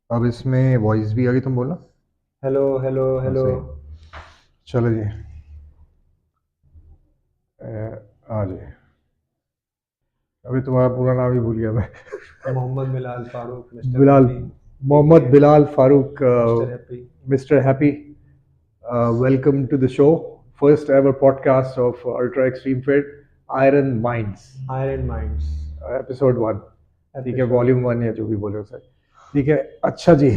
अब इसमें वॉइस भी आ गई, तुम बोलो। हेलो हेलो हाँ हेलो। सही। चलो जी। आ जाइए। अभी तुम्हारा पूरा नाम ही भूल गया मैं। Mohammad Bilal Farooq mister Bilal. Happy. Mohammad aka Bilal Farooq. Mister Happy. Mister Happy. Welcome to the show. First ever podcast of ultra extreme fit Iron Minds. Iron Minds. Episode 1। ठीक है, एपिसोड वॉल्यूम 1 या जो भी बोले उसे। ठीक है। अच्छा जी।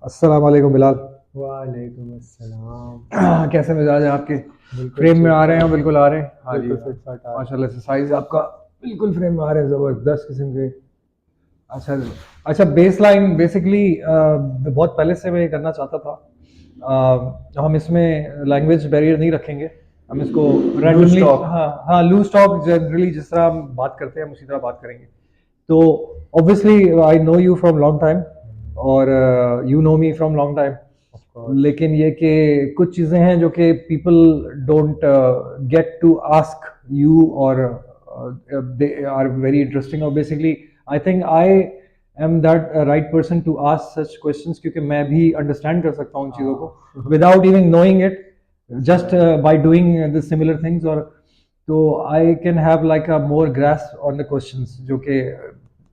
अस्सलाम वालेकुम बिलाल। वालेकुम अस्सलाम। कैसे मिजाज है आपके? बिल्कुल फ्रेम में ठीक आ रहे ठाक। हैं, बिल्कुल आ रहे हैं। हाँ जी, बिल्कुल हाँ। फिट फाट आ रहे माशाल्लाह से साइज आपका बिल्कुल फ्रेम में आ रहे हैं, जबरदस्त किस्म के। अच्छा जी। अच्छा, बेस लाइन बेसिकली बहुत पहले से मैं ये करना चाहता था। हम इसमें लैंग्वेज बैरियर नहीं रखेंगे। हम इसको हैं। Loose randomly, talk. हाँ हाँ, लूज टॉक जनरली जिस तरह हम बात करते हैं हम उसी तरह बात करेंगे। तो obviously I know you from long time, और you know me from long time. Of course. लेकिन ये कि कुछ चीज़ें हैं जो कि people don't get to ask you, और दे आर वेरी इंटरेस्टिंग, और basically I think I am that right person to ask such questions, क्योंकि मैं भी अंडरस्टैंड कर सकता हूँ उन चीज़ों को हाँ। Without even knowing it, just right. By doing the similar things. और तो I can have like a more grasp on the questions, जो कि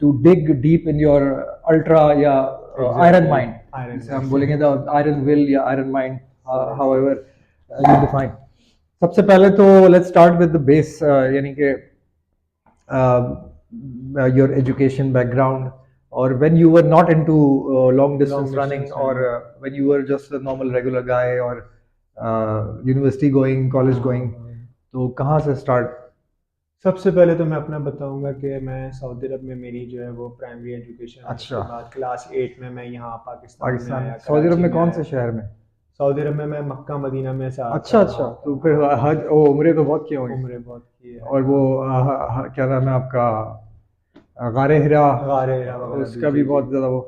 to dig deep in your ultra या आयरन एग्जैक्टली। माइंड, आयरन जिसे हम बोलेंगे mind. The iron will या iron mind, right. However you define. सबसे पहले तो let's start with the base, यानी कि योर एजुकेशन बैकग्राउंड, और when you were not into long long distance running, distance और running. When you were just a normal regular guy, और university going, college going, हाँ। तो कहाँ से start? सबसे पहले तो मैं अपना बताऊंगा कि मैं सऊदी अरब में मेरी जो है वो प्राइमरी एजुकेशन हुई। उसके अच्छा। बाद क्लास 8 में मैं यहाँ पाकिस्तान में पाकिस्तान, आया, सऊदी अरब कराची में में कौन आया। से शहर में? सऊदी अरब में मैं मक्का मदीना में से आता अच्छा हूँ। अच्छा, तो फिर हज ओ उम्रे तो बहुत किए होंगे। उम्र बहुत की है, और वो हाँ। क्या नाम है आपका, गारे हिरा, गारे हिरा वगैरह भी, उसका भी जी जी। बहुत ज़्यादा वो।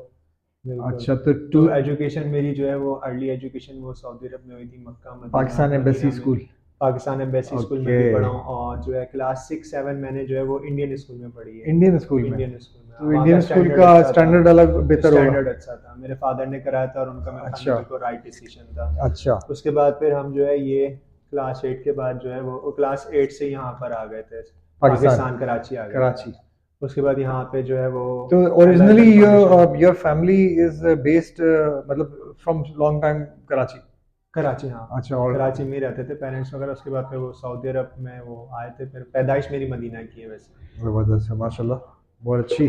बिल्कुल। अच्छा तो तो टू एजुकेशन मेरी जो है वो अर्ली एजुकेशन वो सऊदी अरब में हुई थी, मक्का मदीना पाकिस्तान मदीना एम्बेसी में। स्कूल। पाकिस्तान एम्बेसी स्कूल में ओके। भी पढ़ा हूँ, और जो है क्लास 6 7 मैंने जो है वो इंडियन स्कूल में पढ़ी है। इंडियन स्कूल में? इंडियन स्कूल में, हाँ, तो वहाँ का इंडियन स्कूल स्टैंडर्ड का अच्छा था। स्टैंडर्ड अलग बेहतर होगा। स्टैंडर्ड अच्छा था, मेरे फादर ने कराया था और उनका मेरे ख्याल में अच्छा बिल्कुल राइट डिसीजन था। अच्छा। उसके बाद फिर हम जो है ये क्लास 8 के बाद जो है वो क्लास 8 से यहाँ पर आ गए थे। पाकिस्तान, पाकिस्तान कराची आ गए थे। कराची। उसके बाद यहाँ पे जो है वो तो originally American foundation. Your family is based, मतलब from long time Karachi? Karachi, हाँ। अच्छा। और कराची में ही रहते थे पेरेंट्स वगैरह। उसके बाद फिर वो सऊदी अरब में वो आए थे, फिर पैदाइश मेरी मदीना की है वैसे। ज़बरदस्त है माशाल्लाह, बहुत अच्छी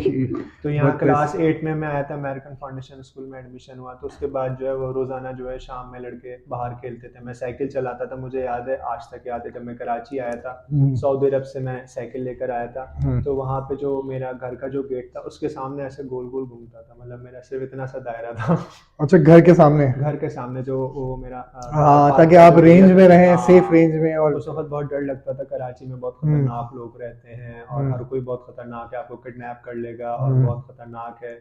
तो यहाँ बर्थ प्लेस। क्लास 8 में मैं आया था, अमेरिकन फाउंडेशन स्कूल में एडमिशन हुआ। तो उसके बाद जो है वो रोज़ाना जो है शाम में लड़के बाहर खेलते थे, मैं साइकिल चलाता था। मुझे याद है, आज तक याद है, जब मैं कराची आया था सऊदी अरब से, मैं साइकिल लेकर आया था। तो वहाँ पे जो मेरा घर का जो गेट था उसके सामने ऐसे गोल गोल घूमता था, मतलब मेरा सिर्फ इतना सा दायरा था। अच्छा, घर के सामने? घर के सामने जो वो मेरा कार हाँ, पार्क ताकि का आप जो एरिया रेंज था। में रहें, सेफ हाँ। रेंज में। और उस वक्त बहुत डर लगता था, कराची में बहुत हम्म खतरनाक लोग रहते हैं और हम्म हर कोई बहुत खतरनाक है, आपको किडनैप कर लेगा और हम्म। बहुत खतरनाक है।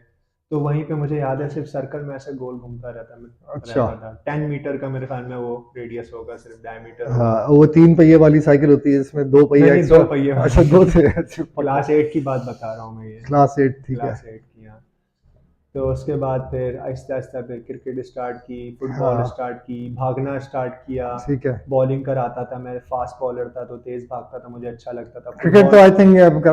तो वहीं पे मुझे याद है, सिर्फ सर्कल में ऐसे गोल घूमता अच्छा। रहता था। 10 मीटर का मेरे ख्याल में वो रेडियस होगा, सिर्फ डायमीटर हाँ, होगा। वो 3 पहिए वाली साइकिल होती है जिसमें 2 पहिए नहीं, एक्स्ट्रा। 2 पहिए अच्छा, वाली। दो थे, अच्छा पक्का। क्लास 8 की बात बता रहा हूँ मैं ये। क्लास 8, ठीक है। क्लास 8 की, हाँ। तो उसके बाद फिर आहिस्ता आहिस्ता फिर क्रिकेट स्टार्ट की, फुटबॉल हाँ स्टार्ट की, भागना स्टार्ट किया। ठीक है। बॉलिंग कराता था मैं, फास्ट बॉलर था तो तेज भागता था, मुझे अच्छा लगता था क्रिकेट तो फुटबॉल। आई थिंक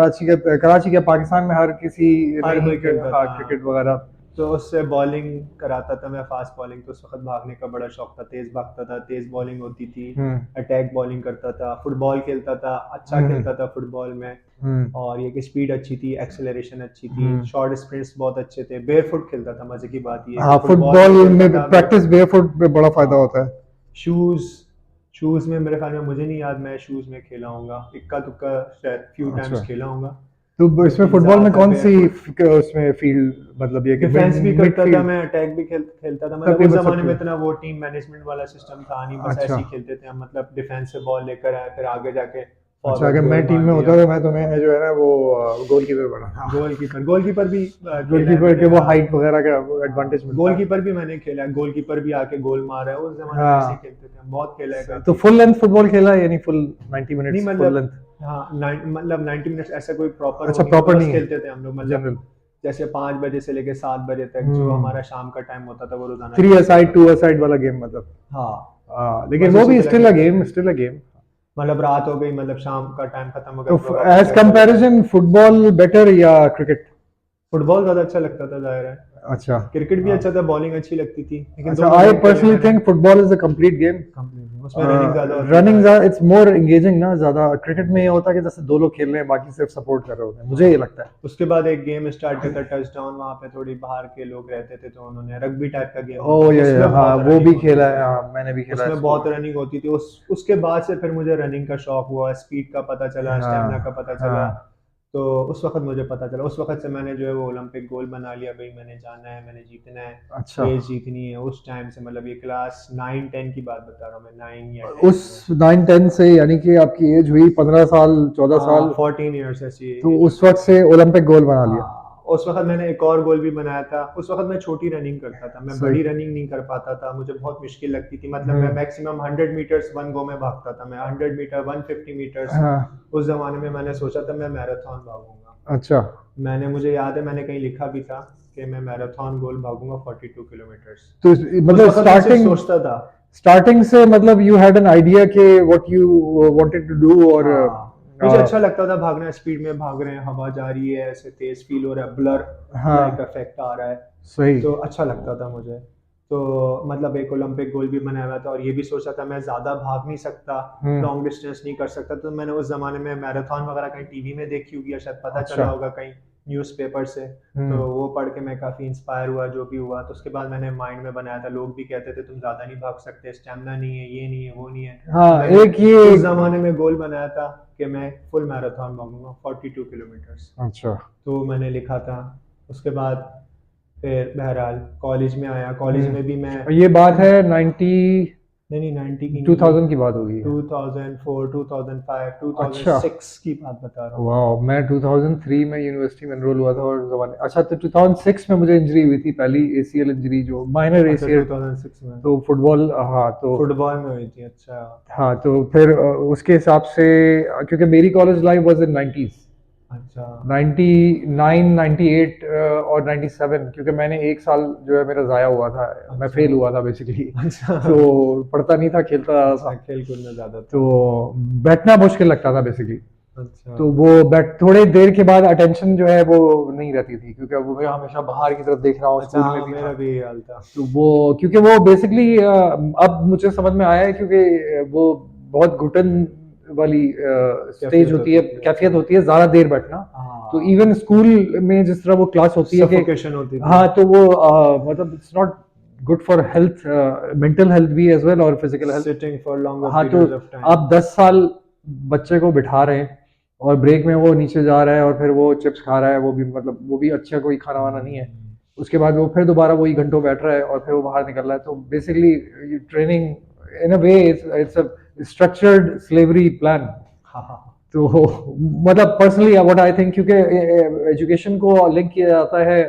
कराची के पाकिस्तान में हर किसी हर ने कोई ही खेलता हाँ, था। क्रिकेट वगैरह। तो उससे बॉलिंग कराता था मैं, फास्ट बॉलिंग। तो उस वक्त भागने का बड़ा शौक था, तेज भागता था, तेज बॉलिंग होती थी। हम्म अटैक बॉलिंग करता था, फुटबॉल खेलता था, अच्छा हम्म खेलता था फुटबॉल में। हम्म और ये कि स्पीड अच्छी थी, एक्सेलरेशन अच्छी थी, हम्म। शॉर्ट स्प्रिंट्स बहुत अच्छे थे, बेयर फुट खेलता था। मजे की बात ये है कि हाँ, फुटबॉल फुटबॉल में खेलता में था बेयर प्रैक्टिस फुट। बेयरफुट पे बड़ा फायदा होता हाँ। है। शूज शूज में मेरे ख्याल में, मुझे नहीं याद मैं शूज में खेला हूँगा, इक्का दुक्का शायद फ्यू अच्छा, टाइम्स खेला हूँगा। तो इसमें लेकिन फुटबॉल में ज़्यादातर कौन सी बेयरफुट। उसमें फील्ड, मतलब ये कि मिड डिफेंस भी मिड करता था फील्ड? मैं, अटैक भी खेलता था। मतलब उस तकरीबन सब जमाने में फील्ड। इतना वो टीम मैनेजमेंट वाला सिस्टम था नहीं, बस अच्छा ऐसे ही खेलते थे हम। मतलब डिफेंस से बॉल लेकर आए, फिर आगे जाके अच्छा, फॉरवर्ड अगर मैं गोल टीम मार में होता दिया। तो मैं तुम्हें जो है ना वो गोलकीपर बना था। गोलकीपर भी खेला है गोलकीपर मैंने, के वो हाँ। हाइट वगैरह का हाँ, एडवांटेज मिलता है। गोलकीपर भी मैंने खेला है, गोलकीपर भी आके गोल मारा है। उस जमाने में ऐसे ही हाँ, खेलते थे हम, बहुत खेला है तो काफी। फुल लेंथ फुटबॉल खेला है, यानी फुल 90 नहीं मिनट्स फुल मतलब, लेंथ? हाँ, मतलब 90 मिनट्स ऐसा कोई प्रॉपर वो अच्छा, नहीं होता, प्रॉपर बस नहीं है, खेलते थे हम लोग। मतलब जनरल। जैसे 5 बजे से लेके 7 बजे तक जो हमारा शाम का टाइम होता था वो रोजाना 3 aside 2 aside वाला गेम मतलब। हाँ लेकिन बस वो उसी भी तरह स्टिल अ की गेम, स्टिल अ गेम। मतलब रात हो गई, मतलब शाम का टाइम खत्म हो गया तो तो वापस एज घर चले जाओ। कंपैरिजन फुटबॉल बेटर या क्रिकेट? फुटबॉल ज्यादा अच्छा लगता था, जाहिर है। अच्छा। क्रिकेट भी हाँ। अच्छा था, बॉलिंग अच्छी लगती थी, लेकिन अच्छा, दोनों आई गेम खेले पर्सनली मैंने। Think football is a complete game. Complete उसमें रनिंग ज्यादा होती है, रनिंग जाहिर है। इट्स मोर एंगेजिंग ना ज्यादा। क्रिकेट में ये होता है कि जैसे दो लोग खेल रहे हैं, बाकी सिर्फ सपोर्ट कर रहे होते हैं, मुझे ये लगता है। उसके बाद एक गेम स्टार्ट किया था टचडाउन, वहां पे थोड़ी बाहर के लोग रहते थे तो उन्होंने रग्बी टाइप का गेम ओ होता था, ये उसमें हाँ, बहुत वो रनिंग भी होती खेला है, थी। हाँ मैंने भी खेला है उसमें स्कूल बहुत में। रनिंग होती थी। उसके बाद से फिर मुझे रनिंग का शौक हुआ, स्पीड का पता चला, स्टेमिना का हाँ पता चला। हाँ। तो उस वक्त मुझे पता चला, उस वक्त से मैंने जो है वो ओलंपिक गोल बना लिया, भाई मैंने जाना है, मैंने जीतना है, अच्छा। रेस जीतनी है। उस टाइम से, मतलब ये क्लास 9-10 की बात बता रहा हूँ मैं, 9 या 10 उस में। 9-10 से यानी कि आपकी एज हुई 15 साल, 14 साल, 14 ईयर्स ऐसी तो एज उस हुई वक्त है। से ओलंपिक गोल बना लिया। हाँ उस वक्त मैंने एक और गोल भी बनाया था। उस वक्त मैं छोटी रनिंग करता था, मैं सही। बड़ी रनिंग नहीं कर पाता था, मुझे बहुत मुश्किल लगती थी। मतलब मैं हम्म। मैक्सिमम 100 मीटर्स वन गो में भागता था, मैं 100 मीटर, 150 मीटर्स। हाँ। उस जमाने में मैंने सोचा था मैं मैराथन भागूंगा। अच्छा। मुझे याद है मैंने कहीं लिखा भी था कि मैं मैराथन गोल भागूंगा 42 किलोमीटर्स। तो उस मतलब वक्त मैं सिर्फ सोचता था। स्टार्टिंग से मतलब यू हैड एन आइडिया कि what you wanted to do, और मुझे अच्छा लगता था भागना, स्पीड में भाग रहे हैं, हवा जा रही है, ऐसे तेज फील हो रहा है, ब्लर लाइक हाँ इफेक्ट आ रहा है। सही। तो अच्छा लगता था मुझे। तो मतलब एक ओलंपिक गोल भी बनाया हुआ था, और ये भी सोचा था मैं ज्यादा भाग नहीं सकता, हम्म। लॉन्ग डिस्टेंस नहीं कर सकता। तो मैंने उस जमाने में मैराथन वगैरह कहीं टीवी में देखी होगी, या शायद पता अच्छा। चला होगा कहीं न्यूज़पेपर से। तो हम्म। वो पढ़ के मैं काफी इंस्पायर हुआ, जो भी हुआ। तो उसके बाद मैंने माइंड में बनाया था, लोग भी कहते थे तुम ज्यादा नहीं भाग सकते, स्टेमिना नहीं है, ये नहीं है, वो नहीं है। तो हाँ मैंने एक ये। उस जमाने में गोल बनाया था कि मैं फुल मैराथन भागूंगा 42 किलोमीटर्स। अच्छा। तो मैंने लिखा था। उसके बाद फिर बहरहाल कॉलेज में आया, कॉलेज में भी मैं और ये बात है 90 नहीं नहीं 90 की नहीं, 2000 की बात होगी। 2004, 2005, अच्छा। 2006 की बात बता रहा हूँ। वाह, मैं 2003 में यूनिवर्सिटी में एनरोल हुआ था, और जमाने अच्छा तो 2006 में मुझे इंजरी हुई थी, पहली एसीएल इंजरी, जो माइनर अच्छा एसीएल। 2006 में तो फुटबॉल, हाँ तो। फुटबॉल में हुई थी, अच्छा। हाँ तो फिर उसके हिसाब से, क्योंकि मेरी college life was in 90s, अच्छा 99 98 और 97, क्योंकि मैंने एक साल जो है मेरा ज़ाया हुआ था, मैं अच्छा फेल हुआ था बेसिकली। अच्छा तो पढ़ता नहीं था, खेलता रहा था। अच्छा, खेल कूद में ज्यादा तो था। बैठना मुश्किल लगता था बेसिकली। अच्छा तो वो बैठ थोड़े देर के बाद अटेंशन जो है वो नहीं रहती थी, क्योंकि वो मैं हमेशा बाहर की तरफ देख रहा हूँ, अच्छा, स्कूल में हाँ भी था। मेरा भी यही हाल था। तो वो क्योंकि वो बेसिकली अब मुझे समझ में आया है, क्योंकि वो बहुत घुटन वाली स्टेज कैफियत होती है, होती थी, कैफियत अच्छा। होती है ज़्यादा देर बैठना। तो हाँ इवन स्कूल में जिस तरह वो क्लास होती है कि सफोकेशन होती थी। हाँ, तो वो मतलब it's not good for health, mental health भी एज वेल और physical health. Sitting for longer हाँ तो पीरियड्स ऑफ टाइम। आप 10 साल बच्चे को बिठा रहे हैं, और ब्रेक में वो नीचे जा रहा है, और फिर वो चिप्स खा रहा है, वो भी मतलब वो भी अच्छा कोई खाना वाना नहीं है। उसके बाद वो फिर दोबारा वही घंटों बैठ रहा है, और फिर वो बाहर निकल रहा है। तो basically training in a way it's a structured slavery plan. हाँ हाँ हाँ। तो मतलब पर्सनली व्हाट आई थिंक, क्योंकि एजुकेशन को लिंक किया जाता है,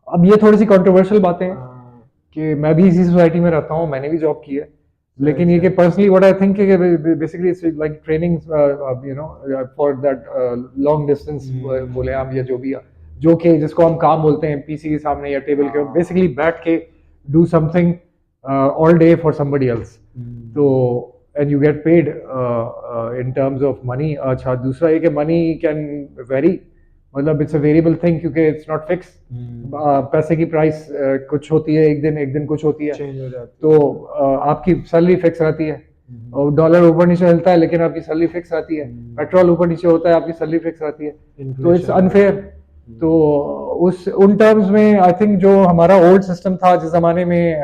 अब ये थोड़ी सी कंट्रोवर्शियल बातें हैं हाँ, कि मैं भी इसी सोसाइटी में रहता हूँ, मैंने भी जॉब की है, सही लेकिन ये कि सही। पर्सनली व्हाट आई थिंक कि basically it's like training you know for that long distance बोले हम, या जो भी जो कि जिसको हम काम बोलते हैं, पीसी के सामने या टेबल के, बेसिकली बैठ के do something all day for somebody else. तो and you get paid in terms of money. अच्छा, दूसरा ये कि मनी कैन वेरी, मतलब इट्स अ वेरिएबल थिंग, क्योंकि इट्स नॉट फिक्स। पैसे की प्राइस कुछ होती है, एक दिन कुछ होती है। चेंज हो जाती तो आपकी सैलरी फिक्स रहती है, और डॉलर ऊपर नीचे हिलता है, लेकिन आपकी सैलरी फिक्स रहती है। पेट्रोल ऊपर नीचे होता है, आपकी सैलरी फिक्स रहती है। तो इट्स इन्फ्लेशन अनफेयर। तो उन टर्म्स में आई थिंक जो हमारा ओल्ड सिस्टम था, जिस जमाने में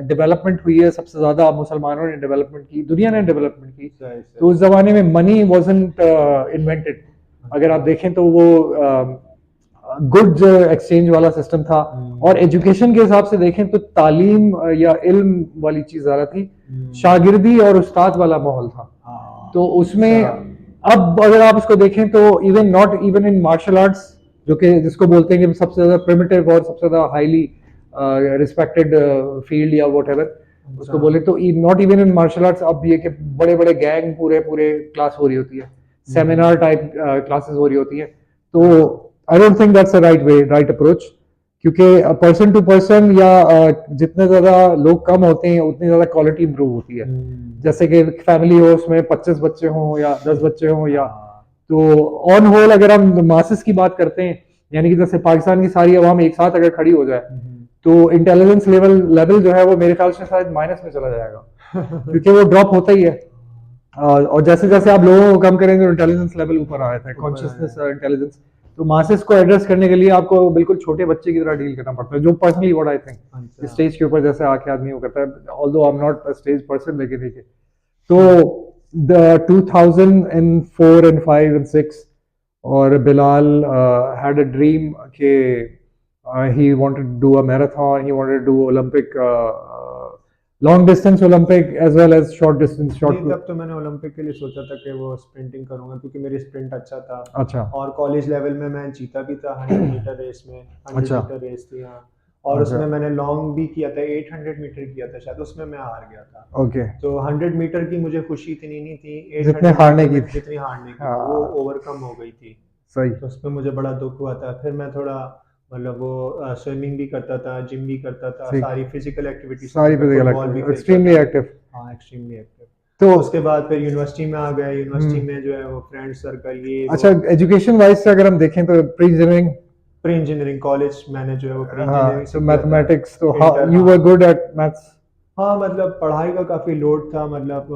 डेवलपमेंट हुई है सबसे ज्यादा, मुसलमानों ने डेवलपमेंट की, दुनिया ने डेवलपमेंट की, सही तो उस जमाने में मनी वाजंट इन्वेंटेड। अगर आप देखें तो वो गुड एक्सचेंज वाला सिस्टम था। और एजुकेशन के हिसाब से देखें तो तालीम या इल्म वाली चीज ज़्यादा थी, शागिर्दी और उस्ताद वाला माहौल था। तो उसमें अब अगर आप इसको देखें तो even not even in martial arts, जो कि जिसको बोलते हैं कि सबसे ज़्यादा प्रिमिटिव और सबसे ज़्यादा हाईली रिस्पेक्टेड फील्ड या वॉट एवर उसको बोले, तो not even in martial arts अब ये कि बड़े बड़े गैंग पूरे पूरे क्लास हो रही होती है, सेमिनार टाइप क्लासेस हो रही होती है। तो I don't think that's a right way, right approach, क्योंकि पर्सन टू पर्सन या जितने ज्यादा लोग कम होते हैं उतनी ज्यादा क्वालिटी इंप्रूव होती है। जैसे कि फैमिली हो उसमें 25 बच्चे हों या 10 बच्चे हों, या तो ऑन होल अगर हम मासेस की बात करते हैं, यानी कि जैसे पाकिस्तान की सारी आवाम एक साथ अगर खड़ी हो जाए तो इंटेलिजेंस लेवल जो है वो मेरे ख्याल से शायद माइनस में चला जाएगा, क्योंकि वो ड्रॉप होता ही है। और जैसे जैसे आप लोगों को कम करेंगे इंटेलिजेंस लेवल ऊपर आ जाता है, कॉन्शियसनेस इंटेलिजेंस। तो मासेस को एड्रेस करने के लिए आपको बिल्कुल छोटे बच्चे की तरह डील करना पड़ता है, जो personally what I think stage के ऊपर जैसे आके आदमी वो करता है, although I am not a stage person, लेकिन ठीक है। तो the 2004 and 5 and 6 और Bilal had a dream कि he wanted to do a marathon, he wanted to do Olympic long distance Olympic as well as short distance short। तब तो मैंने Olympic के लिए सोचा था कि वो स्प्रिंटिंग करूंगा, क्योंकि मेरी स्प्रिंट अच्छा था। अच्छा। और कॉलेज लेवल में मैं जीता भी था 100 मीटर रेस में, 100 मीटर रेस थी हाँ। और उसमें मैंने लॉन्ग भी किया था, 800 मीटर किया था शायद, उसमें मैं हार गया था। ओके। तो 100 मीटर की मुझे खुशी इतनी नहीं थी, जितने हारने की थी, जितनी हारने की वो ओवरकम हो गई थी। सही। तो उसमें मुझे बड़ा दुख हुआ था। फिर मैं थोड़ा मतलब वो स्विमिंग भी करता था, जिम भी करता था, सारी फिजिकल एक्टिविटी, सारी फिजिकल एक्टिविटी, एक्सट्रीमली एक्टिव। हाँ एक्सट्रीमली एक्टिव। तो उसके बाद फिर यूनिवर्सिटी में आ गया, यूनिवर्सिटी में जो है वो फ्रेंड सर्कल ये। अच्छा, एजुकेशन वाइज से अगर हम देखें तो प्री इंजीनियरिंग कॉलेज मैंने जो है वो प्री इंजीनियरिंग से मैथमेटिक्स, तो you were good at maths. हाँ मतलब पढ़ाई का काफी लोड था, मतलब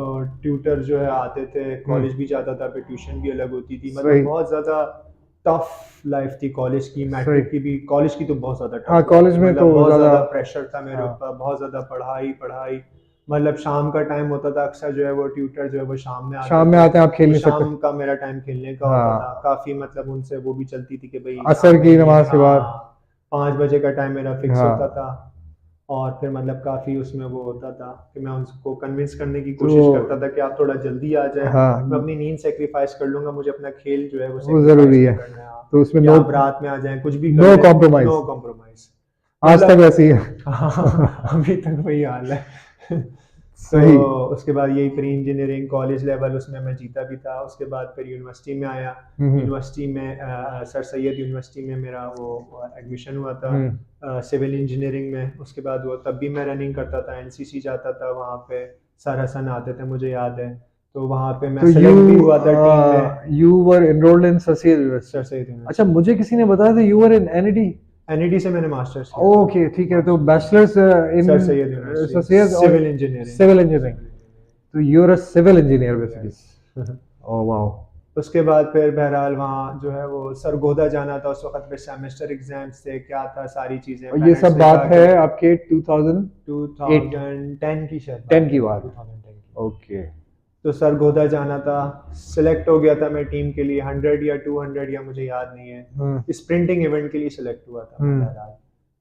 ट्यूटर जो है आते थे, कॉलेज भी जाता था, फिर ट्यूशन भी अलग होती थी, मतलब बहुत ज्यादा टफ लाइफ थी कॉलेज की। मैट्रिक की भी, कॉलेज की तो बहुत ज्यादा टफ। हाँ कॉलेज में तो बहुत ज्यादा प्रेशर था मेरे ऊपर, बहुत ज्यादा पढ़ाई। मतलब शाम का टाइम होता था अक्सर जो है वो ट्यूटर जो है वो शाम में आते हैं, आप खेल नहीं सकते। शाम का मेरा टाइम खेलने का होता था काफी, मतलब उनसे वो भी चलती थी कि भाई असर की नमाज के बाद 5 बजे का टाइम मेरा फिक्स होता था। और फिर मतलब काफी उसमें वो होता था कि मैं उनको कन्विंस करने की कोशिश करता था कि आप थोड़ा जल्दी आ जाए, मैं अपनी नींद सेक्रीफाइस कर लूंगा, मुझे अपना खेल जो है वो जरूरी है, तो उसमें आप रात में आ जाए, कुछ भी नो कॉम्प्रोमाइज। आज तक ऐसी है। अभी तक वही हाल है। सही। तो उसके बाद यही प्री इंजीनियरिंग कॉलेज लेवल, उसमें मैं जीता भी था। उसके बाद फिर यूनिवर्सिटी में आया, यूनिवर्सिटी में सर सैयद यूनिवर्सिटी में मेरा वो एडमिशन हुआ था सिविल इंजीनियरिंग में। उसके बाद वो तब भी मैं रनिंग करता था, एनसीसी जाता था, वहाँ पे सर हसन आते थे, मुझे याद है। तो वहाँ पे मैं सेलेक्ट भी हुआ था टीम में। You were enrolled in sir Syed university. अच्छा, मुझे किसी ने बताया था you were in NED. NED से मैंने मास्टर्स किया। ओके ठीक है, तो bachelors in sir Syed civil engineering. तो you are a civil engineer basically. Oh wow. उसके बाद फिर बहरहाल वहाँ जो है वो सरगोदा जाना था, उस वक्त पे सेमेस्टर एग्जाम्स थे, क्या था सारी चीजें। और ये सब बात है आपके 2010 की शायद, 10 की बात। ओके। तो सरगोदा जाना था, सिलेक्ट हो गया था मैं टीम के लिए, 100 या 200 या मुझे याद नहीं है, स्प्रिंटिंग इवेंट के लिए सिलेक्ट हुआ था बहरहाल।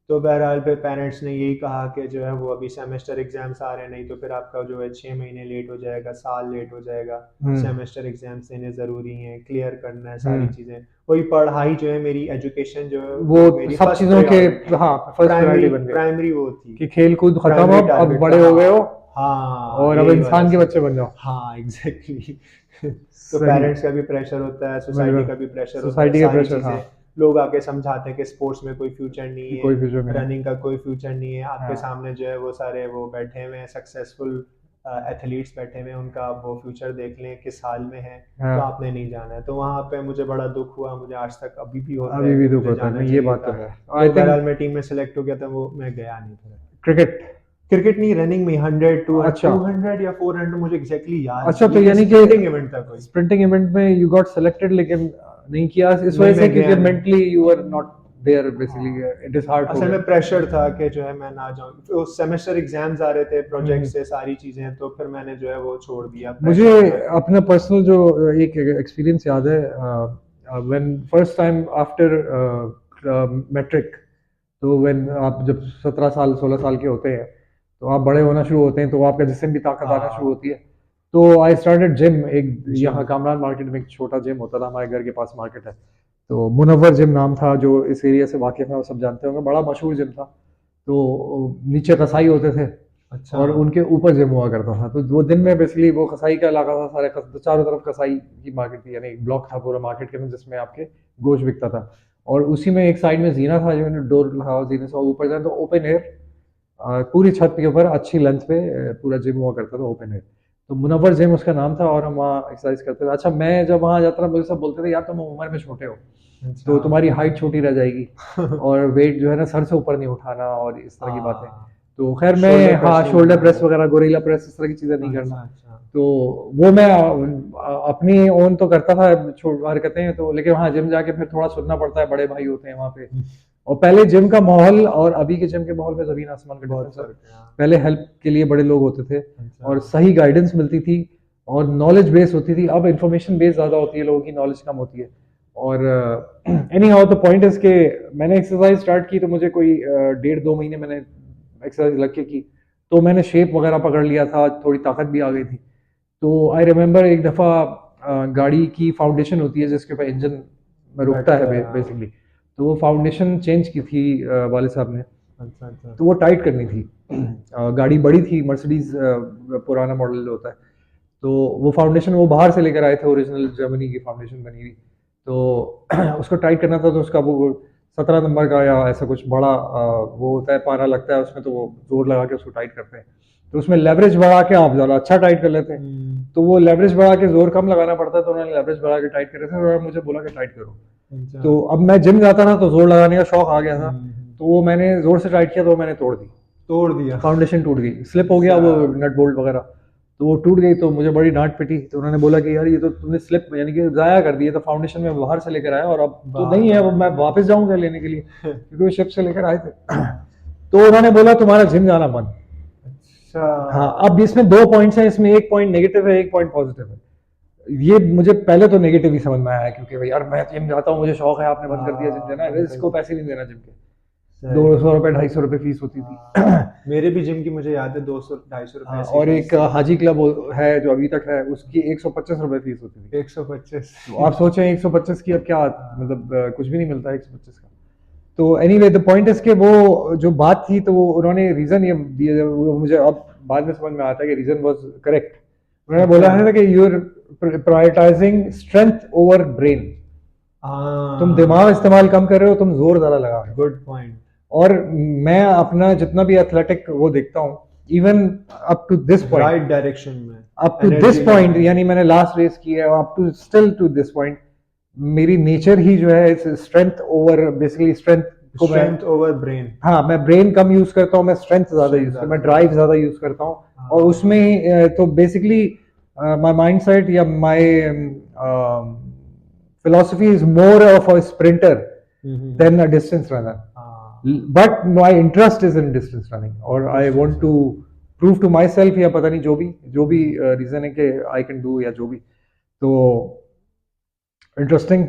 तो बहरहाल फिर पेरेंट्स ने यही कहा कि जो है वो अभी सेमेस्टर एग्जाम्स आ रहे हैं, नहीं तो फिर आपका जो है 6 महीने लेट हो जाएगा, साल लेट हो जाएगा। सेमेस्टर एग्जाम्स देने जरूरी हैं, क्लियर करना है सारी चीजें। वही पढ़ाई जो है मेरी, एजुकेशन जो है वो मेरी सब चीजों के प्राइमरी वो थी कि खेल कूद खत्म, अब बड़े हो गए हो, हाँ, और अब इंसान के बच्चे बन जाओ। हाँ एग्जैक्टली। तो पेरेंट्स का भी प्रेशर होता है, सोसाइटी का भी प्रेशर होता है, सारी चीजें लोग आके समझाते हैं कि स्पोर्ट्स में कोई फ्यूचर नहीं है, रनिंग का कोई फ्यूचर नहीं है। आपके सामने जो है वो सारे वो बैठे हुए हैं, सक्सेसफुल एथलीट्स बैठे हुए हैं, उनका वो फ्यूचर देख लें किस हाल में है, तो आपने नहीं जाना है। तो वहाँ पे मुझे बड़ा दुख हुआ, मुझे आज तक अभी भी होता है, अभी भी दुख होता है, ये बात तो है। बहरहाल मैं टीम में सिलेक्ट हो गया था, वो मैं गया नहीं था। क्रिकेट नहीं, रनिंग में 100 200 या 400 मुझे एग्जैक्टली याद। अच्छा, तो यानी कि स्प्रिंटिंग इवेंट था कोई, स्प्रिंटिंग इवेंट में यू गॉट सिलेक्टेड लेकिन नहीं किया इस वजह से क्योंकि mentally you are not there, basically it is hard. असल में प्रेशर था कि जो है मैं ना जाऊं, तो सेमेस्टर एग्जाम्स आ रहे थे, प्रोजेक्ट से सारी चीजें, तो फिर मैंने जो है वो छोड़ दिया। मुझे अपना पर्सनल जो एक एक्सपीरियंस याद है, when first time after matric, तो व्हेन आप जब 17 साल 16 साल के होते हैं तो आप बड़े होना शुरू होते हैं, तो आपका जिस्म भी ताकत आना शुरू होती है। तो आई स्टार्टेड जिम, एक यहाँ कामरान मार्केट में एक छोटा जिम होता था, हमारे घर के पास मार्केट है, तो मुनव्वर जिम नाम था, जो इस एरिया से वाकिफ है वो सब जानते होंगे, बड़ा मशहूर जिम था। तो नीचे कसाई होते थे। अच्छा। और उनके ऊपर जिम हुआ करता था, तो वो दिन में बेसिकली वो कसाई का इलाका था, सारे चारों तरफ कसाई की मार्केट थी, यानी ब्लॉक था पूरा मार्केट के अंदर जिसमें आपके गोश्त बिकता था। और उसी में एक साइड में जीना था, जो मैंने डोर लगा जीने से ऊपर जाए तो ओपन एयर, पूरी छत के ऊपर अच्छी लेंथ पे पूरा जिम हुआ करता था ओपन एयर। तो मुनव्वर जिम उसका नाम था और हम वहाँ एक्सरसाइज करते थे। अच्छा, मैं जब वहाँ जाता था मुझे सब बोलते थे यार तुम उम्र में छोटे हो तो तुम्हारी हाइट छोटी रह जाएगी और वेट जो है ना सर से ऊपर नहीं उठाना और इस तरह की बातें। तो खैर मैं Shoulder press हाँ नहीं शोल्डर करना। प्रेस वगैरह गोरिल्ला प्रेस इस तरह की चीज़ें नहीं करना। अच्छा। तो वो मैं अपनी ओन तो करता था हरकतें तो, लेकिन वहाँ जिम जाके फिर थोड़ा सुनना पड़ता है, बड़े भाई होते हैं वहाँ पे। और पहले जिम का माहौल और अभी के जिम के माहौल में ज़मीन आसमान का बहुत डिफरेंस है। फर्क है, हाँ। पहले हेल्प के लिए बड़े लोग होते थे अच्छा। और सही गाइडेंस मिलती थी और नॉलेज बेस होती थी। अब इंफॉर्मेशन बेस ज़्यादा होती है, लोगों की नॉलेज कम होती है। और any how the point is के मैंने एक्सरसाइज स्टार्ट की तो मुझे कोई 1.5-2 महीने मैंने एक्सरसाइज लग के की तो मैंने शेप वगैरह पकड़ लिया था, थोड़ी ताकत भी आ गई थी। तो आई रिमेम्बर एक दफ़ा गाड़ी की फाउंडेशन होती है जिसके ऊपर इंजन में रुकता है बैठता है, हाँ। बेसिकली, तो वो फाउंडेशन चेंज की थी वाले साहब ने। अच्छा। तो वो टाइट करनी थी। गाड़ी बड़ी थी, मर्सिडीज पुराना मॉडल होता है। तो वो फाउंडेशन वो बाहर से लेकर आए थे, ओरिजिनल जर्मनी की फाउंडेशन बनी हुई। तो उसको टाइट करना था तो उसका वो 17 नंबर का या ऐसा कुछ बड़ा वो होता है, पारा लगता है उसमें, तो वो जोर लगा के उसको टाइट करते हैं। तो उसमें लेवरेज बढ़ा के आप ज़्यादा अच्छा टाइट कर लेते हैं। तो वो लेवरेज बढ़ा के जोर कम लगाना पड़ता है, तो उन्होंने लेवरेज बढ़ा के टाइट करे थे और उन्होंने मुझे बोला कि टाइट करो। अच्छा। तो अब मैं जिम जाता ना तो जोर लगाने का शौक आ गया था, तो वो मैंने जोर से टाइट किया तो मैंने तोड़ दिया। फाउंडेशन टूट गई, स्लिप हो गया वो नट बोल्ट वगैरह, तो वो टूट गई। तो मुझे बड़ी डांट पिटी। तो उन्होंने बोला कि यार ये तो तुमने स्लिप यानी कि ज़ाया कर दिया, तो फाउंडेशन में बाहर से लेकर आया और अब तो नहीं है, अब मैं वापस जाऊंगा लेने के लिए क्योंकि वो शिप से लेकर आए थे। तो उन्होंने बोला तुम्हारा जिम जाना बंद। अच्छा। हाँ, अब इसमें 2 पॉइंट्स हैं, इसमें एक पॉइंट नेगेटिव है, एक पॉइंट पॉजिटिव है। ये मुझे पहले तो नेगेटिव ही समझ में आया क्योंकि भाई यार मैं जिम जाता हूँ, मुझे शौक है, आपने बंद कर दिया जिम जाना, इसको पैसे नहीं देना जिम के। 200 रुपये 250 रुपये फीस होती थी। मेरे भी जिम की मुझे याद है 200-250 रुपए हाँ, ऐसी और फीस एक थी। हाजी क्लब है जो अभी तक है, उसकी 125 रुपये फीस होती थी। 125। तो आप सोचें 125 की अब क्या मतलब कुछ भी नहीं मिलता 125 का। तो एनीवे द पॉइंट इज के वो जो बात थी तो वो उन्होंने रीजन ये दिया, वो मुझे अब बाद में समझ में आता है कि रीजन वाज करेक्ट। उन्होंने बोला है कि you are prioritising strength over brain. तुम दिमाग इस्तेमाल कम कर रहे हो, तुम जोर ज्यादा लगा रहे हो। Good point. और मैं अपना जितना भी एथलेटिक वो देखता हूँ, even up to this point, right direction में, अप टू दिस पॉइंट, यानी मैंने लास्ट रेस की है, up to still to this point मेरी नेचर ही जो है स्ट्रेंथ ओवर, बेसिकली स्ट्रेंथ को स्ट्रेंथ ओवर ब्रेन। हाँ, मैं ब्रेन कम यूज करता हूँ, मैं स्ट्रेंथ ज्यादा यूज करता हूँ, मैं ड्राइव ज्यादा यूज करता हूँ। और उसमें तो बेसिकली माय माइंडसेट या my philosophy is more of a sprinter than a distance runner. But my interest is in distance running, और I want to prove to myself या पता नहीं जो भी reason है कि I can do या जो भी। तो इंटरेस्टिंग।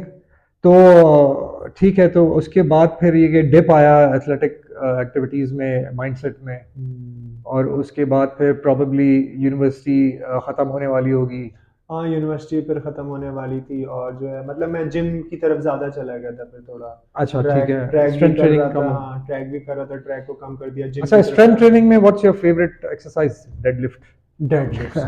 तो ठीक है, तो उसके बाद फिर ये कि डिप आया एथलेटिक एक्टिविटीज़ में, माइंडसेट में। और उसके बाद फिर प्रॉबेबली यूनिवर्सिटी ख़त्म होने वाली होगी। हाँ, यूनिवर्सिटी फिर खत्म होने वाली थी और जो है मतलब मैं जिम की तरफ ज्यादा चला गया था फिर थोड़ा। अच्छा, ठीक है। ट्रैक भी स्ट्रेंथ कर रहा ट्रेनिंग था, कम। हाँ ट्रैक भी कर रहा था, ट्रैक को कम कर दिया। जिम अच्छा, स्ट्रेंथ ट्रेनिंग में what's your favourite exercise? Deadlift. Deadlift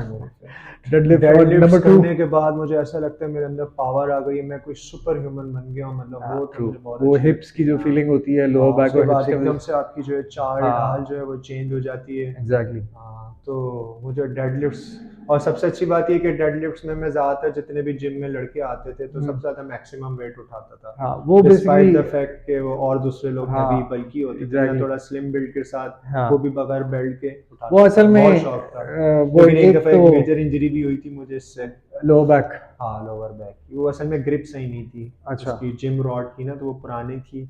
deadlift और नंबर 2 करने के बाद मुझे ऐसा लगता है मेरे अंदर पावर आ गई है, मैं कोई सुपर ह्यूमन बन गया हूँ। मतलब वो तो मुझे बहुत वो अच्छी हिप्स की जो लगती है। फीलिंग होती है, लोअर बैक उसके और बाद हिप्स एकदम से आपकी जो है चाल ढाल जो है वो चेंज हो जाती है। एग्जैक्टली। हाँ, तो मुझे डेडलिफ्ट्स, और सबसे अच्छी बात ये कि डेडलिफ्ट्स में मैं ज्यादातर जितने भी जिम में लड़के आते थे तो सबसे ज्यादा मैक्सिमम वेट उठाता था। हाँ, वो डिस्पाइट बेसिकली द फैक्ट कि वो और दूसरे लोग हैवी बल्की होते थे, मैं थोड़ा स्लिम बिल्ड के साथ वो भी बगैर बेल्ट के उठाता वो असल में बहुत शौक था। वो लेकिन एक दफा तो एक मेजर इंजरी भी हुई थी मुझे इससे। Lower back. हाँ, लोअर बैक। वो असल में ग्रिप सही नहीं थी। अच्छा। उसकी जिम रॉड की ना तो वो पुरानी थी,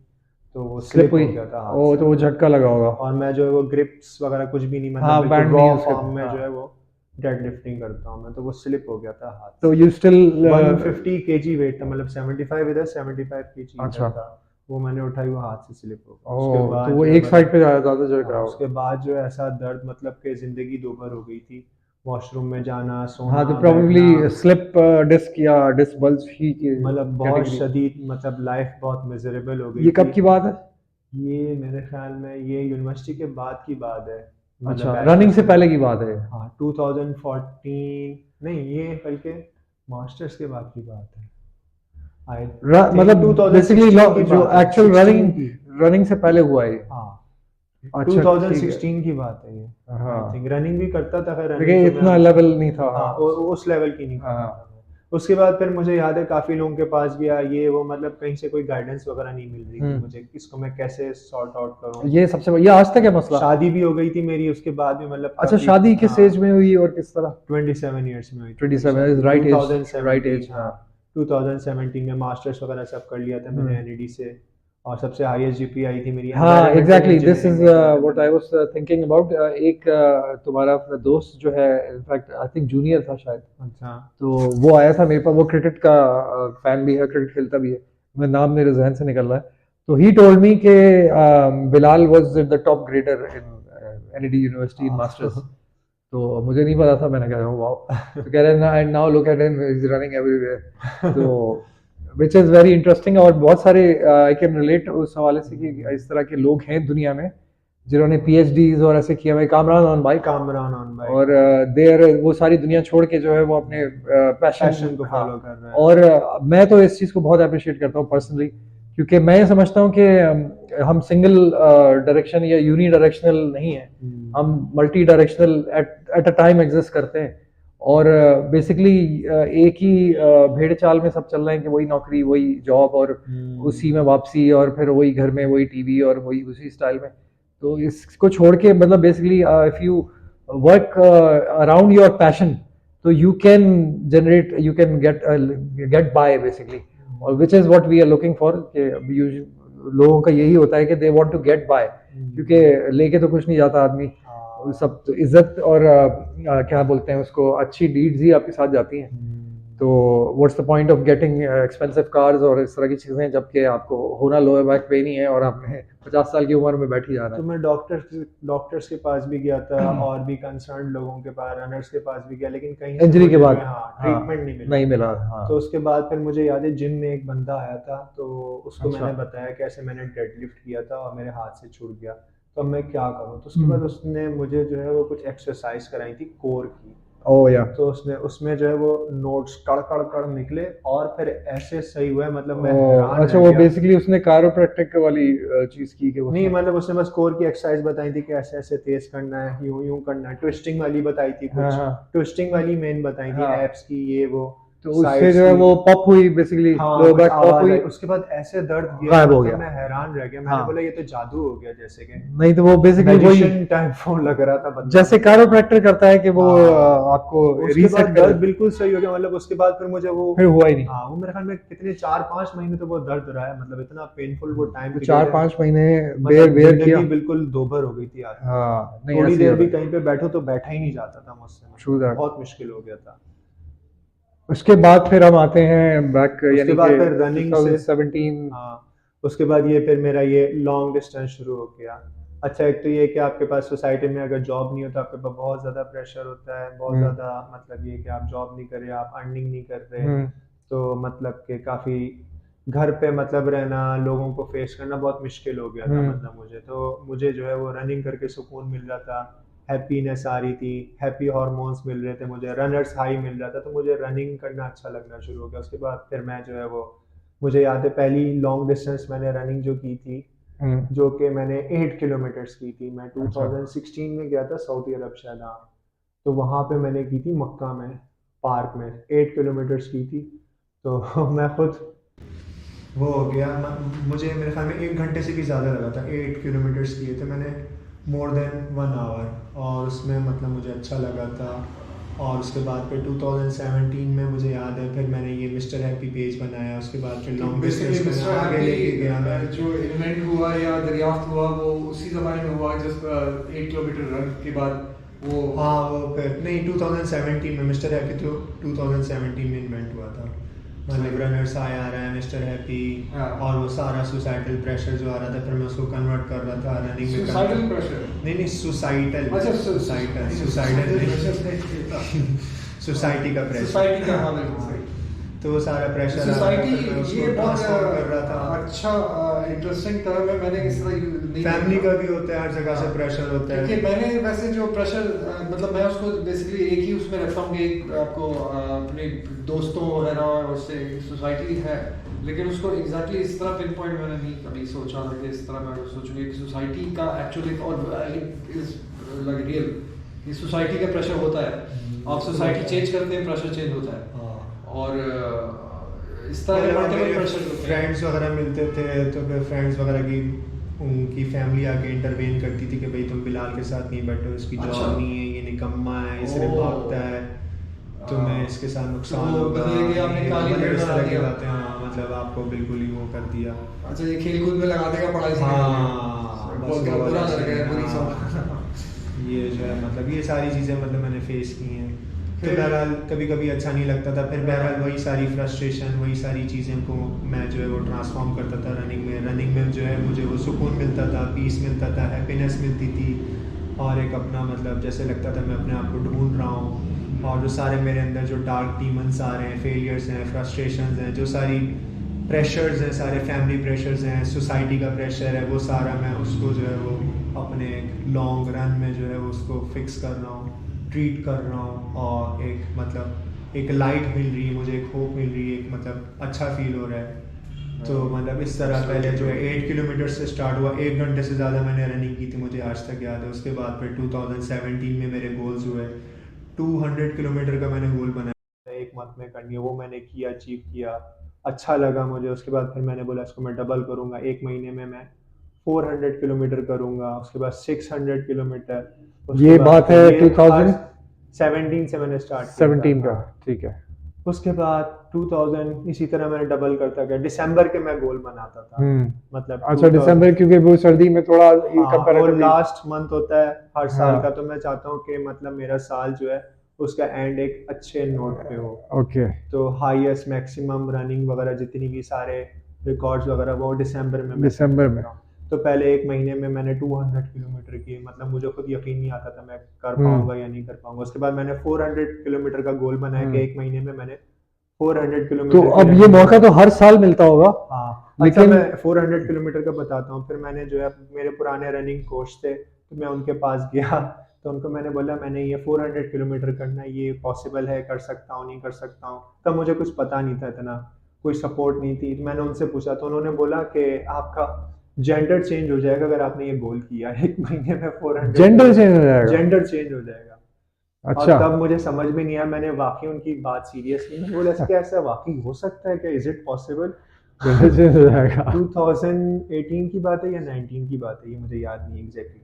तो वो स्लिप हो हुई। गया था हाथ ओ, से। तो वो झटका लगा होगा। और मैं जो है वो ग्रिप्स वगैरह कुछ भी नहीं, मतलब हाँ, बिल्कुल बैंड रॉ नहीं यूज फॉर्म करते। में जो है वो डेडलिफ्टिंग करता हूँ मैं, तो वो स्लिप हो गया था हाथ तो से। यू स्टिल 150 केजी वेट था, मतलब 75 इधर 75 केजी अच्छा था। वो मैंने उठाई, वो हाथ से स्लिप हो गया। ओ, उसके बाद तो वो जो है एक साइड पे ज्यादा झटका हाँ, उसके होगा। बाद जो है ऐसा दर्द, मतलब कि जिंदगी दोभर हो गई थी। वॉशरूम में जाना, सोना, हाँ, तो बैठना, प्रोबेबली स्लिप डिस्क या डिस्क बल्ज ही की मतलब बहुत कैटेगरी। शदीद, मतलब लाइफ बहुत मिजरेबल हो गई ये कब थी। की बात है? ये मेरे ख्याल में ये यूनिवर्सिटी के बाद की बात है, मतलब अच्छा, रनिंग बैचलर्स से के पहले बाद। की बात है। हाँ, 2014 नहीं, ये बल्कि मास्टर्स के बाद की बात है। आई मतलब 2016 बेसिकली की जो बात है, एक्चुअल 16 की। रनिंग से पहले हुआ है ये। हाँ अच्छा ठीक है। 2016 की बात है ये। हाँ आई थिंक रनिंग भी करता था, खैर रनिंग देखिए तो मैं इतना लेवल नहीं था। हाँ हाँ उस लेवल की नहीं कर रहा हाँ था मैं। उसके बाद फिर मुझे याद है काफ़ी लोगों के पास गया ये वो, मतलब कहीं से कोई गाइडेंस वगैरह नहीं मिल रही थी मुझे, इसको मैं कैसे सॉर्ट आउट करूँ। ये सबसे ये आज तक है मसला। शादी भी हो गई थी मेरी उसके बाद भी, मतलब अच्छा काफ़ी शादी किस हाँ एज में हुई और किस तरह? 27 ईयर्स में हुई थी मेरी 27 शादी, is right age, right 2017। Age. हाँ हाँ 2017 में मास्टर्स वगैरह सब कर लिया था मैंने एनईडी से, और सबसे हाईएस्ट जीपीए आई थी मेरी हाँ environmental exactly this engineering is में किया था व्हाट आई मैंने। Was thinking about. एक तुम्हारा दोस्त जो है इनफैक्ट आई थिंक जूनियर था शायद, अच्छा तो वो आया था मेरे पास, वो क्रिकेट का फैन भी है, क्रिकेट खेलता भी है, मैं नाम मेरे जहन से निकल रहा है। तो ही टोल्ड मी के Bilal was the top grader in NED university in masters. तो मुझे नहीं पता था, मैंने कहा वाओ। तो कह रहे हैं now look at him is running everywhere. तो विच इज़ वेरी इंटरेस्टिंग। और बहुत सारे आई कैन रिलेट उस हवाले से कि इस तरह के लोग हैं दुनिया में जिन्होंने पीएचडीज और ऐसे किया हुए। Kamran on bike, Kamran on bike और देर वो सारी दुनिया छोड़ के जो है वो अपने पैशन पैशन को फॉलो कर रहा है। और मैं तो इस चीज़ को बहुत अप्रिशिएट करता हूँ पर्सनली, क्योंकि मैं ये समझता हूँ कि हम सिंगल डायरेक्शन या यूनी डायरेक्शनल नहीं है, हम multi directional at a time exist करते हैं। और बेसिकली एक ही भेड़ चाल में सब चल रहे हैं कि वही नौकरी, वही जॉब, और उसी में वापसी, और फिर वही घर में वही टीवी, और वही उसी स्टाइल में। तो इसको छोड़ के मतलब basically if you work around your passion, तो you can generate, you can get by basically, और which is what we are looking for. लोगों का यही होता है कि they want to get by, क्योंकि लेके तो कुछ नहीं जाता आदमी, सब तो इज्जत और क्या बोलते हैं उसको, अच्छी डीड्स ही आपके साथ जाती हैं। तो what's the point of getting expensive cars और इस तरह की चीज़ें, जबकि आपको होना लोअर बैक पेन ही है और आपने 50 साल की उम्र में बैठ ही जाना तो है। मैं डॉक्टर्स के पास भी गया था और भी कंसर्न लोगों के पास, रनर्स के पास भी गया, लेकिन कहीं से इंजरी के मुझे बाद जो है, हाँ ट्रीटमेंट नहीं मिला। नहीं मिला। हाँ तो उसके बाद फिर मुझे याद है जिम में एक बंदा आया था, तो उसको अच्छा। मैंने बताया कैसे मैंने डेडलिफ्ट किया था और मेरे हाथ से छूट गया, तो अब मैं क्या करूँ। तो उसके बाद उसने मुझे जो है वो कुछ एक्सरसाइज कराई थी कोर की, ओह या तो उसमें जो है वो नोट्स कड़ कड़ कड़ निकले और फिर ऐसे सही हुआ, मतलब मैं हैरान अच्छा, रह वो गया। बेसिकली उसने कायरोप्रैक्टिक वाली चीज़ की कि नहीं मतलब उसने बस कोर की एक्सरसाइज बताई थी कि ऐसे ऐसे तेज करना है, यूं यूं करना है, ट्विस्टिंग वाली बताई थी हाँ कुछ, हाँ ट्विस्टिंग वाली मेन बताई थी, हाँ। एप्स की ये वो, तो उससे साइड्स जो है की। वो पॉप हुई बेसिकली, हाँ लोअर कुछ बैक पॉप आवाज हुई, आई, उसके बाद ऐसे दर्द गया, गायब हो मतलब गया। मैं हैरान रह गया, मैंने हाँ बोला ये तो जादू हो गया, जैसे कि नहीं तो वो बेसिकली वही मैजिशियन टाइप वो लग रहा था बंदा जैसे मेरे को। कायरोप्रैक्टर करता है कि वो हाँ आपको उसके रीसेट बाद कर दर्द देता बिल्कुल सही हो गया, मतलब उसके बाद फिर मुझे वो फिर हुआ ही नहीं। हाँ वो मेरे ख्याल में कितने 4-5 महीने तो वो दर्द रहा है, मतलब इतना पेनफुल वो टाइम तो पीरियड है, 4-5 महीने बेर मतलब बेर किया। जिंदगी बिल्कुल दोभर हो गई थी आदमी की। हाँ नहीं थोड़ी ऐसे ही देर होता भी है। कहीं पे बैठो तो बैठा ही नहीं जाता था मुझसे, True मतलब that. बहुत मुश्किल हो गया था। उसके बाद फिर हम आते हैं बैक, उसके यानी बाद कि फिर रनिंग से 2017। हाँ उसके बाद ये फिर मेरा ये लॉन्ग डिस्टेंस शुरू हो गया। अच्छा एक तो ये कि आपके पास सोसाइटी में अगर जॉब नहीं होता आपके पास बहुत ज़्यादा प्रेशर होता है, बहुत ज़्यादा, मतलब ये कि आप जॉब नहीं कर रहे, आप अर्निंग नहीं कर रहे, तो मतलब कि काफ़ी घर पे मतलब रहना, लोगों को फेस करना बहुत मुश्किल हो गया था, मतलब मुझे तो मुझे जो है वो रनिंग करके सुकून मिल रहा था, हैप्पीनेस आ रही थी, हैप्पी हार्मोन्स मिल रहे थे मुझे, रनर्स हाई मिल रहा था, तो मुझे रनिंग करना अच्छा लगना शुरू हो गया। उसके बाद फिर मैं जो है वो, मुझे याद है पहली लॉन्ग डिस्टेंस मैंने रनिंग जो की थी, जो कि मैंने 8 किलोमीटर्स की थी, मैं 2016 में गया था सऊदी अरब शायद, हाँ तो वहाँ पे मैंने की थी मक्का में पार्क में 8 किलोमीटर्स की थी। तो मैं खुद वो हो गया, मुझे मेरे ख्याल में 1 घंटे से भी ज़्यादा लगा था, 8 किलोमीटर्स किए थे मैंने, मोर देन 1 आवर, और उसमें मतलब मुझे अच्छा लगा था। और उसके बाद फिर 2017 में मुझे याद है फिर मैंने ये मिस्टर हैप्पी पेज बनाया, उसके बाद फिर लॉन्ग डिस्टेंस में आगे लेके गया मैं। जो इवेंट हुआ या दरियाफ्त हुआ वो उसी ज़माने में हुआ, जस्ट 8 किलोमीटर रन के बाद वो। हाँ वो फिर नहीं 2017 में मिस्टर हैप्पी तो 2017 में इन्वेंट हुआ था, मतलब रनर्स आया आ रहा है मिस्टर हैप्पी, और वो सारा सोसाइटल प्रेशर जो आ रहा था फिर मैं उसको कन्वर्ट कर रहा था रनिंग में। सोसाइटल प्रेशर नहीं सोसाइटल, अच्छा सोसाइटी का प्रेशर। सोसाइटी का, हाँ बिल्कुल तो सही। तो वो सारा प्रेशर सोसाइटी, मैं उसको ये बहुत ट्रांसफॉर्म कर रहा था। अच्छा इंटरेस्टिंग टर्म है, मैंने इस तरह नहीं फैमिली देखा। का भी होता है, हर जगह से प्रेशर होता क्योंकि है। मैंने वैसे जो प्रेशर मतलब मैं उसको बेसिकली एक ही उसमें रखता हूँ कि एक आपको अपने दोस्तों वगैरह और उससे सोसाइटी है, लेकिन उसको एग्जैक्टली इस तरह पिन पॉइंट मैंने नहीं कभी सोचा था कि इस तरह मैं सोचूंगी कि सोसाइटी का एक्चुअली और इट इज लाइक रियल, ये सोसाइटी का प्रेशर होता है, आप सोसाइटी चेंज करते हैं प्रेशर चेंज होता है। और इस तरह के मल्टीपल प्रेशर होते हैं। फ्रेंड्स वगैरह मिलते थे तो फिर फ्रेंड्स वगैरह की उनकी फैमिली आके इंटरवेन करती थी कि भाई तुम बिलाल के साथ नहीं बैठो, इसकी अच्छा। जॉब नहीं है, ये निकम्मा है, ये सिर्फ ओह। भागता है, तुम्हें इसके साथ नुकसान तो होगा, बदले के आपने ये काली मतलब भेड़ इस बना तरह की दिया। बातें। हाँ, मतलब आपको बिल्कुल ही वो कर दिया। अच्छा, ये खेल कूद में लगा देगा, पढ़ाई से हाँ, बस बहुत वो बुरा वाला लग गया, सीन, बुरी हाँ। सब। ये जो है मतलब ये सारी चीज़ें मतलब मैंने फेस की हैं। तो फिर- बहरहाल कभी कभी अच्छा नहीं लगता था, फिर बहरहाल वही सारी फ्रस्ट्रेशन, वही सारी चीज़ें को मैं जो है वो ट्रांसफॉर्म करता था रनिंग में। रनिंग में जो है मुझे वो सुकून मिलता था, पीस मिलता था, हैप्पीनेस मिलती थी, और एक अपना मतलब जैसे लगता था मैं अपने आप को ढूंढ रहा हूँ। और जो सारे मेरे अंदर जो डार्क डीमंस आ रहे हैं, फेलियर्स हैं, फ्रस्ट्रेशंस हैं, जो सारी प्रेशर्स हैं, सारे फैमिली प्रेशर्स हैं, सोसाइटी का प्रेशर है, वो सारा मैं उसको जो है वो अपने एक लॉन्ग रन में जो है वो उसको फिक्स कर रहा हूँ, ट्रीट कर रहा हूँ, और एक मतलब एक लाइट मिल रही है मुझे, एक होप मिल रही है, एक मतलब अच्छा फील हो रहा है। तो मतलब इस तरह पहले जो है 8 किलोमीटर से स्टार्ट हुआ, 1 घंटे से ज़्यादा मैंने रनिंग की थी, मुझे आज तक याद है। उसके बाद फिर 2017 में मेरे गोल्स हुए, 200 किलोमीटर का मैंने गोल बनाया 1 मंथ में करनी है, वो मैंने किया, अचीव किया, अच्छा लगा मुझे। उसके बाद फिर मैंने बोला इसको मैं डबल करूँगा, 1 महीने में मैं 400 किलोमीटर करूँगा, उसके बाद 600 किलोमीटर। उसके ये बाद बात फिर है ये 2017 से मैंने स्टार्ट किया था। का, हाँ। ठीक है। उसके बाद 2000 इसी तरह मैंने डबल करता गया, दिसंबर के मैं गोल बनाता था, मतलब अच्छा, 2000। दिसंबर, क्योंकि वो सर्दी में थोड़ा हाँ, वो कंपैरेटिवली। लास्ट मंथ होता है हर साल हाँ। का, तो मैं चाहता हूँ कि मतलब मेरा साल जो है उसका एंड एक अच्छे नोट पे हो। ओके। तो हाईएस्ट मैक्सिमम रनिंग वगैरह जितनी भी सारे रिकॉर्ड्स वगैरह वो दिसंबर में मैं set दिसंबर में। करता हूँ। तो पहले 1 महीने में मैंने 200 किलोमीटर की, मतलब मुझे खुद यकीन नहीं आता था मैं कर पाऊंगा या नहीं कर पाऊंगा। उसके बाद मैंने 400 किलोमीटर का गोल बनाया कि 1 महीने में मैंने 400 तो किलोमीटर की अब ये running मौका करूँ। तो हर साल मिलता होगा। हाँ, अच्छा लेकिन मैं 400 किलोमीटर का बताता हूँ। फिर मैंने जो है मेरे पुराने रनिंग कोच थे, तो मैं उनके पास गया, तो उनको मैंने बोला मैंने ये 400 किलोमीटर करना है, ये पॉसिबल है, कर सकता हूँ नहीं कर सकता हूँ। तब मुझे कुछ पता नहीं था, इतना कोई सपोर्ट नहीं थी। तो मैंने उनसे पूछा, तो उन्होंने बोला कि आपका जेंडर चेंज हो जाएगा अगर आपने ये गोल किया 1 महीने में 400 जेंडर चेंज हो जाएगा। जेंडर चेंज हो जाएगा। और अच्छा। तब मुझे समझ में नहीं आया, मैंने वाकई उनकी बात सीरियसली मैंने बोला क्या ऐसा वाकई हो सकता है, क्या is it possible? Gender change हो जाएगा। 2018 की बात है या 19 की बात है, ये मुझे याद नहीं एग्जैक्टली।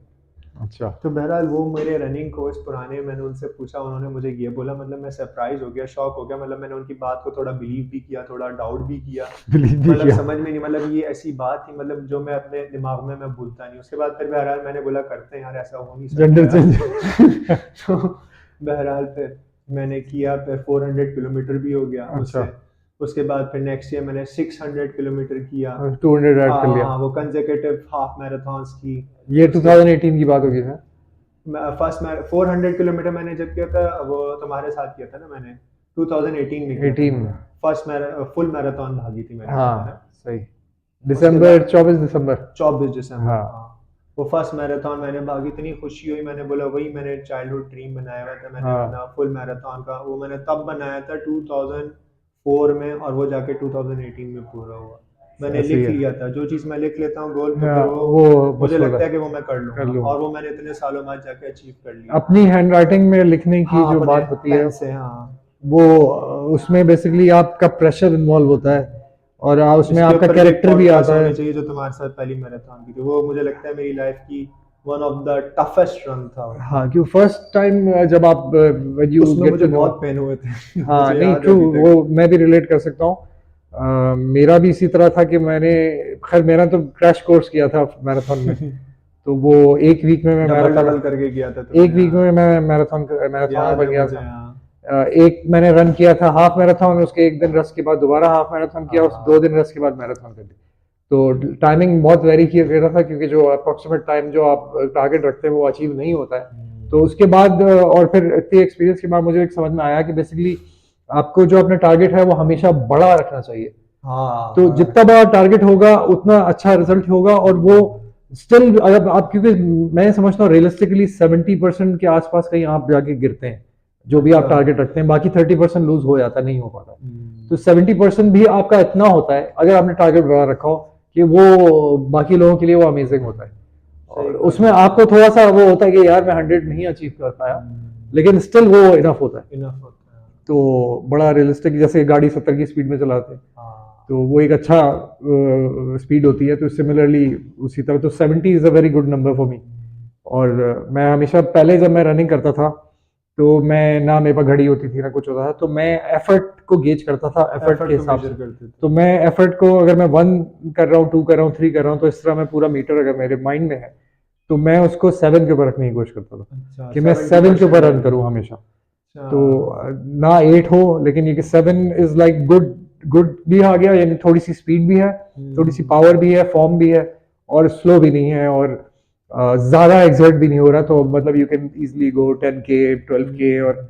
अच्छा। तो बहरहाल वो मेरे रनिंग कोच पुराने, मैंने उनसे पूछा, उन्होंने मुझे ये बोला, मतलब मैं सरप्राइज हो गया, शॉक हो गया। मतलब मैंने उनकी बात को थोड़ा बिलीव भी किया, थोड़ा डाउट भी किया, बिलीव भी मतलब किया। समझ में नहीं, मतलब ये ऐसी बात थी मतलब जो मैं अपने दिमाग में मैं भूलता नहीं। उसके बाद फिर बहरहाल मैंने बोला करते हैं यार, ऐसा हो नहीं जेंडर सकता चेंज। यार। तो बहरहाल फिर मैंने किया, फिर 400 किलोमीटर भी हो गया अच्छा। उससे। उसके बाद फिर नेक्स्ट ईयर मैंने 600 किलोमीटर किया। 200 ऐड कर लिया। हाँ, वो कंसेक्यूटिव हाफ मैराथन्स की। ये 2018 की बात होगी सर। फर्स्ट मैं 400 किलोमीटर मैंने जब किया था, वो तुम्हारे साथ किया था ना मैंने, 2018 में किया 18 था। में। फर्स्ट फुल मैराथन भागी थी मैंने, हाँ, है ना? सही। उसके दिसंबर, बाद 24 दिसंबर। 24 दिसंबर, हाँ। हाँ। वो फर्स्ट मैराथन मैंने भागी, इतनी खुशी हुई, मैंने बोला वही मैंने चाइल्डहुड ड्रीम बनाया हुआ था, मैंने हाँ। अपना फुल मैराथन का, वो मैंने तब बनाया था 2004 में, और वो जाके 2018 में पूरा हुआ। मैंने ऐसे लिख ही है। लिया था, जो चीज़ मैं लिख लेता हूँ गोल, तो हाँ, फिर वो मुझे बस लगता होगा। है कि वो मैं कर कर लूंगा, लूंगा। और वो मैंने इतने सालों बाद जाके अचीव कर लिया। अपनी हैंड राइटिंग में लिखने की हाँ, जो अपने बात होती है, पेन से, हाँ। वो उसमें बेसिकली आपका प्रेशर इन्वॉल्व होता है, और उसमें इसके आपका ऊपर भी एक कैरेक्टर भी पॉडकास्ट आता है। होनी चाहिए जो तुम्हारे साथ पहली मैराथन की थी, वो मुझे लगता है मेरी लाइफ की one of the toughest run था वो। हाँ, क्यों फर्स्ट टाइम जब आप when you उसमें get मुझे to know। बहुत पेन हुए थे। हाँ, मुझे नहीं, याद है ट्रू, अभी तक। वो मैं भी रिलेट कर सकता हूँ। मेरा भी इसी तरह था कि मैंने, खैर मेरा तो क्रैश कोर्स किया था मैराथन में, तो वो एक वीक में मैं डबल मैराथन, करके किया था एक तुमने, वीक में हाँ। मैं मैराथन याद बन है गया मुझे, था। हाँ। एक मैंने रन किया था हाफ मैराथन, उसके एक दिन रस के बाद दोबारा हाफ मैराथन किया, उस 2 दिन रस के बाद मैराथन कर दी। तो टाइमिंग बहुत वेरी किया गया था, क्योंकि जो अप्रोक्सीमेट टाइम जो आप टारगेट रखते हैं वो अचीव नहीं होता है। तो उसके बाद और फिर इतने एक्सपीरियंस के बाद मुझे एक समझ में आया कि बेसिकली आपको जो अपना टारगेट है वो हमेशा बड़ा रखना चाहिए। हाँ तो जितना बड़ा टारगेट होगा उतना अच्छा रिजल्ट होगा, और वो स्टिल अगर आप, क्योंकि मैं समझता हूँ रियलिस्टिकली 70% के आसपास कहीं आप जाके गिरते हैं जो भी आप अच्छा। टारगेट रखते हैं, बाकी 30% लूज हो जाता, नहीं हो पाता। तो हम्म, 70% भी आपका इतना होता है अगर आपने टारगेट बड़ा रखा हो कि वो बाकी लोगों के लिए वो अमेजिंग होता है। सही और कहा उसमें तुमने। आपको थोड़ा सा वो होता है कि यार मैं 100 नहीं अचीव कर पाया, लेकिन स्टिल वो इनफ होता है। इनफ होता है। तो बड़ा रियलिस्टिक, जैसे गाड़ी 70 की स्पीड में चलाते हैं हाँ तो वो एक अच्छा स्पीड होती है। तो सिमिलरली उसी तरह तो 70 is a very good number for me. और मैं हमेशा पहले जब मैं रनिंग करता था तो मैं ना मेरे पास घड़ी होती थी ना कुछ होता था, तो मैं एफर्ट को गेज करता था एफर्ट के एफर्ट को हिसाब मेजर से। करते थे। तो मैं एफर्ट को अगर मैं 1 कर रहा हूँ, 2 कर रहा हूँ, 3 कर रहा हूँ, तो इस तरह मैं पूरा मीटर अगर मेरे माइंड में है तो मैं उसको 7 के ऊपर रखने की कोशिश करता था अच्छा कि मैं 7 के 70% ऊपर रन लेवल। करूँ हमेशा। तो अच्छा। ना 8 हो, लेकिन ये कि 7 इज लाइक गुड। गुड भी आ गया, यानी थोड़ी सी स्पीड भी है, थोड़ी सी पावर भी है, फॉर्म भी है, और स्लो भी नहीं है, और ज्यादा एग्जर्ट भी नहीं हो रहा, तो मतलब you can easily go 10K 12K। और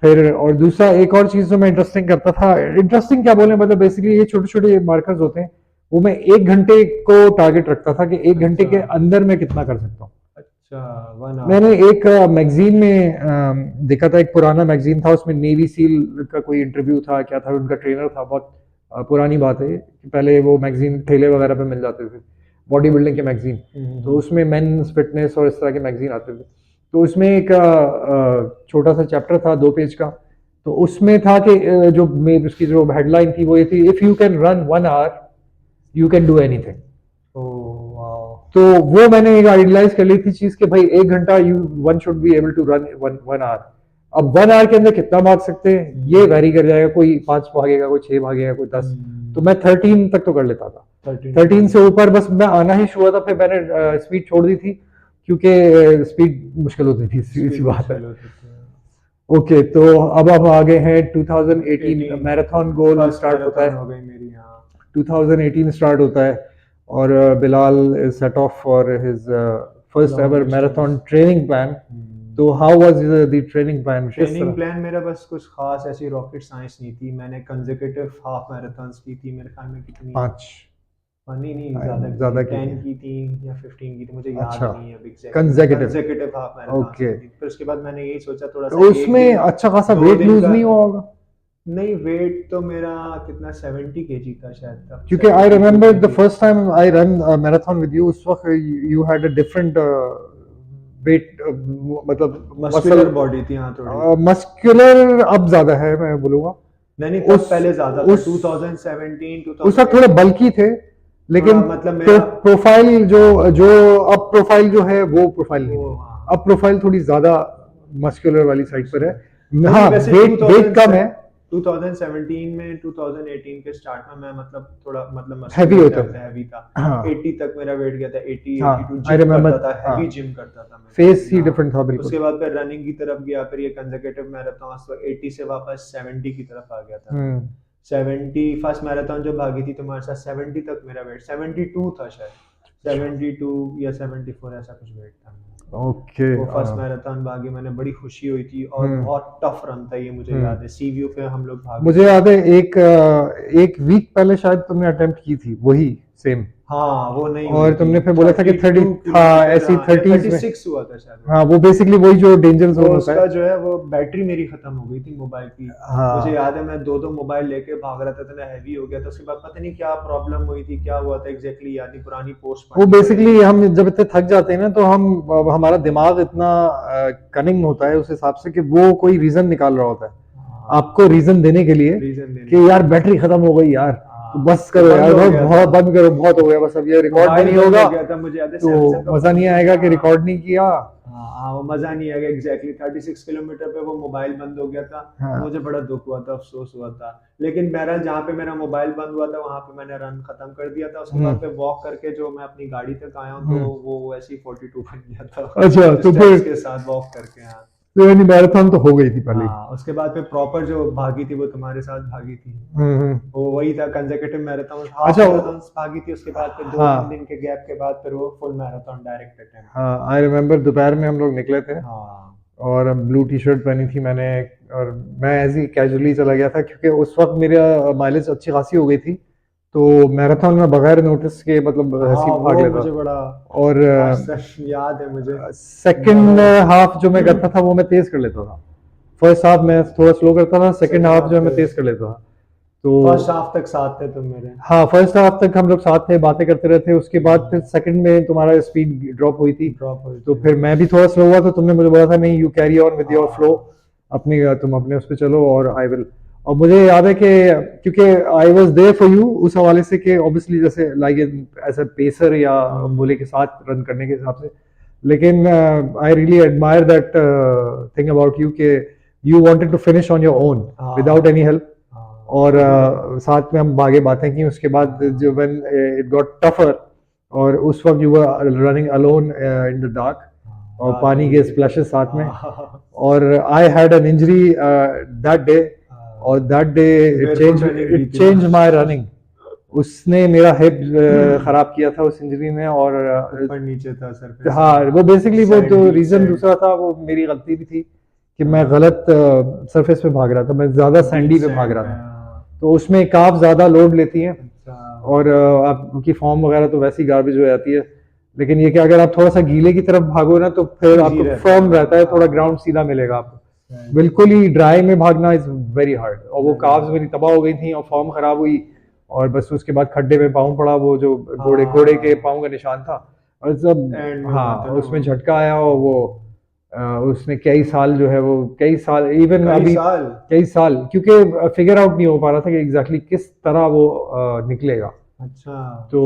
फिर और दूसरा एक और चीज जो मैं इंटरेस्टिंग करता था, इंटरेस्टिंग क्या बोले, मतलब बेसिकली ये छोटे छोटे मार्कर्स होते हैं, वो मैं 1 घंटे को टारगेट रखता था कि 1 घंटे अच्छा के अंदर मैं कितना कर सकता हूँ। अच्छा। 1 आवर। मैंने एक मैगजीन में देखा था, एक पुराना मैगजीन था, उसमें नेवी सील का कोई इंटरव्यू था, क्या था, उनका ट्रेनर था, बहुत पुरानी बात है कि पहले वो मैगजीन ठेले वगैरह पे मिल जाते थे, बॉडी बिल्डिंग के मैगजीन। तो उसमें मेंस फिटनेस और इस तरह के मैगजीन आते थे। तो उसमें एक छोटा सा चैप्टर था 2 पेज का। तो उसमें था कि जो उसकी जो हेडलाइन थी वो ये थी, if you can run 1 hour you can do anything. Oh wow. तो वो मैंने एक आइडियलाइज कर ली थी चीज कि भाई 1 घंटा you one should be able to run 1 hour. अब 1 आवर के अंदर कितना भाग सकते हैं ये वैरी कर जाएगा, कोई 5 भागेगा, कोई 6 भागेगा, कोई 10। तो मैं 13 तक तो कर लेता था। 13 से ऊपर बस मैं आना ही शुरू हुआ था, फिर मैंने स्पीड छोड़ दी थी, क्योंकि स्पीड मुश्किल होती थी, सी स्पीड बात है। मुश्किल होती थी। ओके, तो अब हम आगे हैं 2018 18 मैराथन गोल फर्स्ट स्टार्ट होता मैराथन है। हो गई मेरी यहाँ। 2018 स्टार्ट होता है, और Bilal is set off for his first long ever marathon distance. Training plan. तो how was the training plan, किस ट्रेनिंग तरह? प्लान मेरा बस कुछ खास ऐसी रॉकेट साइंस नहीं थी। मैंने कंसेक्यूटिव हाफ मैराथन्स की थी मेरे ख्याल में, कितनी, 5? नहीं नहीं ज़्यादा की थी, ज्यादा की 10 थी? की थी या 15 की थी, मुझे याद अच्छा, नहीं है अब exactly. Consecutive. Consecutive half marathons okay, की थी। फिर उसके बाद मैंने यही सोचा थोड़ा सा तो एक उसमें दिन अच्छा खासा 2 वेट दिन लूज का। नहीं हुआ होगा? नहीं वेट तो मेरा कितना 70 केजी था शायद तब, क्योंकि आई 72 remember the KG. First time I run marathon with you, उस वक्त you had a different weight, मतलब मसल, मस्कुलर बॉडी थी हाँ थोड़ी। मस्कुलर अब ज्यादा है मैं बोलूंगा। नहीं नहीं तब उस पहले ज्यादा था, उस 2017 उस वक्त थोड़े 2018 में। बल्की थे, लेकिन थोड़ा मतलब मेरा प्रोफाइल जो जो अब प्रोफाइल जो है वो प्रोफाइल नहीं वो थी। हाँ अब प्रोफाइल थोड़ी ज्यादा मस्कुलर वाली साइड पर है। नहीं नहीं हाँ, वैसे वेट वेट कम है। 2017 में 2018 के स्टार्ट में मैं मतलब थोड़ा मतलब हैवी मस्कुलर होता टाइप है। था, हैवी था। हाँ 80 तक मेरा वेट गया था, 80 हाँ, 82 आई जिम रिमेम्बर। करता था, हाँ, हैवी जिम करता था मैं फेस बेसिकली ही हाँ। डिफरेंट था बिल्कुल। उसके बाद फिर रनिंग की तरफ गया, फिर ये कंसेक्यूटिव मैराथन, तो 80 से वापस 70 की तरफ आ गया था मैं। हम्म 70 फर्स्ट मैराथन जो भागी थी तुम्हारे साथ, 70 तक मेरा वेट 72 था शायद, 72 या 74 ऐसा कुछ वेट था मेरा। ओके। वो फर्स्ट मैराथन भागी मैंने, बड़ी खुशी हुई थी, और हम्म बहुत टफ रन था ये, मुझे हम्म याद है सीवीओ पे हम लोग भागे मुझे थे। याद है एक वीक पहले शायद तुमने अटेम्प्ट की थी वही सेम, हाँ वो नहीं हुई और थी। तुमने फिर बोला था कि 30, 32 हाँ किलोमीटर ऐसी हाँ, या 30s में। 36 हुआ था शायद वो। हाँ, वो बेसिकली वही जो डेंजर वो जोन होता उसका है। जो है वो बैटरी मेरी खत्म हो गई थी मोबाइल की। मुझे हाँ, याद है मैं दो दो मोबाइल लेके भाग रहा था, इतना हैवी हो गया था। उसके बाद पता नहीं क्या प्रॉब्लम हुई थी, क्या हुआ था एग्जैक्टली याद नहीं, पुरानी पोस्ट वो पढ़नी बेसिकली पड़ेगी। हम जब इतने थक जाते हैं ना, तो हम हमारा दिमाग इतना कनिंग होता है उस हिसाब से कि वो कोई रीजन निकाल रहा होता है हाँ आपको रीजन देने के लिए रीजन देने कि के यार लिए। बैटरी खत्म हो गई यार, तो हाँ बस तो करो बंद यार, हो बहुत गया था, बहुत बंद करो, बहुत हो गया, बस अब ये रिकॉर्ड भी मोबाइल नहीं बंद हो होगा, गया था। मुझे याद है तो सैमसंग का मजा फोन नहीं था आएगा मेरा। कि रिकॉर्ड नहीं किया। हाँ वो मजा नहीं आएगा एग्जैक्टली। 36 किलोमीटर पे वो मोबाइल बंद हो गया था, तो हाँ मुझे बड़ा दुख हुआ था, अफसोस हुआ था। लेकिन बहरहाल जहाँ पे मेरा मोबाइल बंद हुआ था वहां पे मैंने रन खत्म कर दिया था। उसके बाद हम्म पे वॉक करके जो मैं अपनी गाड़ी तक आया हूँ, तो हम्म वो ऐसे ही 42 बन गया था अच्छा, तो फिर स्टेप्स के साथ वॉक करके हाँ। तो यानी मैराथन तो हो गई थी पहले ही। हाँ उसके बाद फिर प्रॉपर जो भागी थी वो तुम्हारे साथ भागी थी। हम्म। वो वही था कंसेक्यूटिव मैराथन, हाफ अच्छा, मैराथन भागी थी। उसके बाद फिर दो तीन हाँ दिन के गैप के बाद फिर वो फुल मैराथन डायरेक्ट अटेम्प्ट। हाँ, आई रिमेम्बर दोपहर में हम लोग निकले थे, हाँ और ब्लू टी शर्ट पहनी थी मैंने, और मैं ऐसे ही कैजुअली चला गया था क्योंकि उस वक्त मेरा माइलेज अच्छी खासी हो गई थी, तो मैराथन में बगैर नोटिस के मतलब हाँ ऐसे ही वो भाग लेता। मुझे बड़ा और आज तक याद है मुझे। सेकंड हाफ जो मैं करता था वो मैं तेज कर लेता था। फर्स्ट हाफ मैं थोड़ा स्लो करता था, सेकंड Second हाफ half जो है मैं तेज। तेज कर लेता था। तो फर्स्ट हाफ तक साथ थे तुम मेरे। हाँ, फर्स्ट हाफ तक हम लोग साथ थे, बातें करते रहते, उसके बाद फिर सेकंड में तुम्हारा स्पीड ड्रॉप हुई थी, ड्रॉप हुई तो थी। फिर मैं भी थोड़ा स्लो हुआ, तो तुमने मुझे बोला था नहीं, you carry on with your flow, हाँ अपनी तुम अपने उस पर चलो और आई विल। और मुझे याद है कि क्योंकि I was there for you उस हवाले से कि ऑब्वियसली जैसे लाइक एज अ पेसर या बोले के साथ रन करने के हिसाब से, लेकिन I really admire that thing about you कि you wanted to finish on your own without any help. हाँ और साथ में हम भागे बातें की, उसके बाद जो व्हेन इट गॉट टफर, और उस वक्त you were running alone in the dark, और रात पानी हो के गई थी। स्प्लैशेस साथ में, हाँ, और I had an injury that day, और दैट डे barefoot running की इट थी चेंज ना। My running. उसने मेरा हिप खराब किया था उस इंजरी ने, और ऊपर नीचे था सरफेस। हाँ, वो बेसिकली वो Side तो deep रीजन side। दूसरा था, वो मेरी गलती भी थी कि मैं गलत सरफेस पे भाग रहा था, मैं ज्यादा सैंडी पे Deep भाग sand रहा पे, था, हाँ। तो उसमें काफ ज्यादा लोड लेती हैं, अच्छा। और आपकी फॉर्म वगैरह तो वैसी गार्बेज हो जाती है। लेकिन ये कि अगर आप थोड़ा सा गीले की तरफ भागो ना, तो फिर Easy आपको रहता फर्म है। रहता है, थोड़ा हाँ। ग्राउंड सीधा मिलेगा आपको। Right। बिल्कुल ही ड्राई में भागना इज वेरी हार्ड, और वो Very काव्स hard। मेरी तबाह हो गई थी और फॉर्म खराब हुई, और बस उसके बाद खड्डे में पाँव पड़ा, वो जो घोड़े हाँ। घोड़े के पाँव का निशान था, और जब End में हाँ हुआ था ना उसमें वो। झटका आया, और वो उसने कई साल जो है वो कई साल इवन कई अभी साल। कई साल, क्योंकि फिगर आउट नहीं हो पा रहा था कि एग्जैक्टली किस तरह वो निकलेगा। अच्छा। तो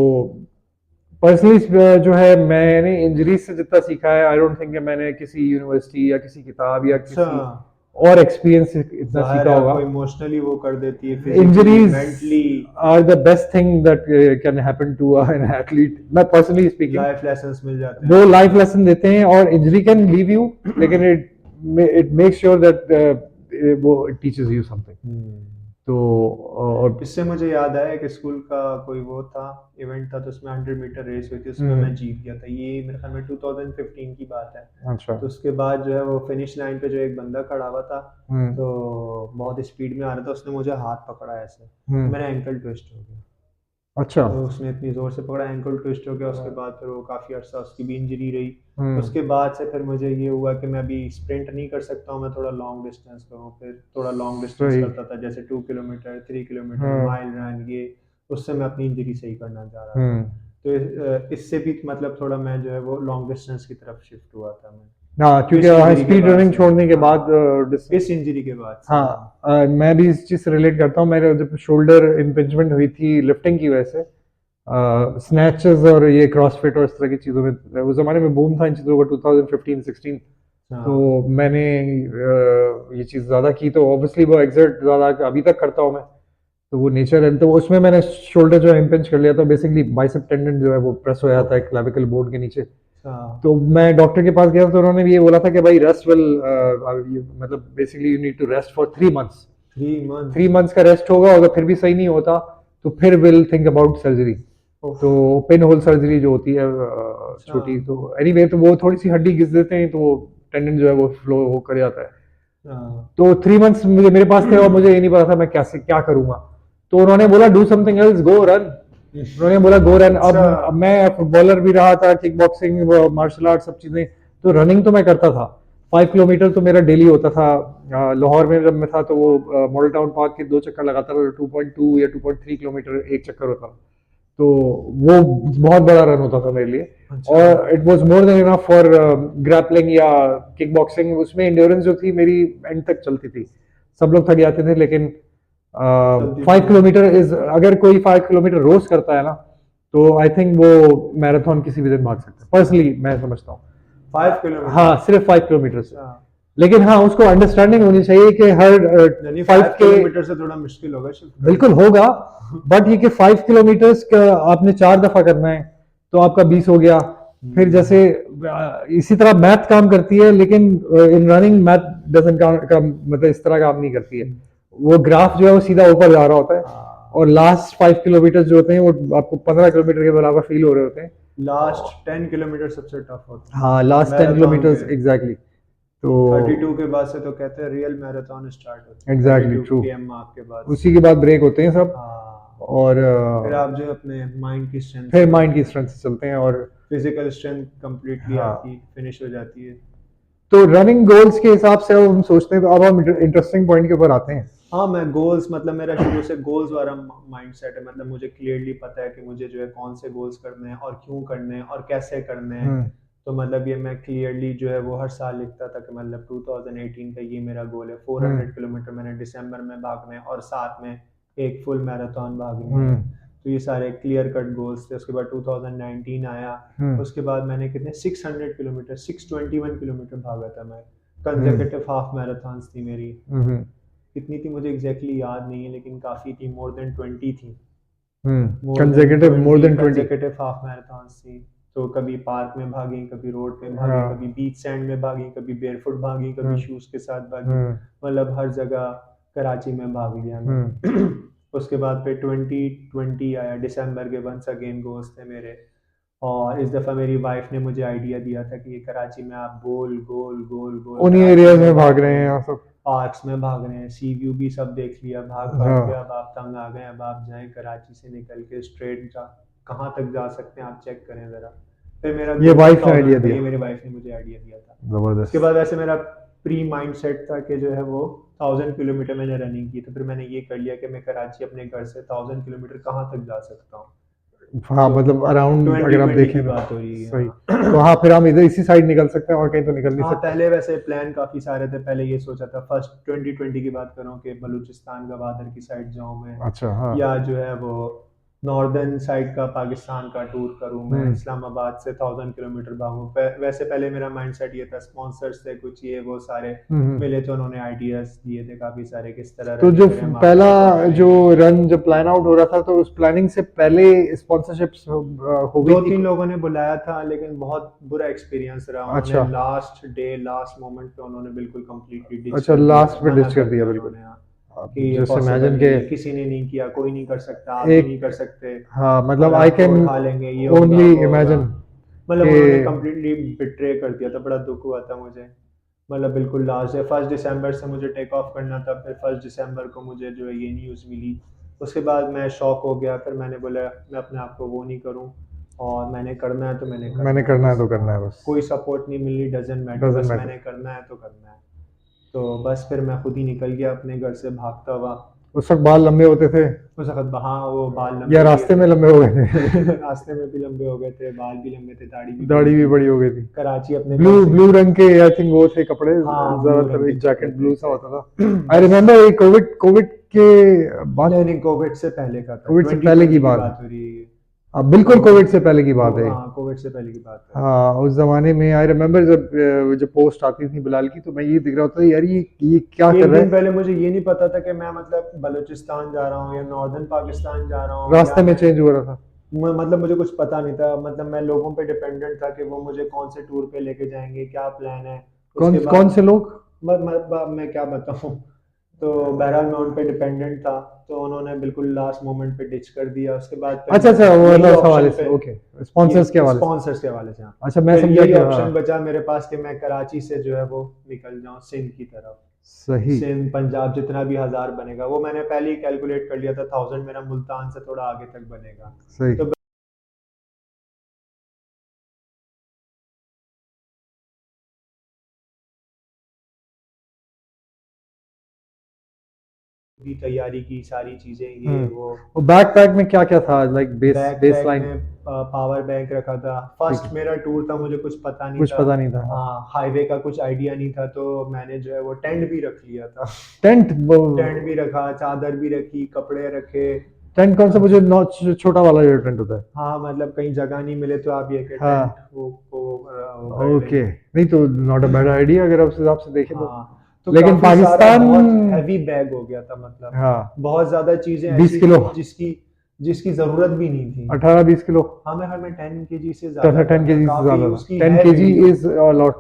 पर्सनली जो है मैंने इंजरीज से जितना सीखा है, आई डोंट थिंक कि मैंने किसी यूनिवर्सिटी या किसी किताब या अच्छा। किसी और एक्सपीरियंस से इतना जाहिर सीखा है होगा। आपको इमोशनली वो कर देती है, physically injuries mentally. Are the best thing that can happen to an athlete, मैं पर्सनली स्पीकिंग, लाइफ लेसन्स मिल जाते वो हैं। लाइफ लेसन देते हैं, और इंजरी कैन लीव यू, लेकिन इट मेक श्योर दैट वो इट टीचेस यू समथिंग। तो और इससे मुझे याद आया कि स्कूल का कोई वो था, इवेंट था, तो उसमें 100 मीटर रेस हुई थी, उसमें मैं जीत गया था। ये मेरे ख्याल में 2015 की बात है। अच्छा, तो उसके बाद जो है वो फिनिश लाइन पे जो एक बंदा खड़ा हुआ था, तो बहुत स्पीड में आ रहा था, उसने मुझे हाथ पकड़ा ऐसे, मेरा एंकल ट्विस्ट हो गया। अच्छा, तो उसने इतनी जोर से पकड़ा, एंकल ट्विस्ट हो गया। उसके बाद फिर वो काफ़ी अर्सा उसकी भी इंजरी रही। उसके बाद से फिर मुझे ये हुआ कि मैं अभी स्प्रिंट नहीं कर सकता हूँ, मैं थोड़ा लॉन्ग डिस्टेंस करूँ। फिर थोड़ा लॉन्ग डिस्टेंस सही, करता था, जैसे 2 किलोमीटर 3 किलोमीटर माइल रन, ये उससे मैं अपनी इंजरी सही करना चाह रहा था। तो इससे भी मतलब थोड़ा मैं जो है वो लॉन्ग डिस्टेंस की तरफ शिफ्ट हुआ था मैं। हाँ, क्योंकि इस इंजरी के स्पीड बाद रनिंग से। छोड़ने के हाँ। बाद इस इंजरी के बाद से। हाँ, मैं भी इस चीज से रिलेट करता हूँ। मेरे जब शोल्डर इम्पिंजमेंट हुई थी लिफ्टिंग की वजह से, स्नैचेस और ये क्रॉसफिट और इस तरह की चीज़ों में, उस ज़माने में बूम था इन चीज़ों का 2015-16, तो मैंने ये चीज़ ज़्यादा की, तो ऑब्वियसली वो एग्जर्ट ज़्यादा अभी तक करता हूँ मैं, तो वो नेचर है। तो उसमें मैंने शोल्डर जो है इम्पिंज कर लिया था, बेसिकली बाइसेप टेंडन जो है वो प्रेस हो जाता है क्लैविकल बोर्ड के नीचे। तो मैं डॉक्टर के पास गया, तो उन्होंने भी ये बोला था कि भाई रेस्ट विल मतलब basically you need to rest for 3 months. 3 months का रेस्ट होगा, अगर फिर भी सही नहीं होता तो फिर विल थिंक अबाउट सर्जरी। तो पिन होल सर्जरी जो होती है छोटी, तो एनीवे तो वो थोड़ी सी हड्डी घिस देते हैं, तो वो टेंडन जो है वो फ्लो हो कर जाता है। तो 3 मंथ्स मुझे मेरे पास थे, और मुझे ये नहीं पता था मैं कैसे क्या करूंगा। तो उन्होंने बोला do something else, go run. उन्होंने बोला गो रन। अब मैं फुटबॉलर भी रहा था, किक बॉक्सिंग, मार्शल आर्ट, सब चीजें, तो रनिंग तो मैं करता था। 5 किलोमीटर तो मेरा डेली होता था। लाहौर में जब मैं था तो वो मॉडल टाउन पार्क के 2 चक्कर लगाता था, 2.2 या 2.3 किलोमीटर एक चक्कर होता था, तो वो बहुत बड़ा रन होता था मेरे लिए। और it was more than enough for grappling या किक बॉक्सिंग। उसमें एंड्योरेंस जो थी मेरी एंड तक चलती थी, सब लोग थक जाते थे, लेकिन 5 किलोमीटर इज, अगर कोई 5 किलोमीटर रोज करता है ना, तो आई थिंक वो मैराथन किसी भी दिन भाग सकता है, पर्सनली मैं समझता हूँ। 5 किलोमीटर? हाँ, सिर्फ 5 किलोमीटर से। लेकिन हाँ, उसको अंडरस्टैंडिंग होनी चाहिए कि हर 5 किलोमीटर से थोड़ा मुश्किल होगा। बिल्कुल होगा, बट ये कि 5 किलोमीटर्स का आपने 4 दफा करना है, तो आपका 20 हो गया। फिर जैसे इसी तरह मैथ काम करती है, लेकिन इन रनिंग मैथ डजंट मतलब इस तरह काम नहीं करती है। वो ग्राफ जो है वो सीधा ऊपर जा रहा होता है, और लास्ट 5 किलोमीटर जो होते हैं वो आपको 15 किलोमीटर के बराबर फील हो रहे होते हैं। लास्ट 10 किलोमीटर सबसे टफ होता है। हाँ, लास्ट 10 किलोमीटर एग्जैक्टली। तो 32 के बाद से तो कहते हैं रियल मैराथन स्टार्ट होता है, एग्जैक्टली 32 ट्रू, km मार्क के बाद उसी के बाद ब्रेक होते हैं सब। हाँ, और फिर आप जो अपने माइंड की स्ट्रेंथ फिर माइंड की स्ट्रेंथ से चलते हैं। और फिजिकल स्ट्रेंथ कंप्लीटली हाँ, आपकी फिनिश हो जाती है। तो रनिंग गोल्स के हिसाब से अब हम सोचते हैं, तो अब हम इंटरेस्टिंग पॉइंट के ऊपर आते हैं। हाँ, मैं गोल्स मतलब मेरा शुरू से गोल्स वाला माइंडसेट है, मतलब मुझे क्लियरली पता है कि मुझे जो है कौन से गोल्स करने हैं और क्यों करने हैं और कैसे करने हैं। हम्म तो मतलब ये मैं क्लियरली जो है वो हर साल लिखता था कि मतलब 2018 का ये मेरा गोल है, हम्म 400 किलोमीटर मैंने दिसंबर में भागना है और साथ में एक फुल मैराथन भागनी है। हम्म तो ये सारे क्लियर कट गोल्स थे। उसके बाद 2019 आया, हम्म उसके बाद मैंने कितने 600 किलोमीटर 621 किलोमीटर भागा था मैं। हम्म कंसेक्यूटिव हाफ मैराथन्स थी मेरी। हम्म कितनी थी मुझे एग्जैक्टली याद नहीं है, लेकिन काफ़ी थी, मोर देन 20 थी। मोर देन कंसेक्यूटिव मोर 20 देन 20। कंसेक्यूटिव हाफ मैराथन्स थी। तो कभी पार्क में भागी, कभी रोड पे भागी, हाँ कभी बीच सैंड में भागी, कभी बेयरफुट भागी, कभी हम्म शूज के साथ भागी। हम्म मतलब हर जगह कराची में भाग लिया हम्म मैं। उसके बाद फिर 2020 आया, दिसंबर के वंस अगेन गोल्स थे मेरे। और इस दफ़ा मेरी वाइफ ने मुझे आइडिया दिया था कि ये कराची में आप गोल गोल गोल गोल उन्हीं कराची एरियाज में में भाग भाग रहे रहे हैं हैं, यहाँ सब। पार्क्स में भाग रहे हैं, सी व्यू भी सब देख लिया, भाग भाग हाँ के अब आप तंग आ गए, अब आप जाएं कराची से निकल के स्ट्रेट जा, कहाँ तक जा सकते हैं आप चेक करें ज़रा। फिर मेरा ये गोल वाइफ ने 1000 आइडिया था, दिया, ये मेरी वाइफ ने मुझे आइडिया दिया था। उसके जबरदस्त। बाद वैसे मेरा प्री माइंड सेट था कि जो है वो 1000 किलोमीटर मैंने रनिंग की, तो फिर मैंने ये कर लिया कि मैं कराची अपने घर से 1000 किलोमीटर कहाँ तक जा सकता हूँ। हाँ तो मतलब अराउंड अगर आप 2020 की देखें तो बात हो रही है, सही। हाँ। तो हाँ, फिर हम इधर इसी साइड निकल सकते हैं और कहीं तो निकल नहीं हाँ, सकते। पहले वैसे प्लान काफ़ी सारे थे। पहले ये सोचा था फर्स्ट 2020 की बात करूँ कि बलूचिस्तान गवादर की साइड जाऊँ मैं, अच्छा हाँ या जो है वो नॉर्दर्न साइड का पाकिस्तान का टूर करूँ मैं, इस्लामाबाद से 1000 किलोमीटर भागूँ। वैसे पहले मेरा माइंडसेट ये था, स्पॉन्सर्स थे कुछ ये वो सारे हम्म मिले, तो उन्होंने आइडियाज़ दिए थे काफ़ी सारे, किस तरह तो जो रनिंग करें, पहला मार्केट कौन जो करेंगे। रन जो प्लान आउट हो रहा था, तो उस प्लानिंग से पहले स्पॉन्सरशिप्स हो गई दो थी? तीन लोगों ने बुलाया था, लेकिन बहुत बुरा एक्सपीरियंस रहा। उन्होंने अच्छा लास्ट डे लास्ट मोमेंट पे उन्होंने बिल्कुल कंप्लीटली डिच अच्छा, कर दिया, लास्ट पे मना डिच कर कर दिया दिया बिल्कुल। उन्होंने, हाँ, अब कि ये जस्ट पॉसिबल इमेजिन के नहीं है, किसी ने नहीं किया, कोई नहीं कर सकता, आप भी एक, नहीं कर सकते, हाँ और मतलब आई आपको कैन उठा लेंगे, ये होगा ओनली वो होगा। इमेजिन मतलब के। उन्होंने कंप्लीटली बिट्रे कर दिया था, बड़ा दुख हुआ था मुझे। मतलब बिल्कुल लास्ट है, 1 दिसंबर से मुझे टेक ऑफ करना था, फिर 1 दिसंबर को मुझे जो है ये न्यूज़ मिली। उसके बाद मैं शॉक हो गया, फिर मैंने बोला मैं अपने आप को वो नहीं करूँ, और मैंने करना है तो मैंने मैंने करना है करना है बस। तो करना है बस, कोई सपोर्ट नहीं मिली, डजेंट मैटर, डजेंट बस मैटर। मैंने करना है तो करना है। तो बस फिर मैं खुद ही निकल गया अपने घर से भागता हुआ। उस वक्त बाल लंबे होते थे उस वक्त हाँ, वो बाल या लंबे भी रास्ते में थे। लंबे हो गए थे? रास्ते में भी लंबे हो गए थे, बाल भी लंबे थे, दाढ़ी भी बड़ी दाढ़ी भी थी। बड़ी हो गई थी। कराची अपने ब्लू घर से, ब्लू रंग के आई थिंक वो थे कपड़े, हाँ ब्लू ज्यादातर रंग के एक कपड़े जैकेट थे ब्लू सा होता था। आई बस। रिमेम्बर कोविड कोविड के बाद, नहीं नहीं, कोविड से पहले का था, कोविड से पहले की 2020 की बात बात है। हो रही है। अब बिल्कुल तो कोविड से पहले की बात वो है। हाँ, कोविड से पहले की बात है। हाँ उस जमाने में आई रिमेम्बर जब जब पोस्ट आती थी बिलाल की, तो मैं ये दिख रहा होता था यार ये क्या कर एक रहा दिन है। पहले मुझे ये नहीं पता था कि मैं मतलब बलूचिस्तान जा रहा हूँ या नॉर्दर्न पाकिस्तान जा रहा हूँ, या रास्ते में मैं चेंज हो रहा था। मतलब मुझे कुछ पता नहीं था। मतलब मैं लोगों पे डिपेंडेंट था कि वो मुझे कौन से टूर पे लेके जाएंगे, क्या प्लान है। कौन उसके कौन बाद से लोग? मैं क्या बताऊँ। तो बहरहाल मैं उन पे डिपेंडेंट था, तो उन्होंने बिल्कुल लास्ट मोमेंट पे डिच कर दिया। उसके बाद फिर अच्छा अच्छा, वो यही मतलब उस ऑप्शन हवाले से, पे, ओके, स्पॉन्सर्स के ये हवाले से। स्पॉन्सर्स के हवाले से, हाँ। अच्छा मैं फिर समझा यही कि ऑप्शन हाँ। बचा मेरे पास कि मैं कराची से जो है वो निकल जाऊँ सिंध की तरफ। सही सिंध पंजाब जितना भी 1000 बनेगा, वो मैंने पहले ही कैलकुलेट कर लिया था, 1000 मेरा मुल्तान से थोड़ा आगे तक बनेगा। सही। तो भी तैयारी की, सारी चीजें ये वो बैकपैक में क्या क्या था, like back base pack line? में पावर बैंक रखा था। ठीक फर्स्ट है, मेरा टूर था, मुझे कुछ पता नहीं कुछ था। पता नहीं था हाँ। हाँ, हाईवे का कुछ आइडिया नहीं था, तो मैंने जो है वो टेंट भी रख लिया था। टेंट? टेंट भी रखा, चादर भी रखी, कपड़े रखे। टेंट कौन सा? मुझे छोटा वाला जो टेंट होता है। हाँ, मतलब कहीं जगह नहीं मिले तो आप ये कि टेंट हाँ वो कर लें। ओके, नहीं तो नॉट अ बैड आइडिया अगर आप उस हिसाब से देखें तो। हाँ, तो लेकिन काफी सारा पाकिस्तान, बहुत हैवी बैग हो गया था, मतलब हाँ बहुत ज्यादा चीजें 20 ऐसी किलो, थी जिसकी जिसकी जरूरत भी नहीं थी। 18-20 किलो। हाँ, मेरे ख्याल में 10 kg से ज्यादा था, 10 केजी से काफी ज्यादा था, उसकी 10 है केजी वीडियो। Is lot.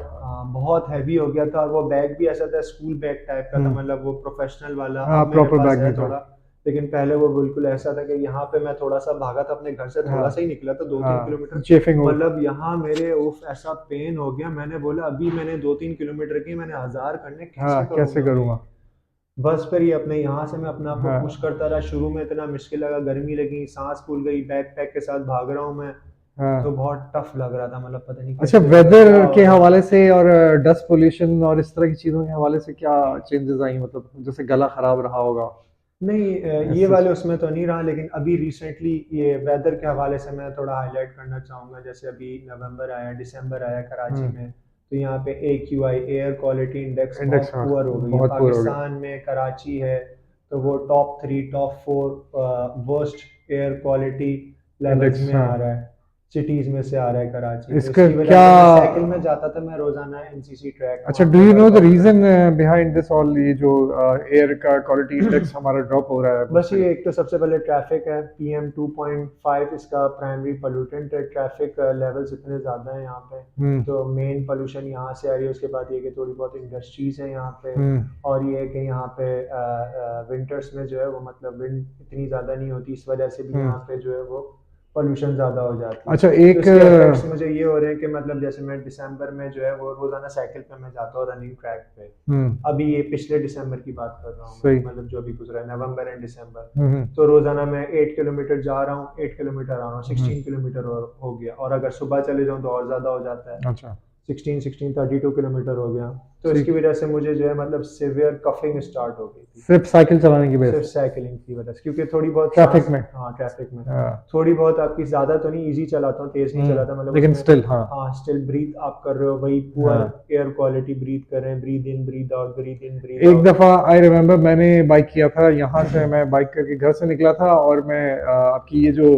बहुत हैवी हो गया था, और वो बैग भी ऐसा था, स्कूल बैग टाइप का था, हम्म मतलब वो प्रोफेशनल वाला। हाँ अब मेरे प्रॉपर पास बैग है नहीं था। थोड़ा, लेकिन पहले वो बिल्कुल ऐसा था कि यहाँ पे मैं थोड़ा सा भागा था अपने घर से, थोड़ा हाँ सा ही निकला था, 2-3 किलोमीटर, चेफिंग हो। मतलब यहाँ मेरे उफ ऐसा पेन हो गया, मैंने बोला अभी मैंने 2-3 किलोमीटर की, मैंने 1000 करने, हाँ कैसे कैसे करूंगा मैं ये? करूँगा। बस फिर ये अपने यहाँ से मैं अपने आप को पुश हाँ करता रहा, शुरू में इतना मुश्किल लगा, गर्मी लगी, सांस फूल गई, बैक पैक के साथ भाग रहा हूँ मैं, तो हाँ। बहुत टफ लग रहा था, मतलब पता नहीं अच्छा कैसे होगा, वेदर क्या के होगा। हवाले से और डस्ट पोल्यूशन और इस तरह की चीज़ों के हवाले से क्या चेंजेस आई, मतलब जैसे गला खराब रहा होगा नहीं ये ऐसे। वाले उसमें तो नहीं रहा, लेकिन अभी रिसेंटली ये वेदर के हवाले से मैं थोड़ा हाईलाइट करना चाहूँगा। जैसे अभी नवंबर आया, दिसंबर आया कराची हम्म। में, तो यहाँ पे AQI air quality index index बहुत हाँ पुअर हो गई है। बहुत पूरा हो गया। पाकिस्तान में कराची है तो वो top 3 top 4 worst air quality levels index में हाँ। आ रहा है, सिटीज़ में से आ रहा है कराची। तो इसका इसकी वजह क्या। से मैं साइकिल में जाता था, मैं रोज़ाना NCC ट्रैक अच्छा वहाँ डू पे you know the workout reason करता था। बिहाइंड दिस ऑल, ये जो एयर का क्वालिटी इंडेक्स हमारा ड्रॉप हो रहा है बस मुझसे। ये एक तो सबसे पहले ट्रैफिक है, PM2.5 इसका प्राइमरी पोल्यूटेंट है, ट्रैफिक लेवल्स इतने ज़्यादा हैं यहाँ पे, हम्म। तो मेन पोल्यूशन यहाँ से आ रही है। उसके बाद ये कि थोड़ी बहुत इंडस्ट्रीज़ हैं यहाँ पे, हम्म। और ये है कि यहाँ पे विंटर्स में जो है वो मतलब विंड इतनी ज़्यादा नहीं होती, इस वजह से भी हम्म। यहाँ पे जो है वो पोल्यूशन ज़्यादा हो जाती है। अच्छा तो एक इसके इफेक्ट्स मुझे ये हो रहे हैं कि मतलब जैसे मैं दिसंबर में जो है वो रोज़ाना साइकिल पे मैं जाता हूँ रनिंग ट्रैक पे। हम्म। अभी ये पिछले दिसंबर की बात कर रहा हूँ मैं, सही। मतलब जो अभी गुजरा है नवंबर एंड दिसंबर। हम्म। तो रोजाना मैं 8 किलोमीटर जा रहा हूँ, 8 किलोमीटर आ रहा हूँ, हम्म। 16 किलोमीटर हो गया, और अगर सुबह चले जाऊँ तो और ज्यादा हो जाता है, अच्छा 16 16 32 किलोमीटर हो गया। तो इसकी ठीक। वजह से मुझे जो है मतलब सिवियर कफिंग स्टार्ट हो गई थी, सिर्फ साइकिल चलाने की वजह सिर्फ से साइकिलिंग की वजह से, क्योंकि थोड़ी बहुत ट्रैफिक सांस, में। हाँ ट्रैफिक में हाँ। थोड़ी बहुत आपकी, ज्यादा तो नहीं, इजी चलाता हूँ, तेज नहीं चलाता, मतलब लेकिन उसमें स्टिल हाँ। हाँ स्टिल ब्रीथ आप कर रहे हो, वही पुअर हाँ एयर क्वालिटी ब्रीथ कर रहे हैं, ब्रीथ इन ब्रीथ आउट, ब्रीथ इन ब्रीथ एक आउट। दफ़ा आई रिमेम्बर मैंने बाइक किया था यहाँ से, मैं बाइक करके घर से निकला था और मैं आपकी ये जो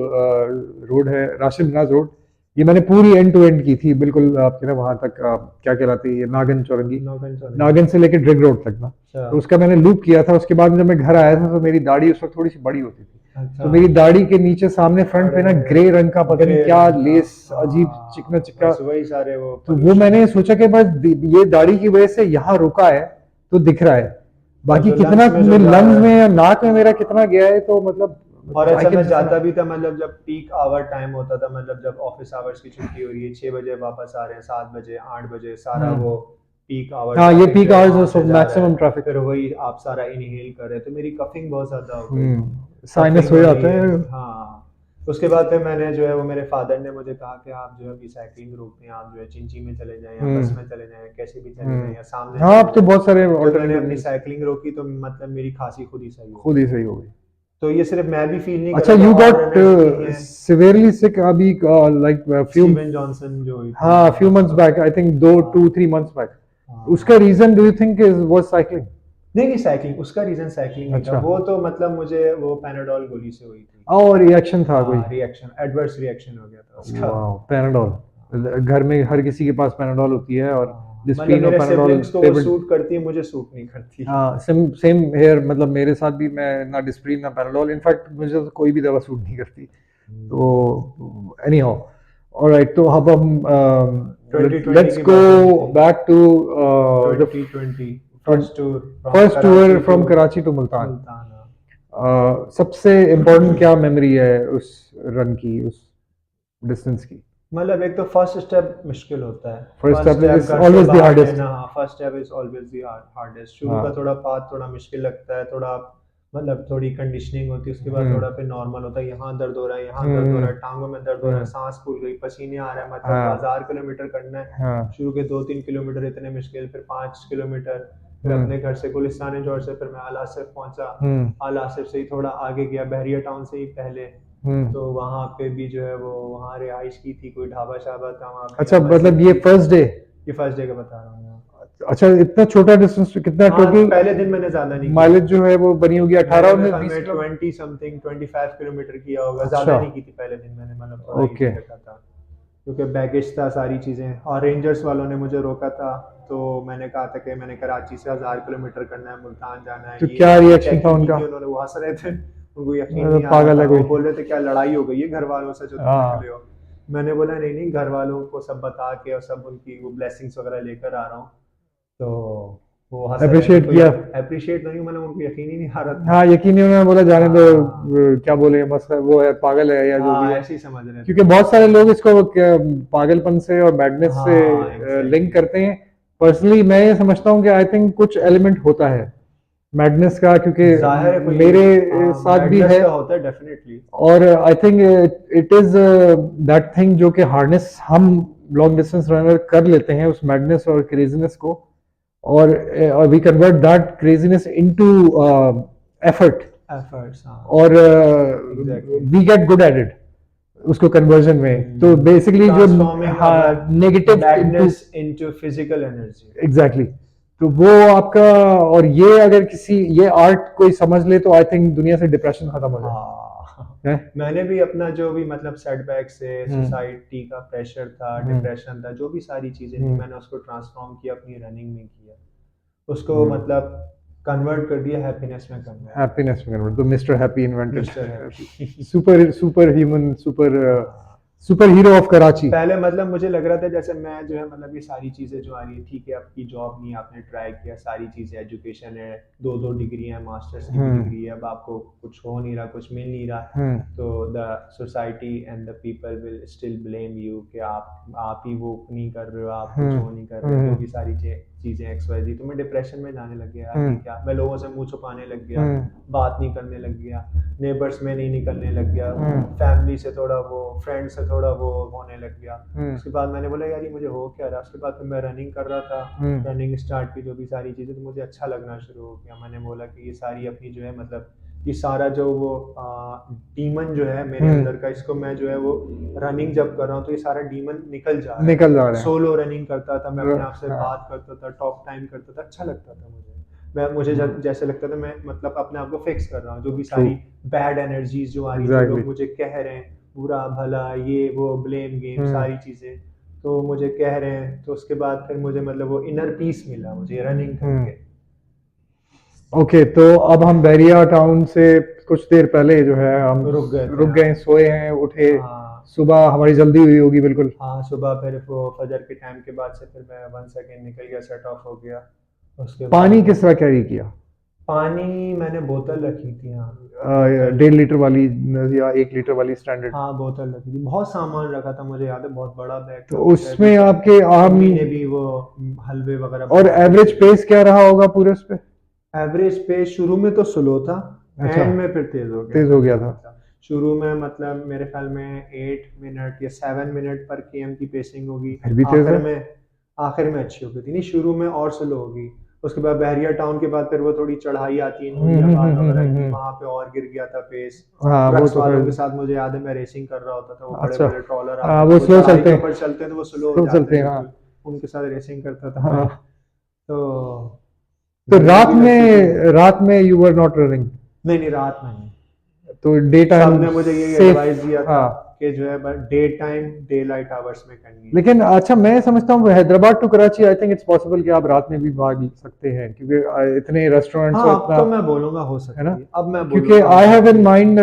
रोड है राशिद मिनाज रोड, ये मैंने पूरी एंड टू एंड की थी बिल्कुल, आपके ना वहाँ तक क्या कहलाती है ये नागन चौरंगी, नौकन चलेंगे। नागन से लेके ड्रिग रोड तक ना। अच्छा तो उसका मैंने लूप किया था। उसके बाद जब मैं घर आया था तो मेरी दाढ़ी उस वक्त थोड़ी सी बड़ी होती थी, तो अच्छा। मेरी दाढ़ी के नीचे सामने फ्रंट पे ना ग्रे रंग का पता नहीं ग्रे क्या रंग का, लेस अजीब चिकना हाँ चिक्का। बस वही सारे वो तो वो पोल्यूशन मैंने है। सोचा कि बस ये दाढ़ी की वजह से यहाँ रुका है तो दिख रहा है, और बाकी जो कितना लंग्स में जो जा लंग्स रहा में है, या नाक में मेरा कितना गया है तो मतलब और ऐसा साइकिल मैं से जाता चला। भी था, मतलब जब पीक आवर टाइम होता था, मतलब जब ऑफिस आवर्स की छुट्टी हो रही है, 6 बजे वापस आ रहे हैं, 7 बजे 8 बजे, सारा वो हम्म। पीक आवर हाँ ये ट्रैफिक जो पीक है वहां आवर्स से जा रहा है, मैक्सिमम ट्रैफिक। फिर वही आप सारा इनहेल कर रहे हैं, तो मेरी कफिंग बहुत ज्यादा हो गई, साइनस कफिंग हो हो रही जाता है। है। हाँ उसके बाद फिर मैंने जो है वो, मेरे फादर ने मुझे कहा कि आप जो है अभी साइकिलिंग रोकते हैं, आप जो है चिंची में चले जाएं या बस हम्म। में चले जाएं, कैसे भी चले जाएं या सामने हाँ चले अब तो जाएं। बहुत सारे तो मैंने ऑल्टरनेटिव अपनी मीन्स। साइकिलिंग रोकी तो मतलब मेरी खांसी खुद ही सही हो खुद गई। ही सही हो गई। तो ये सिर्फ मैं भी फील नहीं कर अच्छा रहा था, यू और गॉट रनर्स भी हैं। सिवियरली सिक अभी लाइक फ्यू। स्टीवन जॉनसन जो हुई थी, हाँ फ्यू हाँ मंथ्स बैक आई थिंक, दो हाँ 2-3 मंथ्स बैक। उसका हाँ। Reason do you think is was cycling. नहीं नहीं, साइकिलिंग उसका रीजन साइकिलिंग नहीं था, अच्छा वो तो मतलब मुझे वो पैनाडोल गोली से हुई थी। और रिएक्शन था कोई। हाँ रिएक्शन, एडवर्स रिएक्शन हो गया था उसका। वाह पैनाडोल, घर में हर किसी के पास पैनाडोल होती है और हाँ, मतलब डिस्प्रीन और मेरे पैनाडोल सिबलिंग्स को वो फेवरेट। सूट करती है, मुझे सूट नहीं करती। हाँ सेम सेम हेयर, मतलब मेरे साथ भी, मैं ना डिस्प्रीन ना पैनाडोल, इनफैक्ट मुझे तो कोई भी दवा सूट नहीं करती। तो एनी हाउ ऑलराइट, तो अब हम 2020 लेट्स की गो बात हो रही थी, back to the 2020 first tour from first tour Karachi to from Karachi to Multan. Multan. सबसे इम्पोर्टेंट क्या मेमोरी है उस रन की, उस डिस्टेंस की। मतलब एक तो फर्स्ट स्टेप मुश्किल होता है, first first step step is घर से ऑलवेज द बाहर हार्डेस्ट। लेना, हाँ first step is always the hardest. शुरू का हाँ थोड़ा पाथ थोड़ा मुश्किल लगता है, थोड़ा मतलब थोड़ी कंडीशनिंग होती है, उसके बाद हम्म। थोड़ा फिर नॉर्मल होता है, यहाँ दर्द हो रहा है, यहाँ दर्द हो हम्म। रहा है, टांगों में दर्द हो रहा है, हम्म। सांस फूल गई, पसीने आ रहा है, मतलब हाँ 1000 किलोमीटर करना है। हाँ। शुरू के 2-3 किलोमीटर इतने मुश्किल, फिर 5 किलोमीटर, फिर अपने हम्म। घर से गुलिस्तान जोर से फिर मैं आला आसिफ पहुंचा, हम्म। आला आसिफ से ही थोड़ा आगे गया, बहरिया टाउन से ही पहले, हम्म। तो वहाँ पे भी जो है वो वहाँ रिहाइश की थी, कोई ढाबा शाबा था वहाँ पे, अच्छा या मस्जिद मतलब ये थी। First day. ये फर्स्ट डे का बता रहा हूँ मैं। अच्छा इतना छोटा डिस्टेंस, कितना हाँ टोटल पहले दिन मैंने ज्यादा नहीं किया, माइलेज जो है वो बनी होगी मैंने 18 मेरे उन्नीस ख्याल 20 में किलोमीटर 25 किलोमीटर किया होगा, अच्छा ज्यादा नहीं की थी पहले दिन मैंने, मतलब थोड़ा ओके। इजी रखा था, क्योंकि बैगेज था सारी चीजें, और रेंजर्स वालों ने मुझे रोका था। तो मैंने कहा था कि मैंने कराची से 1000 किलोमीटर करना है, मुल्तान जाना है, तो ये क्या वो रिएक्शन था चेकिंग की उनका। थी उन्होंने, वो हंस रहे थे, उनको यकीन नहीं आ रहा पागल था, है वो कोई। बोल रहे थे क्या लड़ाई हो गई है घर वालों से जो तुम निकले हाँ हो। मैंने बोला नहीं नहीं, घर वालों को सब बता के और सब उनकी वो ब्लेसिंग्स वगैरह लेकर आ रहा हूँ। तो वो हंस रहे अप्रिशिएट थे, किया। अप्रिशिएट तो नहीं, मतलब उनको यकीन ही नहीं आ रहा था। हाँ, यकीन नहीं, उन्होंने बोला जाने दो, हाँ क्या बोले, मसला वो है, पागल है या जो भी हाँ, है। ऐसे ही समझ रहे थे क्योंकि वो। बहुत सारे लोग इसको पागलपन से और मैडनेस से हाँ लिंक एग्जैक्टली। करते हैं। पर्सनली मैं ये समझता हूँ कि आई थिंक कुछ एलिमेंट होता है मैडनेस का, क्योंकि जाहिर है कोई, मेरे हाँ साथ भी मैडनेस है। का होता है डेफिनेटली। और आई think it is that thing जो कि हार्नेस हम लॉन्ग डिस्टेंस रनर कर लेते हैं, उस मैडनेस और क्रेजीनेस को, और we convert that craziness into effort, efforts, हाँ और exactly. We get good at it उसको कन्वर्जन में। तो बेसिकली जो, ट्रांसफॉर्मिंग अवर हाँ, negative into, madness into physical energy. Exactly. तो वो आपका, और ये अगर किसी ये आर्ट कोई समझ ले तो आई थिंक दुनिया से डिप्रेशन खत्म हो जाए। हाँ है? मैंने भी अपना जो भी मतलब सेटबैक से, हम्म, सोसाइटी का प्रेशर था, हम्म, डिप्रेशन था, जो भी सारी चीजें थी, हम्म, मैंने उसको ट्रांसफॉर्म किया, अपनी रनिंग में किया, उसको हम्म। मतलब कन्वर्ट कर दिया हैप्पीनेस में, कन्वर्ट हैप्पीनेस में कन्वर्ट, तो mister happy invented mister happy. Super super human, super हाँ सुपर हीरो ऑफ कराची। पहले मतलब मुझे लग रहा था जैसे मैं जो है मतलब ये सारी चीज़ें जो आ रही है, ठीक है आपकी जॉब नहीं है, आपने ट्राई किया सारी चीज़ें, एजुकेशन है, दो दो डिग्री है, मास्टर्स की भी हम्म, डिग्री है, अब आपको कुछ हो नहीं रहा, कुछ मिल नहीं रहा, हम्म, तो the society and the people will still blame you कि आप ही वो नहीं कर रहे हो, आप कुछ हम्म, वो नहीं कर रहे, जो हम्म, भी सारी चीज़ें एक्सवाइजी, तो मैं डिप्रेशन में जाने लग गया यार, ये हम्म, क्या, मैं लोगों से मुंह छुपाने लग गया, हम्म, बात नहीं करने लग गया, नेबर्स में नहीं निकलने लग गया, हम्म, फैमिली से थोड़ा वो, फ्रेंड से थोड़ा वो होने लग गया। हम्म, उसके बाद मैंने बोला यार ये मुझे हो क्या रहा है। उसके बाद फिर मैं रनिंग कर रहा था, हम्म, रनिंग स्टार्ट की, जो भी सारी चीज़ें, तो मुझे अच्छा लगना शुरू हो गया। मैंने बोला कि ये सारी अपनी जो है मतलब ये सारा जो वो डीमन जो है मेरे हम्म, अंदर का, इसको मैं जो है वो रनिंग जब कर रहा हूँ तो ये सारा डीमन निकल जा रहा है। निकल जा रहे हैं। सोलो रनिंग करता था, मैं अपने आप से हाँ, बात करता था, टॉप टाइम करता था, अच्छा लगता था मुझे। मैं मुझे जब जैसे लगता था मैं मतलब अपने आप को फिक्स कर रहा हूँ, जो भी ट्रू, सारी बैड एनर्जीज जो आ रही है, जो एग्जैक्टली। लोग मुझे कह रहे हैं बुरा भला ये वो ब्लेम गेम हम्म, सारी चीज़ें, तो मुझे कह रहे हैं, तो उसके बाद फिर मुझे मतलब वो इनर पीस मिला मुझे रनिंग हम्म। करके। ओके, तो अब हम बैरिया टाउन से कुछ देर पहले जो है हम रुक गए थे रुक हाँ। गए, सोए हैं, उठे, हाँ सुबह हमारी जल्दी हुई होगी बिल्कुल। हाँ सुबह फिर वो फजर के टाइम के बाद से फिर मैं 1 सेकेंड निकल गया, सेट ऑफ हो गया। उसके पानी बाद किस तरह कैरी किया? पानी मैंने बोतल रखी थी, हाँ 1.5 लीटर वाली या 1 लीटर वाली स्टैंडर्ड? हाँ बोतल रखी थी, बहुत सामान रखा था, मुझे याद है बहुत बड़ा बैग तो था वो शायद, उसमें आपके आम, मम्मी ने भी वो हलवे वगैरह और बनवा के एवरेज रखे थे। पेस क्या रहा होगा पूरे उस पे? एवरेज पे शुरू में तो स्लो था, अच्छा, एंड में फिर तेज हो गया तेज था हो गया जो था। मतलब शुरू में मतलब मेरे ख्याल में 8 मिनट या 7 मिनट पर केएम की पेसिंग होगी, फिर भी तेज है। आखिर में अच्छी हो गई थी, नहीं शुरू में और स्लो होगी। उसके बाद बहरिया टाउन के बाद फिर वो थोड़ी चढ़ाई आती है नूरियाबाद वगैरह की, वहां पे और गिर गया था पेस। हाँ, वो ट्रक्स तो वालों फिर, के साथ मुझे याद है मैं रेसिंग कर रहा होता था, वो बड़े अच्छा, बड़े ट्रॉलर हाँ, आते थे, वो वो स्लो चढ़ाई चलते के हैं, ऊपर चलते हैं तो वो स्लो हो स्लो जाते चलते हैं हैं, हाँ। बिल्कुल, उनके साथ रेसिंग करता था मैं। हाँ, तो तो बढ़िया भी लगती थी वो। रात में यू वर नॉट रनिंग? नहीं नहीं रात में नहीं, तो डे टाइम सबने मुझे यही सेफ? एडवाइस दिया था हाँ, कि जो है daytime daylight hours में करनी है। लेकिन अच्छा, मैं समझता हूँ Hyderabad to Karachi I think it's possible कि आप रात में भी भाग सकते हैं, क्योंकि इतने रेस्टोरेंट्स हाँ और अब इतना, तो मैं बोलूंगा हो है ना? सकती है, अब मैं क्योंकि बोलूंगा हो आई हैव सकती इन है। Mind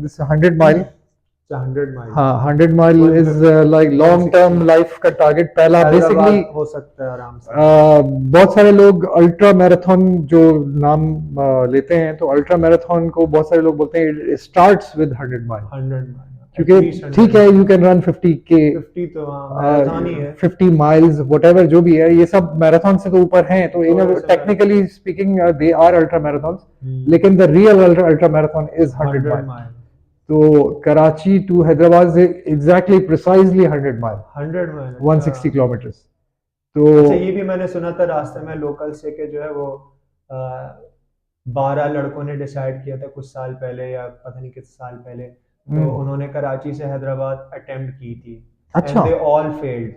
this 100 mile. 100 माइल, हाँ, 100 mile one is like one long term sixty life का टारगेट पहला बेसिकली। हैदराबाद हो सकता है आराम से। बहुत सारे लोग अल्ट्रा मैराथन जो नाम लेते हैं, तो अल्ट्रा मैराथन को बहुत सारे लोग बोलते हैं it starts with 100 mile, 100 mile क्योंकि एटलीस्ट ठीक 100 है, माइल। यू कैन रन 50 के, 50 तो हाँ मैराथन ही है, 50 माइल्स, whatever जो भी है, ये सब मैराथन से तो ऊपर हैं, तो इन थोड़े से marathon. Technically speaking they are ultra marathon, hmm, लेकिन the real ultra marathon is 100 mile. 100 mile. तो कराची टू हैदराबाद से exactly precisely 100 mile, 100 mile, one अच्छा। सिक्सटी किलोमीटर्स तो अच्छा ये भी मैंने सुना था रास्ते में लोकल से कि जो है वो 12 लड़कों ने डिसाइड किया था कुछ साल पहले या पता नहीं किस साल पहले, तो हम्म, उन्होंने कराची से हैदराबाद अटेम्प्ट की थी, एंड अच्छा, दे ऑल फेल्ड।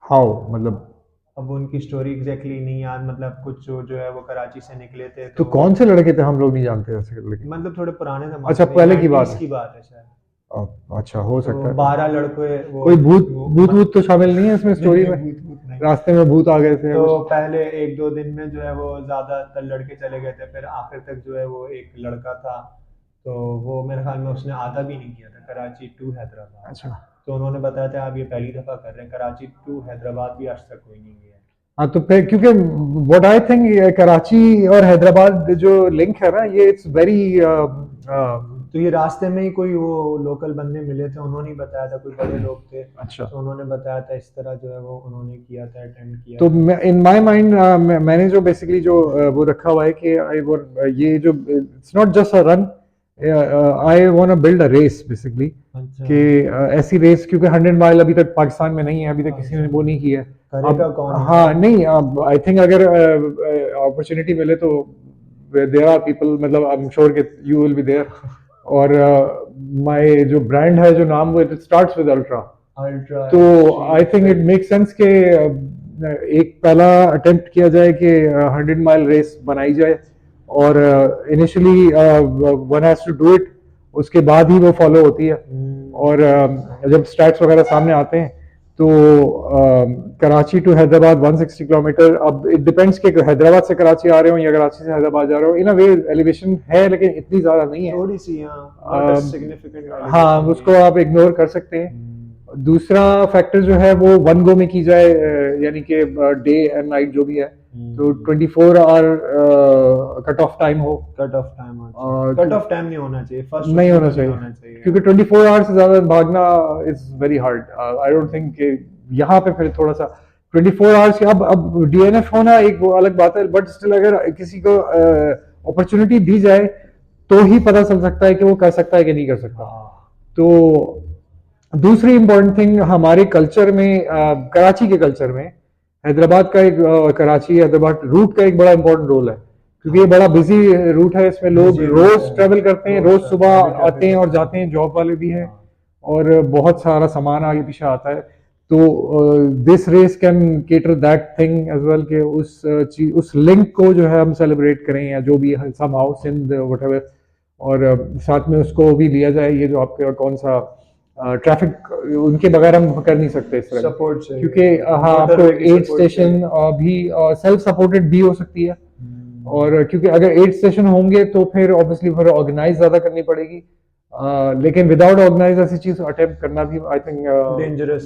हाउ, मतलब? अब उनकी स्टोरी एग्जैक्टली नहीं याद, मतलब कुछ जो है वो कराची से निकले थे तो तो कौन से लड़के थे, हम लोग नहीं जानते ऐसे लड़के? मतलब थोड़े पुराने अच्छा, जमाने में, पहले की बात 90s है। की बात है शायद। अच्छा, हो तो सकता है। 12 लड़के वो कोई भूत वो भूत भूत तो शामिल नहीं है इसमें नहीं स्टोरी नहीं में? भूत भूत नहीं। रास्ते में भूत आ गए थे तो कुछ? पहले 1-2 दिन में जो है वो ज्यादातर लड़के चले गए थे, फिर आखिर तक जो है वो एक लड़का था, तो वो मेरे ख्याल में उसने आधा भी नहीं किया था कराची टू हैदराबाद। अच्छा, तो उन्होंने बताया था आप ये पहली दफा कर रहे हैं, कराची टू हैदराबाद भी आज तक कोई नहीं गया है। हाँ तो फिर क्योंकि व्हाट आई थिंक कराची और हैदराबाद जो लिंक है ना ये इट्स वेरी तो ये रास्ते में ही कोई वो लोकल बंदे मिले थे, उन्होंने ही बताया था, कोई बड़े लोग थे अच्छा तो उन्होंने बताया था इस तरह जो है वो उन्होंने किया था, अटेंड किया तो था। इन माय माइंड मैंने जो बेसिकली जो वो रखा हुआ है कि ये जो it's not just a run, I want to build a race basically अच्छा कि ऐसी रेस क्योंकि 100 माइल अभी तक पाकिस्तान में नहीं है, अभी तक किसी ने वो नहीं किया है। करेगा अब कौन हाँ यार? नहीं अब आई थिंक अगर अपॉर्चुनिटी मिले तो देयर आर पीपल, मतलब आई एम श्योर कि यू विल बी देयर। और माय जो ब्रांड है जो नाम वो it starts with ultra, ultra तो I think it make sense के एक पहला अटेम्प्ट किया जाए कि 100 माइल रेस बनाई जाए और initially one has to do it, उसके बाद ही वो फॉलो होती है। और जब स्टैट्स वगैरह सामने आते हैं तो कराची टू हैदराबाद 160 किलोमीटर, अब इट डिपेंड्स कि हैदराबाद से कराची आ रहे हो या कराची से हैदराबाद जा रहे हो, इन अ वे एलिवेशन है लेकिन इतनी ज़्यादा नहीं है। थोड़ी सी हाँ सिग्निफिकेंट हाँ उसको आप इग्नोर कर सकते हैं। दूसरा फैक्टर जो है वो वन गो में की जाए, यानी कि डे एंड नाइट जो भी है, तो 24 आवर कट ऑफ टाइम हो। कट ऑफ टाइम और कट ऑफ टाइम नहीं होना चाहिए, फर्स्ट नहीं होना चाहिए क्योंकि 24 आवर्स से ज्यादा भागना is very hard. I don't think यहाँ पे फिर थोड़ा सा 24 आवर्स की अब डीएनएफ होना एक वो अलग बात है, बट स्टिल अगर किसी को अपॉर्चुनिटी दी जाए तो ही पता चल सकता है कि वो कर सकता है कि नहीं कर सकता। तो दूसरी इंपॉर्टेंट थिंग हमारे कल्चर में, कराची के कल्चर में हैदराबाद का एक कराची हैदराबाद रूट का एक बड़ा इंपॉर्टेंट रोल है क्योंकि ये बड़ा बिजी रूट है, इसमें लोग रोज ट्रेवल करते हैं, रोज सुबह आते हैं और जाते हैं, जॉब वाले भी हैं और बहुत सारा सामान आगे पीछे आता है। तो this race can cater that thing as well कि उस लिंक को जो है हम सेलिब्रेट करें या जो भी समहाउ सिंध व्हाटएवर, और साथ में उसको भी लिया जाए। ये जो आपका कौन सा ट्रैफिक उनके बगैर हम कर नहीं सकते इस तरह सपोर्ट चाहिए क्योंकि हाँ आपको एड स्टेशन भी सेल्फ सपोर्टेड भी हो सकती है, और क्योंकि अगर एड स्टेशन होंगे तो फिर ऑब्वियसली फिर ऑर्गेनाइज ज्यादा करनी पड़ेगी, लेकिन विदाउट ऑर्गेनाइज ऐसी चीज अटेम्प्ट करना भी आई थिंक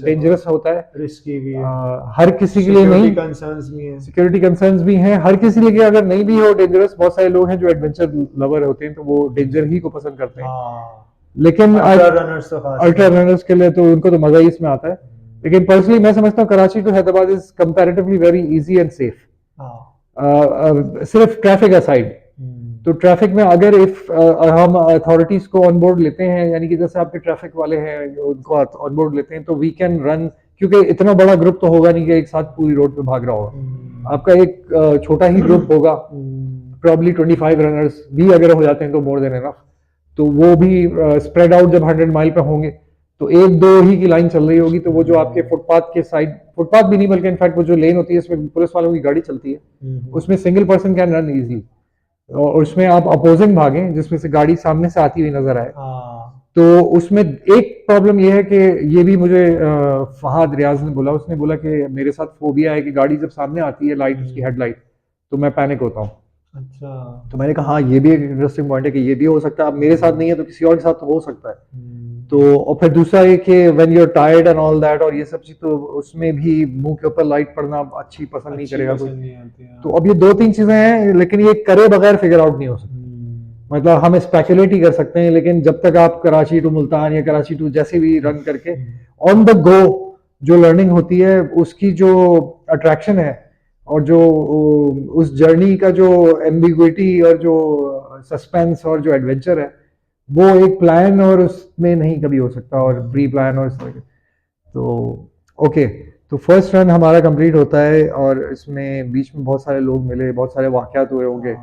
डेंजरस होता है, रिस्की भी है, हर किसी के लिए नहीं। कंसर्न्स भी हैं, सिक्योरिटी कंसर्न्स भी हैं हर किसी के लिए, अगर नहीं भी हो डेंजरस, बहुत सारे लोग हैं जो एडवेंचर लवर होते हैं तो वो डेंजर ही को पसंद करते हैं। लेकिन अल्ट्रा रनर्स के लिए तो उनको तो मजा ही इसमें आता है। लेकिन पर्सनली मैं समझता हूँ Karachi to Hyderabad is comparatively very easy and safe, सिर्फ ट्रैफिक असाइड। तो ट्रैफिक में अगर इफ हम अथॉरिटीज को ऑन बोर्ड लेते हैं, यानी कि जैसे आपके ट्रैफिक वाले हैं उनको ऑन बोर्ड लेते हैं, तो वी कैन रन, क्योंकि इतना बड़ा ग्रुप तो होगा नहीं कि एक साथ पूरी रोड पे भाग रहा होगा, आपका एक छोटा ही ग्रुप होगा, प्रॉब्ली 25 रनर्स भी अगर हो जाते हैं तो मोर देन एनफ। तो वो भी स्प्रेड आउट जब 100 माइल पे होंगे तो एक दो ही की लाइन चल रही होगी, तो वो जो आपके फुटपाथ के साइड, फुटपाथ भी नहीं बल्कि इनफैक्ट वो जो लेन होती है इसमें पुलिस वालों की गाड़ी चलती है, उसमें single person can run easily, और उसमें आप अपोजिंग भागें जिसमें से गाड़ी सामने से आती हुई नजर आए। तो उसमें एक प्रॉब्लम यह है कि ये भी मुझे फहाद रियाज ने बोला, उसने बोला कि मेरे साथ फोबिया है कि गाड़ी जब सामने आती है लाइट, उसकी हेडलाइट, तो मैं पैनिक होता हूँ। अच्छा, तो मैंने कहा हाँ ये भी एक इंटरेस्टिंग पॉइंट है कि ये भी हो सकता है, अब मेरे साथ नहीं है तो किसी और के साथ तो हो सकता है। तो और फिर दूसरा ये कि when you are tired and all that, और ये सब चीज, तो उसमें भी मुंह के ऊपर लाइट पड़ना अच्छी पसंद नहीं करेगा कोई। तो अब ये दो तीन चीजें हैं, लेकिन ये करे बगैर फिगर आउट नहीं हो सकती। मतलब हम स्पेकुलेट ही कर सकते हैं, लेकिन जब तक आप कराची टू मुल्तान या कराची टू जैसे भी रन करके ऑन द गो जो लर्निंग होती है, उसकी जो अट्रैक्शन है और जो उस जर्नी का जो एम्बिग्विटी और जो सस्पेंस और जो एडवेंचर है, वो एक प्लान और उसमें नहीं कभी हो सकता, और प्री प्लान और इस तरह के। तो ओके, तो फर्स्ट रन हमारा कंप्लीट होता है और इसमें बीच में बहुत सारे लोग मिले, बहुत सारे वाकयात हुए होंगे,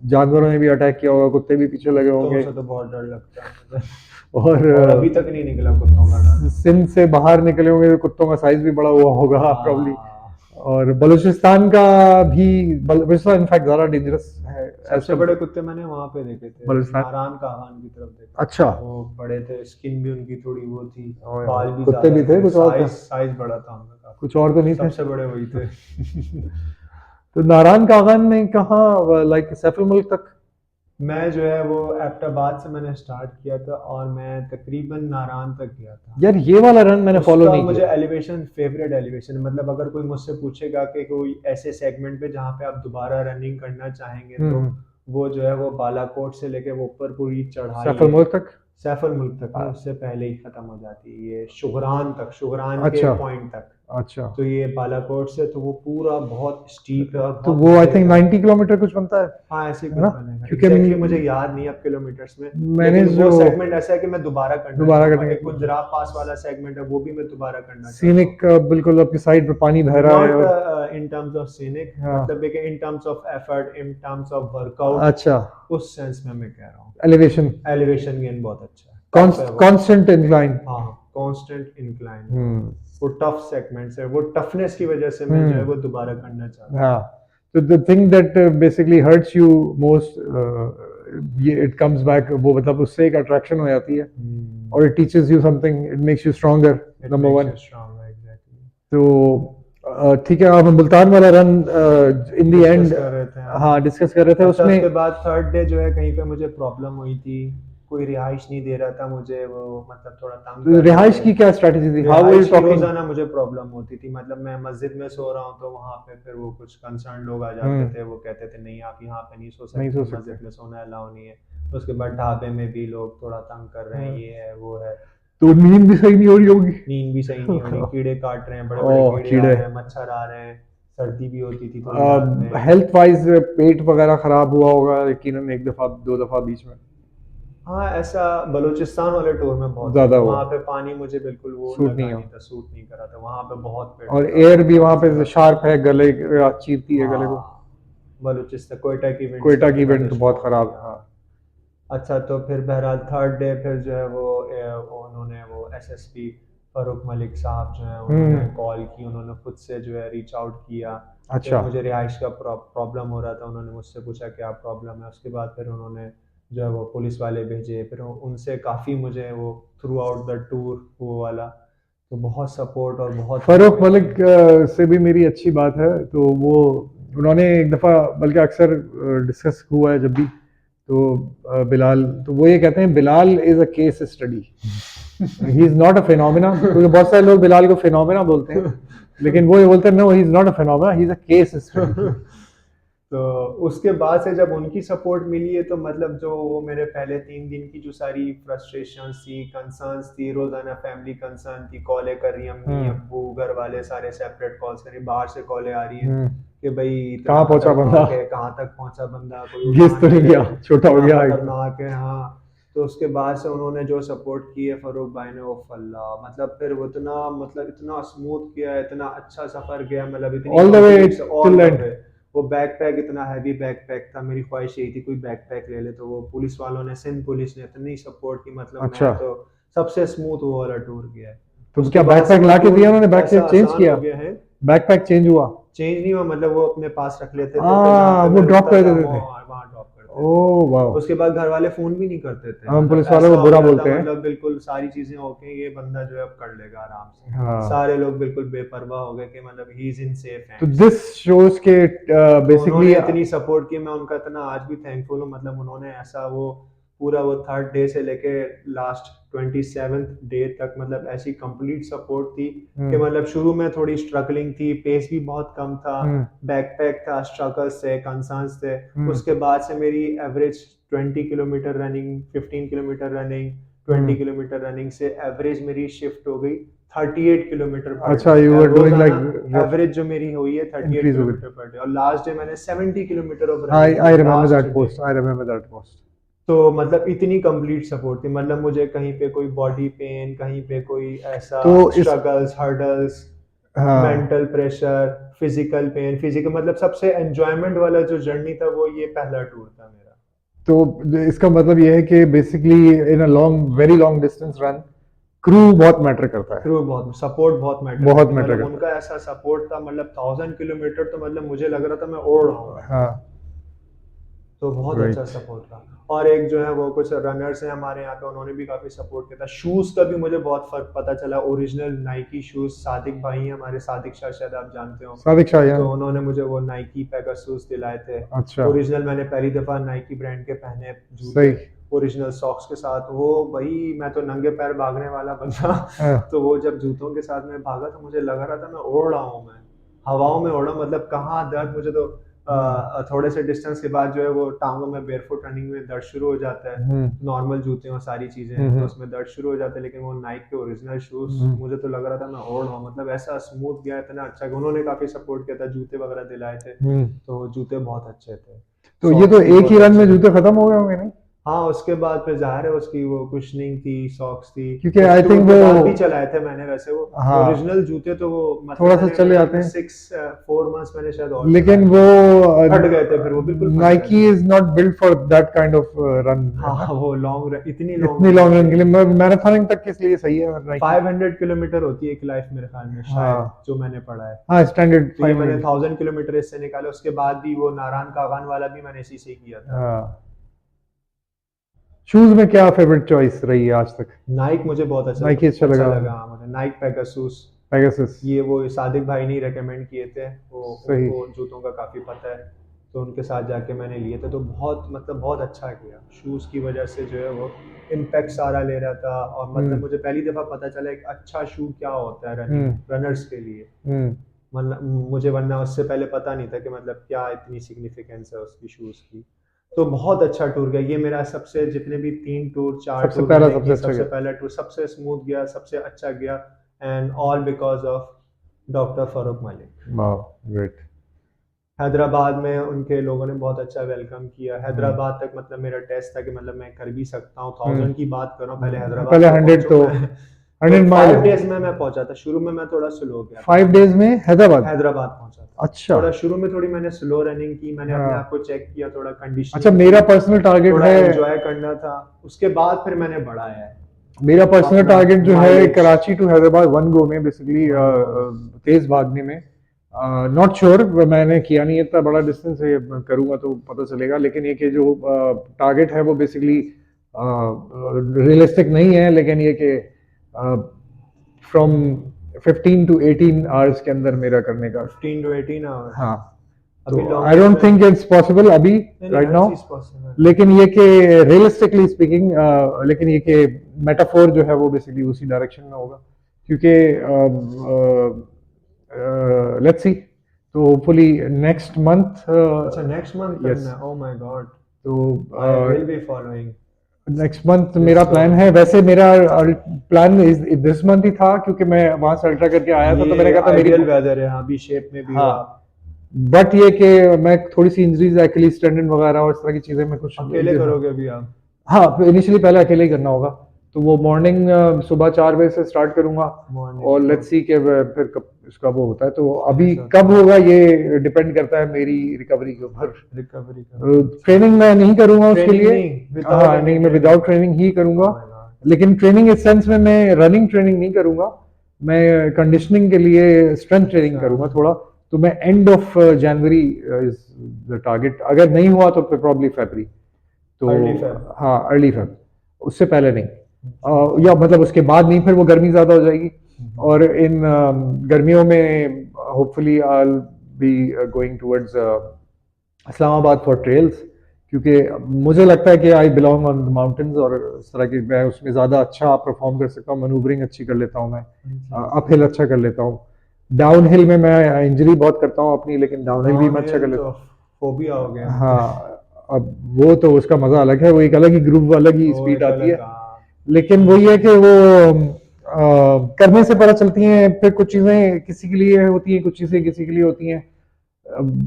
जानवरों ने भी अटैक किया होगा, कुत्ते भी पीछे लगे होंगे, तो बहुत डर लगता है और अभी तक नहीं निकला कुत्तों का डर। सिंध से बाहर निकले होंगे तो कुत्तों का साइज भी बड़ा हुआ होगा प्रॉब्ली। और बलूचिस्तान का भी, बलूचिस्तान इनफैक्ट ज्यादा डेंजरस है। सबसे बड़े कुत्ते मैंने वहाँ पे देखे थे, नारायण कागान की तरफ देखे। अच्छा, वो बड़े थे, स्किन भी उनकी थोड़ी वो थी, और बाल भी कुत्ते भी थे, कुछ और साइज बड़ा था उनका, कुछ और तो नहीं थे, सबसे बड़े वही थे। तो नारायण कागान में कहाँ, लाइक सैफुल मुल्क तक? मैं जो है वो एबटाबाद से मैंने स्टार्ट किया था और मैं तकरीबन नारान तक गया था। यार ये वाला रन मैंने फॉलो उसका नहीं मुझे किया। एलिवेशन फेवरेट एलिवेशन, मतलब अगर कोई मुझसे पूछेगा कि कोई ऐसे सेगमेंट पे जहाँ पे आप दोबारा रनिंग करना चाहेंगे तो हम्म। वो जो है वो बालाकोट से लेके वो ऊपर पूरी चढ़ाई सैफल है, मुल्क तक। सैफल मुल्क तक नहीं, आ- उससे पहले ही खत्म हो जाती है ये शुगरान तक, शुगरान के अच्छा पॉइंट तक। अच्छा। तो ये बालाकोट से तो वो पूरा बहुत स्टीप है और तो बहुत वो आई थिंक बढ़ेगा। 90 किलोमीटर कुछ बनता है हाँ ऐसे ही है कुछ ना? बनेगा, क्योंकि एग्जैक्टली मुझे याद नहीं अब किलोमीटर्स में, मैंने लेकिन वो जो सेगमेंट ऐसा है कि मैं दोबारा करना दोबारा चाहूंगा। करेंगे एक गुजरात पास वाला सेगमेंट है वो भी मैं दोबारा करना चाहता हूँ। सीनिक, बिल्कुल आपकी साइड पे पानी बह रहा है नॉट और इन टर्म्स ऑफ सीनिक, हाँ। मतलब इन terms of effort, in terms of workout, अच्छा। उस सेंस में मैं कह रहा हूँ। एलिवेशन। एलिवेशन गेन बहुत अच्छा है, टफ है वो। Constant incline. हाँ कांस्टेंट इंक्लाइन है वो। हम्म वो टफ सेगमेंट्स है, वो टफनेस की वजह से मैं जो है वो दोबारा करना चाहता हूँ। हाँ। तो the thing that basically hurts you most, ये इट कम्स बैक, वो मतलब उससे एक अट्रैक्शन हो जाती है और it teaches you something, it makes you stronger, It number makes one. you stronger, exactly. तो ठीक है, आप मुल्तान वाला run in the discuss and, कर रहे थे हम। हाँ डिस्कस कर रहे थे अच्छा उसमें। उसके बाद थर्ड डे जो है कहीं पे मुझे प्रॉब्लम हुई थी, कोई रिहाइश नहीं दे रहा था मुझे, वो मतलब थोड़ा तंग कर रहे रिहाइश थे। की क्या स्ट्रेटजी थी? हाउ वर यू रिहाइश की टॉकिंग? रोजाना मुझे प्रॉब्लम होती थी, मतलब मैं मस्जिद में सो रहा हूँ तो वहाँ पे फिर वो कुछ कंसर्न लोग आ जाते थे, वो कहते थे नहीं आप यहाँ पे नहीं सो नहीं सो सकते, सकते। मस्जिद में सोना अलाउ नहीं है। उसके बाद ढाबे में भी लोग थोड़ा तंग कर रहे हैं, ये है वो है, तो नींद भी सही नहीं हो रही होगी। नींद भी सही नहीं हो रही, कीड़े काट रहे हैं, बड़े बड़े ओह कीड़े आ कीड़े। रहे हैं, मच्छर आ रहे हैं, सर्दी भी होती थी थोड़ी रात में। हेल्थ वाइज पेट वगैरह खराब हुआ होगा यकीनन, एक दफा दो दफा बीच में हाँ ऐसा बलूचिस्तान वाले टूर में बहुत ज्यादा था, हुआ, वहाँ पे पानी मुझे बिल्कुल वो सूट लगा नहीं नहीं हो। था, सूट नहीं करा था, वहाँ पे बहुत पेट और खराब एयर हुआ भी था वहाँ उस पे जगह पे। शार्प है, गले चीरती है गले को। हाँ बलूचिस्तान कोयटा की विंड्स कोयटा की काफी इवेंट ज्यादा तो बहुत स्ट्रॉन्ग थी खराब है, हाँ। हाँ। अच्छा तो फिर बहरहाल थर्ड डे फिर जो है वो उन्होंने वो एसएसपी फारूक मलिक साहब जो है उन्होंने कॉल की, उन्होंने खुद से जो है रीच आउट किया। फिर अच्छा। मुझे रिहाइश का प्रॉब्लम हो रहा था, उन्होंने मुझसे पूछा क्या प्रॉब्लम है, उसके बाद फिर उन्होंने जो है वो पुलिस वाले भेजे, फिर उनसे काफ़ी मुझे वो थ्रू आउट द टूर वो वाला तो बहुत सपोर्ट और बहुत फरूक हेल्प मलिक मिली। से भी मेरी अच्छी बात है, तो वो उन्होंने एक दफ़ा, बल्कि अक्सर डिस्कस हुआ है जब भी, तो बिलाल, तो वो ये कहते हैं Bilal is a case study, he is not a phenomena, क्योंकि बहुत सारे लोग बिलाल को फिनोमिना बोलते हैं, लेकिन वो ये बोलते हैं no he is not a phenomena, he is a case study. तो उसके बाद से जब उनकी सपोर्ट मिली है तो मतलब जो वो मेरे पहले 3 दिन की जो सारी फ्रस्ट्रेशंस थी, कंसर्न्स थी, रोजाना फैमिली कंसर्न थी, कॉलें कर रही हैं अम्मी अब्बू घर वाले सारे सेपरेट कॉल्स कर रही हैं, बाहर से कॉलें आ रही हैं कि भाई इतना कहाँ पहुंचा बंदा, खतरनाक है, कहाँ तक पहुंचा बंदा, कोई घिस उठा तो ना नहीं ले, गया, छोटा हो इतना गया एकदम। खतरनाक है हाँ। तो उसके बाद से उन्होंने जो सपोर्ट की है फरूक भाई ने, वो फल्ला मतलब फिर वो इतना मतलब इतना स्मूथ किया, इतना अच्छा सफर गया, मतलब इतनी all the way confidence all till the end. Way. वो बैकपैक इतना हैवी बैकपैक था, मेरी ख्वाहिश यही थी कोई बैकपैक ले ले, तो वो पुलिस वालों ने, सिंध पुलिस ने इतनी सपोर्ट की, मतलब अच्छा, मैं तो सबसे स्मूथ वो वाला टूर गया है। तो उसके क्या बाद से बैकपैक वो ला के टूर दिया उन्होंने? ऐसा बैकपैक चेंज आसान किया? हो गया है, बैकपैक चेंज हुआ? चेंज नहीं हुआ, मतलब वो अपने पास रख लेते थे, फिर जहाँ पे वो मैं ड्रॉप रुकता कर था देते वो थे। वहाँ ड्रॉप करते थे। ओह वाह। उसके बाद घर वाले फोन भी नहीं करते थे, हम मतलब पुलिस वालों ऐसा को हो बुरा गया था, बोलते हैं। मतलब बिल्कुल सारी चीजें ओके, ये बंदा जो है अब कर लेगा आराम से। हाँ। सारे लोग बिल्कुल बेपरवाह हो गए कि मतलब ही इज इन सेफ तो हैंड्स। दिस शोज के तो बेसिकली उन्होंने इतनी सपोर्ट की, मैं उनका इतना आज भी थैंकफुल हूँ, मतलब उन्होंने ऐसा वो पूरा वो थर्ड डे से लेके लास्ट 27th डे तक मतलब ऐसी कंप्लीट सपोर्ट थी कि मतलब शुरू में थोड़ी स्ट्रगलिंग थी, पेस भी बहुत कम था, बैकपैक था, स्ट्रगल्स थे, कंसर्न्स थे। उसके बाद से मेरी average 20 kilometre running, 15 kilometre running, 20 kilometre running से एवरेज मेरी शिफ्ट हो गई 38 किलोमीटर पर अच्छा, डे। यू वर डूइंग रोजाना लाइक एवरेज जो मेरी हुई है 38 इंक्रीज हो गई। किलोमीटर पर डे, और लास्ट डे मैंने 70 kilometre of I running I की remember last that day. Post, I remember that post. तो मतलब इतनी कंप्लीट सपोर्ट थी, मतलब मुझे कहीं पे कोई बॉडी पेन, कहीं पे कोई ऐसा तो इस स्ट्रगल्स, हर्डल्स, हाँ, mental pressure, physical pain, physical मतलब सबसे एंजॉयमेंट वाला जो जर्नी था वो ये पहला टूर था मेरा। तो इसका मतलब ये है कि basically in a long, very long distance run, crew बहुत मैटर करता है। थ्रू बहुत सपोर्ट बहुत मैटर बहुत करती, मैटर मतलब करता उनका ऐसा सपोर्ट था, मतलब 1000 किलोमीटर तो मतलब मुझे लग रहा था मैं ओढ़ रहा हूँ। है, हाँ। तो बहुत Right. अच्छा सपोर्ट रहा। और एक जो है वो कुछ रनर्स हैं हमारे यहाँ पे, उन्होंने भी काफ़ी सपोर्ट किया था। शूज़ का भी मुझे बहुत फ़र्क पता चला, ओरिजिनल नाइकी शूज़, सादिक भाई हैं हमारे, सादिक शाह शायद आप जानते हो, सादिक शाह तो यार। उन्होंने मुझे वो नाइकी पेगासस दिलाए थे। अच्छा। ओरिजिनल मैंने पहली दफ़ा नाइकी ब्रांड के पहने जूते, सही। ओरिजिनल सॉक्स के साथ। वो भाई मैं तो नंगे पैर भागने वाला बंदा हाँ, तो वो जब जूतों के साथ मैं भागा तो मुझे लग रहा था मैं उड़ रहा हूँ, मैं हवाओं में उड़ रहा हूँ, मतलब कहाँ दर्द, मुझे तो थोड़े से डिस्टेंस के बाद जो है वो टांगों में बेयरफुट रनिंग में दर्द शुरू हो जाता है। नॉर्मल जूते और सारी चीजें हैं तो उसमें दर्द शुरू हो जाता है, लेकिन वो नाइक के ओरिजिनल शूज मुझे तो लग रहा था मैं उड़ रहा हूँ, मतलब ऐसा स्मूथ गया, इतना अच्छा कि उन्होंने काफी सपोर्ट किया था, जूते वगैरह दिलाए थे, तो जूते बहुत अच्छे थे। तो ये तो सॉक्स भी एक बहुत ही रन में अच्छे थे। जूते खत्म हो गए होंगे नहीं? हाँ, उसके बाद फिर ज़ाहिर है उसकी वो कुशनिंग थी, सॉक्स थी, क्योंकि उस आई टूर थिंक के बाद वो, भी चलाए थे मैंने वैसे वो हाँ, ओरिजिनल जूते, तो वो मतलब थोड़ा सा मैंने चले मेरे ख्याल जाते में हैं, 4 मंथ्स मैंने शायद और लेकिन चलाए वो थे, फट गए थे फिर वो, बिल्कुल फट गए नाइकी थे। Is not built for that kind of run, है हाँ, ना? वो इतनी इतनी लॉन्ग लॉन्ग रन रन के के लिए लिए मैराथनिंग तक के लिए सही है नाइकी। 500 किलोमीटर होती है एक लाइफ मेरे ख्याल में, शायद हाँ, जो मैंने पढ़ा है। हाँ, स्टैंडर्ड तो ये मैंने 500। 1000 किलोमीटर इससे निकाले, उसके बाद भी वो नारायण कागान वाला भी मैंने इसी से किया था। हाँ, शूज में क्या फेवरेट चॉइस रही है आज तक? नाइक मुझे बहुत नाइकी अच्छा अच्छा लगा। लगा, हाँ मुझे नाइक पेगासस, पेगासस। ये वो सादिक भाई ने रेकमेंड किए थे, वो सही। उनको जूतों का काफ़ी पता है, तो उनके साथ जाके मैंने लिए थे, तो बहुत मतलब बहुत अच्छा किया। शूज़ की वजह से जो है वो इम्पैक्ट सारा ले रहा था, और मतलब मुझे पहली दफ़ा पता चला एक अच्छा शू क्या होता है रनर्स के लिए, मतलब मुझे वरना उससे पहले पता नहीं था कि मतलब क्या इतनी सिग्निफिकेंस है उसकी शूज़ की। तो बहुत अच्छा टूर गया ये मेरा, सबसे जितने भी 3 टूर 4 सबसे टूर पहला मैंने सबसे किए, अच्छा सबसे गया। पहला टूर सबसे स्मूथ गया, सबसे अच्छा गया, and all because of doctor Farooq Malik. वाह, ग्रेट। हैदराबाद में उनके लोगों ने बहुत अच्छा वेलकम किया, हैदराबाद तक मतलब मेरा टेस्ट था कि मतलब मैं कर भी सकता हूँ, 1000 की बात कर रहा हूँ, पहले हैदराबाद पहले तो 100 पहुंचूं तो मैं। तो 100 माइल 5 डेज में मैं पहुंचा था, शुरू में मैं थोड़ा स्लो गया था, 5 days में हैदराबाद। हैदराबाद पहुंचा था। अच्छा। थोड़ा शुरू में थोड़ी मैंने स्लो रनिंग की, मैंने अपने आप हाँ। को चेक किया, थोड़ा अच्छा, कंडीशनिंग मेरा की, पर्सनल टारगेट थोड़ा है, एंजॉय करना था, उसके बाद फिर मैंने बढ़ाया है मेरा पर्सनल अपना टारगेट जो है mileage. Karachi to Hyderabad 1 go में, बेसिकली वन गो में तेज भागने में। नॉट श्योर, मैंने किया नहीं, इतना बड़ा डिस्टेंस है, करूंगा तो पता चलेगा, लेकिन ये कि जो टारगेट है वो बेसिकली रियलिस्टिक नहीं है, लेकिन ये कि फ्रॉम 15 to 18 hours के अंदर मेरा करने का। 15 to 18 आवर्स हाँ, अभी तो लॉन्ग आई रेंज डोंट में थिंक इट्स पॉसिबल अभी राइट हर नाउ, चीज पॉसिबल। लेकिन ये कि रियलिस्टिकली स्पीकिंग, लेकिन ये कि मेटाफोर जो है वो बेसिकली उसी डायरेक्शन में होगा, क्योंकि लेट्स सी, तो होपफुली नेक्स्ट मंथ। अच्छा, नेक्स्ट मंथ करना यस, है, ओह माय गॉड, तो I will be following next month this मेरा प्लान है। प्रोग्राम। वैसे मेरा प्लान दिस मंथ ही था, क्योंकि मैं वहां से अल्ट्रा करके आया था, तो मैंने ये कहा था मेरी, आइडियल वेदर है, हाँ अभी शेप में भी हो हाँ, आप। बट ये कि मैं थोड़ी सी इंजरीज, एक्चुअली टेंडन वगैरह और इस तरह की चीजें में कुछ, अकेले करोगे अभी आप? हाँ, इनिशियली पहले अकेले ही करना होगा, तो वो मॉर्निंग सुबह 4 बजे से स्टार्ट करूंगा, और मॉर्निंग लेट्स सी कि फिर कब इसका वो होता है, तो अभी फिनिश होता कब है, होगा ये डिपेंड करता है मेरी रिकवरी के ऊपर। रिकवरी का। ट्रेनिंग मैं नहीं करूंगा उसके ट्रेनिंग लिए, नहीं, विदाउट हाँ एनी नहीं, मैं ट्रेनिंग? विदाउट ट्रेनिंग ही ओह करूंगा, माय गॉड, लेकिन ट्रेनिंग इस सेंस में मैं रनिंग ट्रेनिंग नहीं करूंगा, मैं कंडीशनिंग के लिए स्ट्रेंथ ट्रेनिंग अच्छा करूंगा थोड़ा, तो मैं end of January is the target, अगर नहीं हुआ तो फिर प्रॉब्ली फरवरी, तो अर्ली फेब। हाँ अर्ली फेब, उससे पहले नहीं, या मतलब उसके बाद नहीं, फिर वो गर्मी ज़्यादा हो जाएगी, और इन गर्मियों में hopefully I will be going towards Islamabad for trails, क्योंकि मुझे लगता है कि I belong on the mountains, और इस तरह की मैं उसमें ज़्यादा अच्छा परफॉर्म कर सकता हूँ, मनूवरिंग अच्छी कर लेता हूँ मैं, अप हिल अच्छा कर लेता हूँ, डाउन हिल में मैं इंजरी बहुत करता हूँ अपनी, लेकिन डाउन हिल भी मैं अच्छा कर लेता तो हूँ। फोबिया हो गया मुझे। हाँ, अब वो तो उसका मजा अलग है, वो एक अलग ही ग्रुप, अलग ही वो स्पीड एक आती है, अलग, हाँ। लेकिन वही है कि वो करने से पता चलती हैं, फिर कुछ चीजें किसी के लिए होती हैं, कुछ चीजें किसी के लिए होती हैं,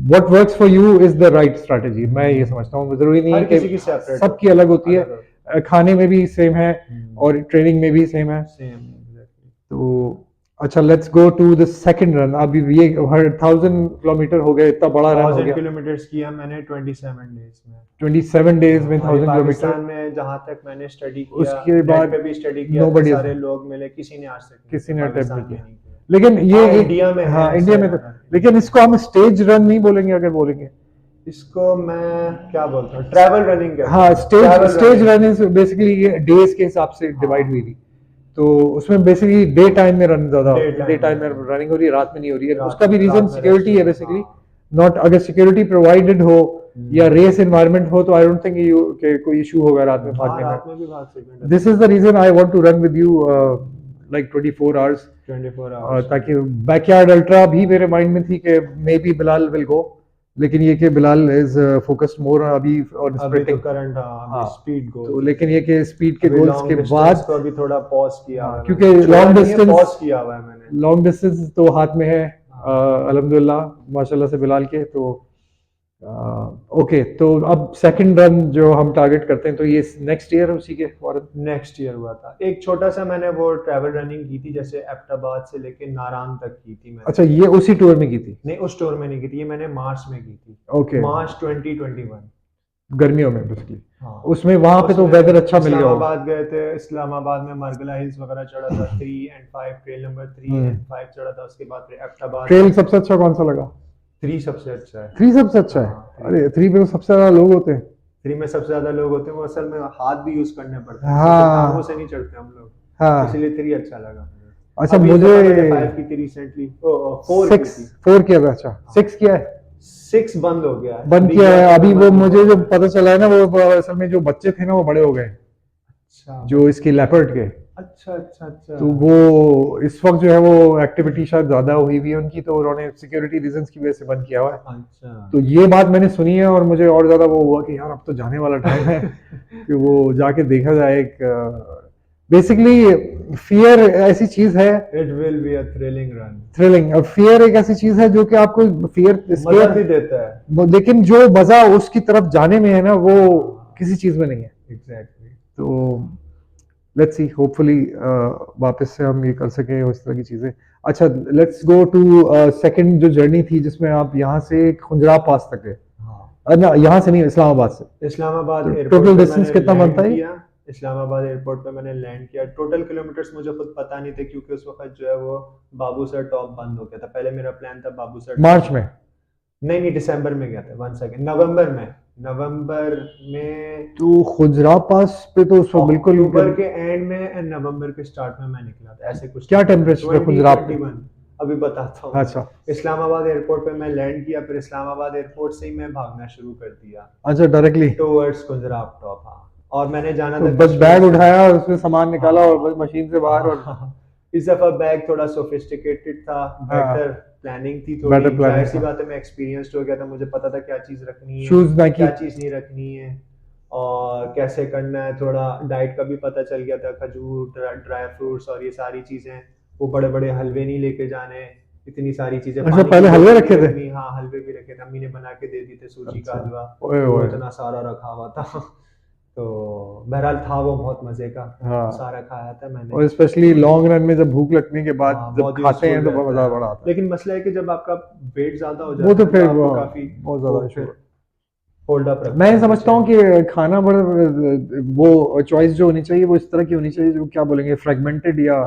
what works for you is the right strategy, मैं ये समझता हूँ, जरूरी नहीं हर है किसी की कि सेपरेट सबकी अलग होती है, अलग खाने में भी सेम है और ट्रेनिंग में भी सेम है, सेम एग्जैक्टली। तो अच्छा, let's go to the second run, अभी ये 1000 किलोमीटर हो गया, इतना बड़ा रन हो 1000 गया, किलोमीटर्स किया मैंने 27 डेज में। 27 days में हाँ, ये 1000 किलोमीटर, पाकिस्तान में जहाँ तक मैंने स्टडी किया, उसके नेट बाद पे भी स्टडी किया था, नोबडी, सारे लोग मिले, किसी ने आज तक नहीं किसी किया, ने अटेम्प्ट पाकिस्तान नहीं में किया, नहीं किया। लेकिन ये हाँ, इंडिया में हाँ है इंडिया ऐसे में तो, रनर, लेकिन इसको हम स्टेज रन नहीं बोलेंगे, अगर बोलेंगे इसको मैं क्या बोलता हूँ, ट्रैवल रनिंग कहते हाँ, हैं, travel stage running. Running basically ये डेज के हिसाब से डिवाइड हुई हाँ, थी। तो उसमें बेसिकली डे टाइम में रन ज्यादा, डे डे टाइम टाइम में में रनिंग, रनिंग हो रही है, रात में नहीं हो रही है। उसका भी रीजन रात में रेस्ट सिक्योरिटी है होता है, बेसिकली। हाँ। नॉट, अगर सिक्योरिटी प्रोवाइडेड हो या हम्म, रेस एनवायरनमेंट हो तो आई डोंट थिंक यू के कोई इशू होगा रात में हाँ भागने में। रात में भी भाग सकते हैं this is the reason I want to run with you like 24 hours, 24 hours. ताकि बैकयार्ड अल्ट्रा भी मेरे माइंड में थी कि maybe Bilal will go, लेकिन ये कि बिलाल इज फोकस्ड मोर अभी ऑन अभी तो स्प्रिंटिंग। करंट, हाँ अभी हाँ, स्पीड तो गोल्स है। लेकिन ये कि स्पीड के अभी गोल्स के लॉन्ग डिस्टेंस बाद, को अभी थोड़ा पॉज किया हुआ हाँ है क्योंकि मैंने, छोड़ा लॉन्ग नहीं है, डिस्टेंस, पॉज किया हुआ है मैंने। लॉन्ग डिस्टेंस तो हाथ में है हाँ, अल्हम्दुलिल्लाह माशाल्लाह से बिलाल के। तो ओके, तो अब सेकंड रन जो हम टारगेट करते हैं तो ये नेक्स्ट ईयर उसी के फौरन। नेक्स्ट ईयर हुआ था एक छोटा सा, मैंने वो ट्रैवल रनिंग की थी जैसे एबटाबाद से लेके नारायण तक की थी मैंने। अच्छा, ये उसी टूर में की थी? नहीं, उस टूर में नहीं की थी, ये मैंने मार्च में की थी, ओके, मार्च 2021। गर्मियों में बेसिकली। हाँ, उसमें वहां पे तो उसमें वेदर अच्छा मिल गया होगा। इस्लामाबाद गए थे, इस्लामाबाद में मरगला हिल्स वगैरह चढ़ा था, 3 and 5, ट्रेल नंबर 3 and 5 चढ़ा था, उसके बाद फिर एबटाबाद ट्रेल में। सबसे अच्छा कौन सा लगा? 3 सबसे अच्छा है। 3 सबसे अच्छा है? हाँ, 3 अरे सबसे 3 पे तो सबसे ज्यादा लोग होते हैं। 3 में सबसे ज्यादा लोग होते हैं, वो असल में हाथ भी यूज करने पड़ते हैं, क्योंकि टांगों से हाँ नहीं चढ़ते हम लोग, हाँ। इसलिए 3 अच्छा लगा मुझे। अच्छा, अभी इस मुझे दफा मैंने 5 की थी रिसेंटली, 4 की 6, थी। 4 किया था। अच्छा, हाँ, 6 किया है? 6 बंद हो गया है, बंद अभी किया गया है था अभी। मैं, वो बंद मुझे हुआ जो हुआ है। पता चला है ना, वो असल में जो बच्चे थे ना वो बड़े हो गए, अच्छा जो इसकी लेपर्ड के। अच्छा अच्छा अच्छा। तो वो इस वक्त जो है वो एक्टिविटी शायद ज्यादा हुई हुई है उनकी, तो उन्होंने सिक्योरिटी रीजंस की वजह से बंद किया हुआ है। अच्छा तो ये बात मैंने सुनी है और मुझे और ज्यादा वो हुआ कि यार अब तो जाने वाला टाइम है कि वो जाके देखा जाए। एक बेसिकली फियर ऐसी चीज है, it will be a thrilling run, thrilling. अब फियर एक ऐसी चीज है जो कि आपको फियर मजा भी देता है। लेकिन जो मजा उसकी तरफ जाने में है ना, वो हाँ, किसी चीज में नहीं है। एग्जैक्टली। तो लेट्स सी, होपफुली वापस से हम ये कर सकें उस तरह की चीजें। अच्छा, लेट्स गो टू सेकंड जो जर्नी थी जिसमें आप यहाँ से खुंजरा पास तक गए। हाँ, ना, यहाँ से नहीं, इस्लामाबाद से। इस्लामाबाद तो एयरपोर्ट टोटल पे डिस्टेंस मैंने कितना लैंड बनता है? किया, इस्लामाबाद एयरपोर्ट पे मैंने लैंड किया। टोटल किलोमीटर्स मुझे खुद पता नहीं थे, क्योंकि उस वक्त जो है वो बाबूसर टॉप बंद हो गया था। पहले मेरा प्लान था बाबूसर मार्च टॉप। में? नहीं नहीं, दिसंबर में गया था, 1 सेकेंड, नवंबर में, नवंबर में, तो खुजरा पास पे तो उस वक्त बिल्कुल अक्टूबर के एंड में एंड नवंबर के स्टार्ट में मैं निकला था, ऐसे कुछ क्या था। टेम्परेचर था खुजरा पे? 2021, अभी बताता हूँ मैं। अच्छा इस्लामाबाद एयरपोर्ट पे मैं लैंड किया, फिर इस्लामाबाद एयरपोर्ट से ही मैं भागना शुरू कर दिया अच्छा, डायरेक्टली? Towards कुंजराप top. हाँ, और मैंने जाना तो था बस कश्मीर बैग से। उठाया, उसमें सामान निकाला और बस हाँ मशीन से बाहर? और हाँ, इस दफा बैग थोड़ा सोफिस्टिकेटेड था, हाँ, बेटर प्लानिंग थी बेटर थोड़ी, जाहिर प्लानिंग सी था। बात है, मैं एक्सपीरियंस्ड हो गया था, मुझे पता था क्या चीज़ रखनी है, शूज नाइकी? क्या चीज़ नहीं रखनी है, और कैसे करना है। थोड़ा डाइट का भी पता चल गया था, खजूर, ड्राई फ्रूट्स और ये सारी चीज़ें। वो बड़े बड़े हलवे नहीं लेके जाने, इतनी सारी चीज़ें, अच्छा, पानी पहले की हलवे बोतल रखे नहीं थे? रखनी। हाँ, हलवे भी रखे थे, अम्मी ने बना के दे दी थे, सूजी का अच्छा, हलवा, ओए तो वो ओए। इतना सारा रखा हुआ था तो बहरहाल था वो बहुत मजे का, हाँ, सारा खाया था मैंने। और स्पेशली लॉन्ग रन में जब भूख लगने के बाद हाँ, जब बहुत खाते हैं यूजफुल तो रहता मजा है, बड़ा आता है। लेकिन मसला है कि जब आपका वेट ज्यादा हो वो जाता तो है फिर तो आपको काफी बहुत वो ज्यादा फिर इशू। होल्ड अप रखता मैं है समझता हूँ पीछे। कि खाना बड़ा वो चॉइस जो होनी चाहिए वो इस तरह की होनी चाहिए जो क्या बोलेंगे फ्रेगमेंटेड, या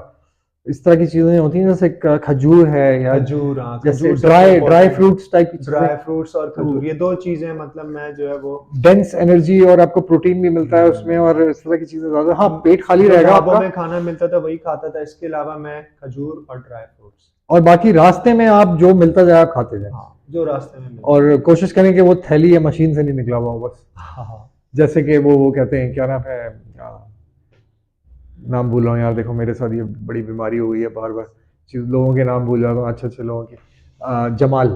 इस तरह की चीजें होती हैं जैसे खजूर है, या खजूर, हाँ जैसे खजूर सबसे ड्राई इम्पोर्टेंट है, फ्रूट्स टाइप की चीजें। ड्राई फ्रूट्स और तो खजूर, ये 2 चीजें, मतलब मैं जो है वो डेंस एनर्जी और आपको प्रोटीन भी मिलता है उसमें, हम्म, और इस तरह की चीजें ज्यादा। हाँ, पेट खाली जो रहेगा ढाबों आपका। में खाना मिलता था वही खाता था, इसके अलावा मैं खजूर और ड्राई फ्रूट्स, और बाकी रास्ते में आप जो मिलता जाए आप खाते जाए, हाँ जो रास्ते में मिलता और है। कोशिश करें कि वो थैली या मशीन से नहीं निकला हुआ हो बस। हाँ हाँ, जैसे कि वो कहते हैं, क्या नाम है, नाम भूल रहा हूँ यार, देखो मेरे साथ ये बड़ी बीमारी हो गई है, बार बार चीज लोगों के नाम भूल जाता हूँ, अच्छे अच्छे लोगों के। जमाल।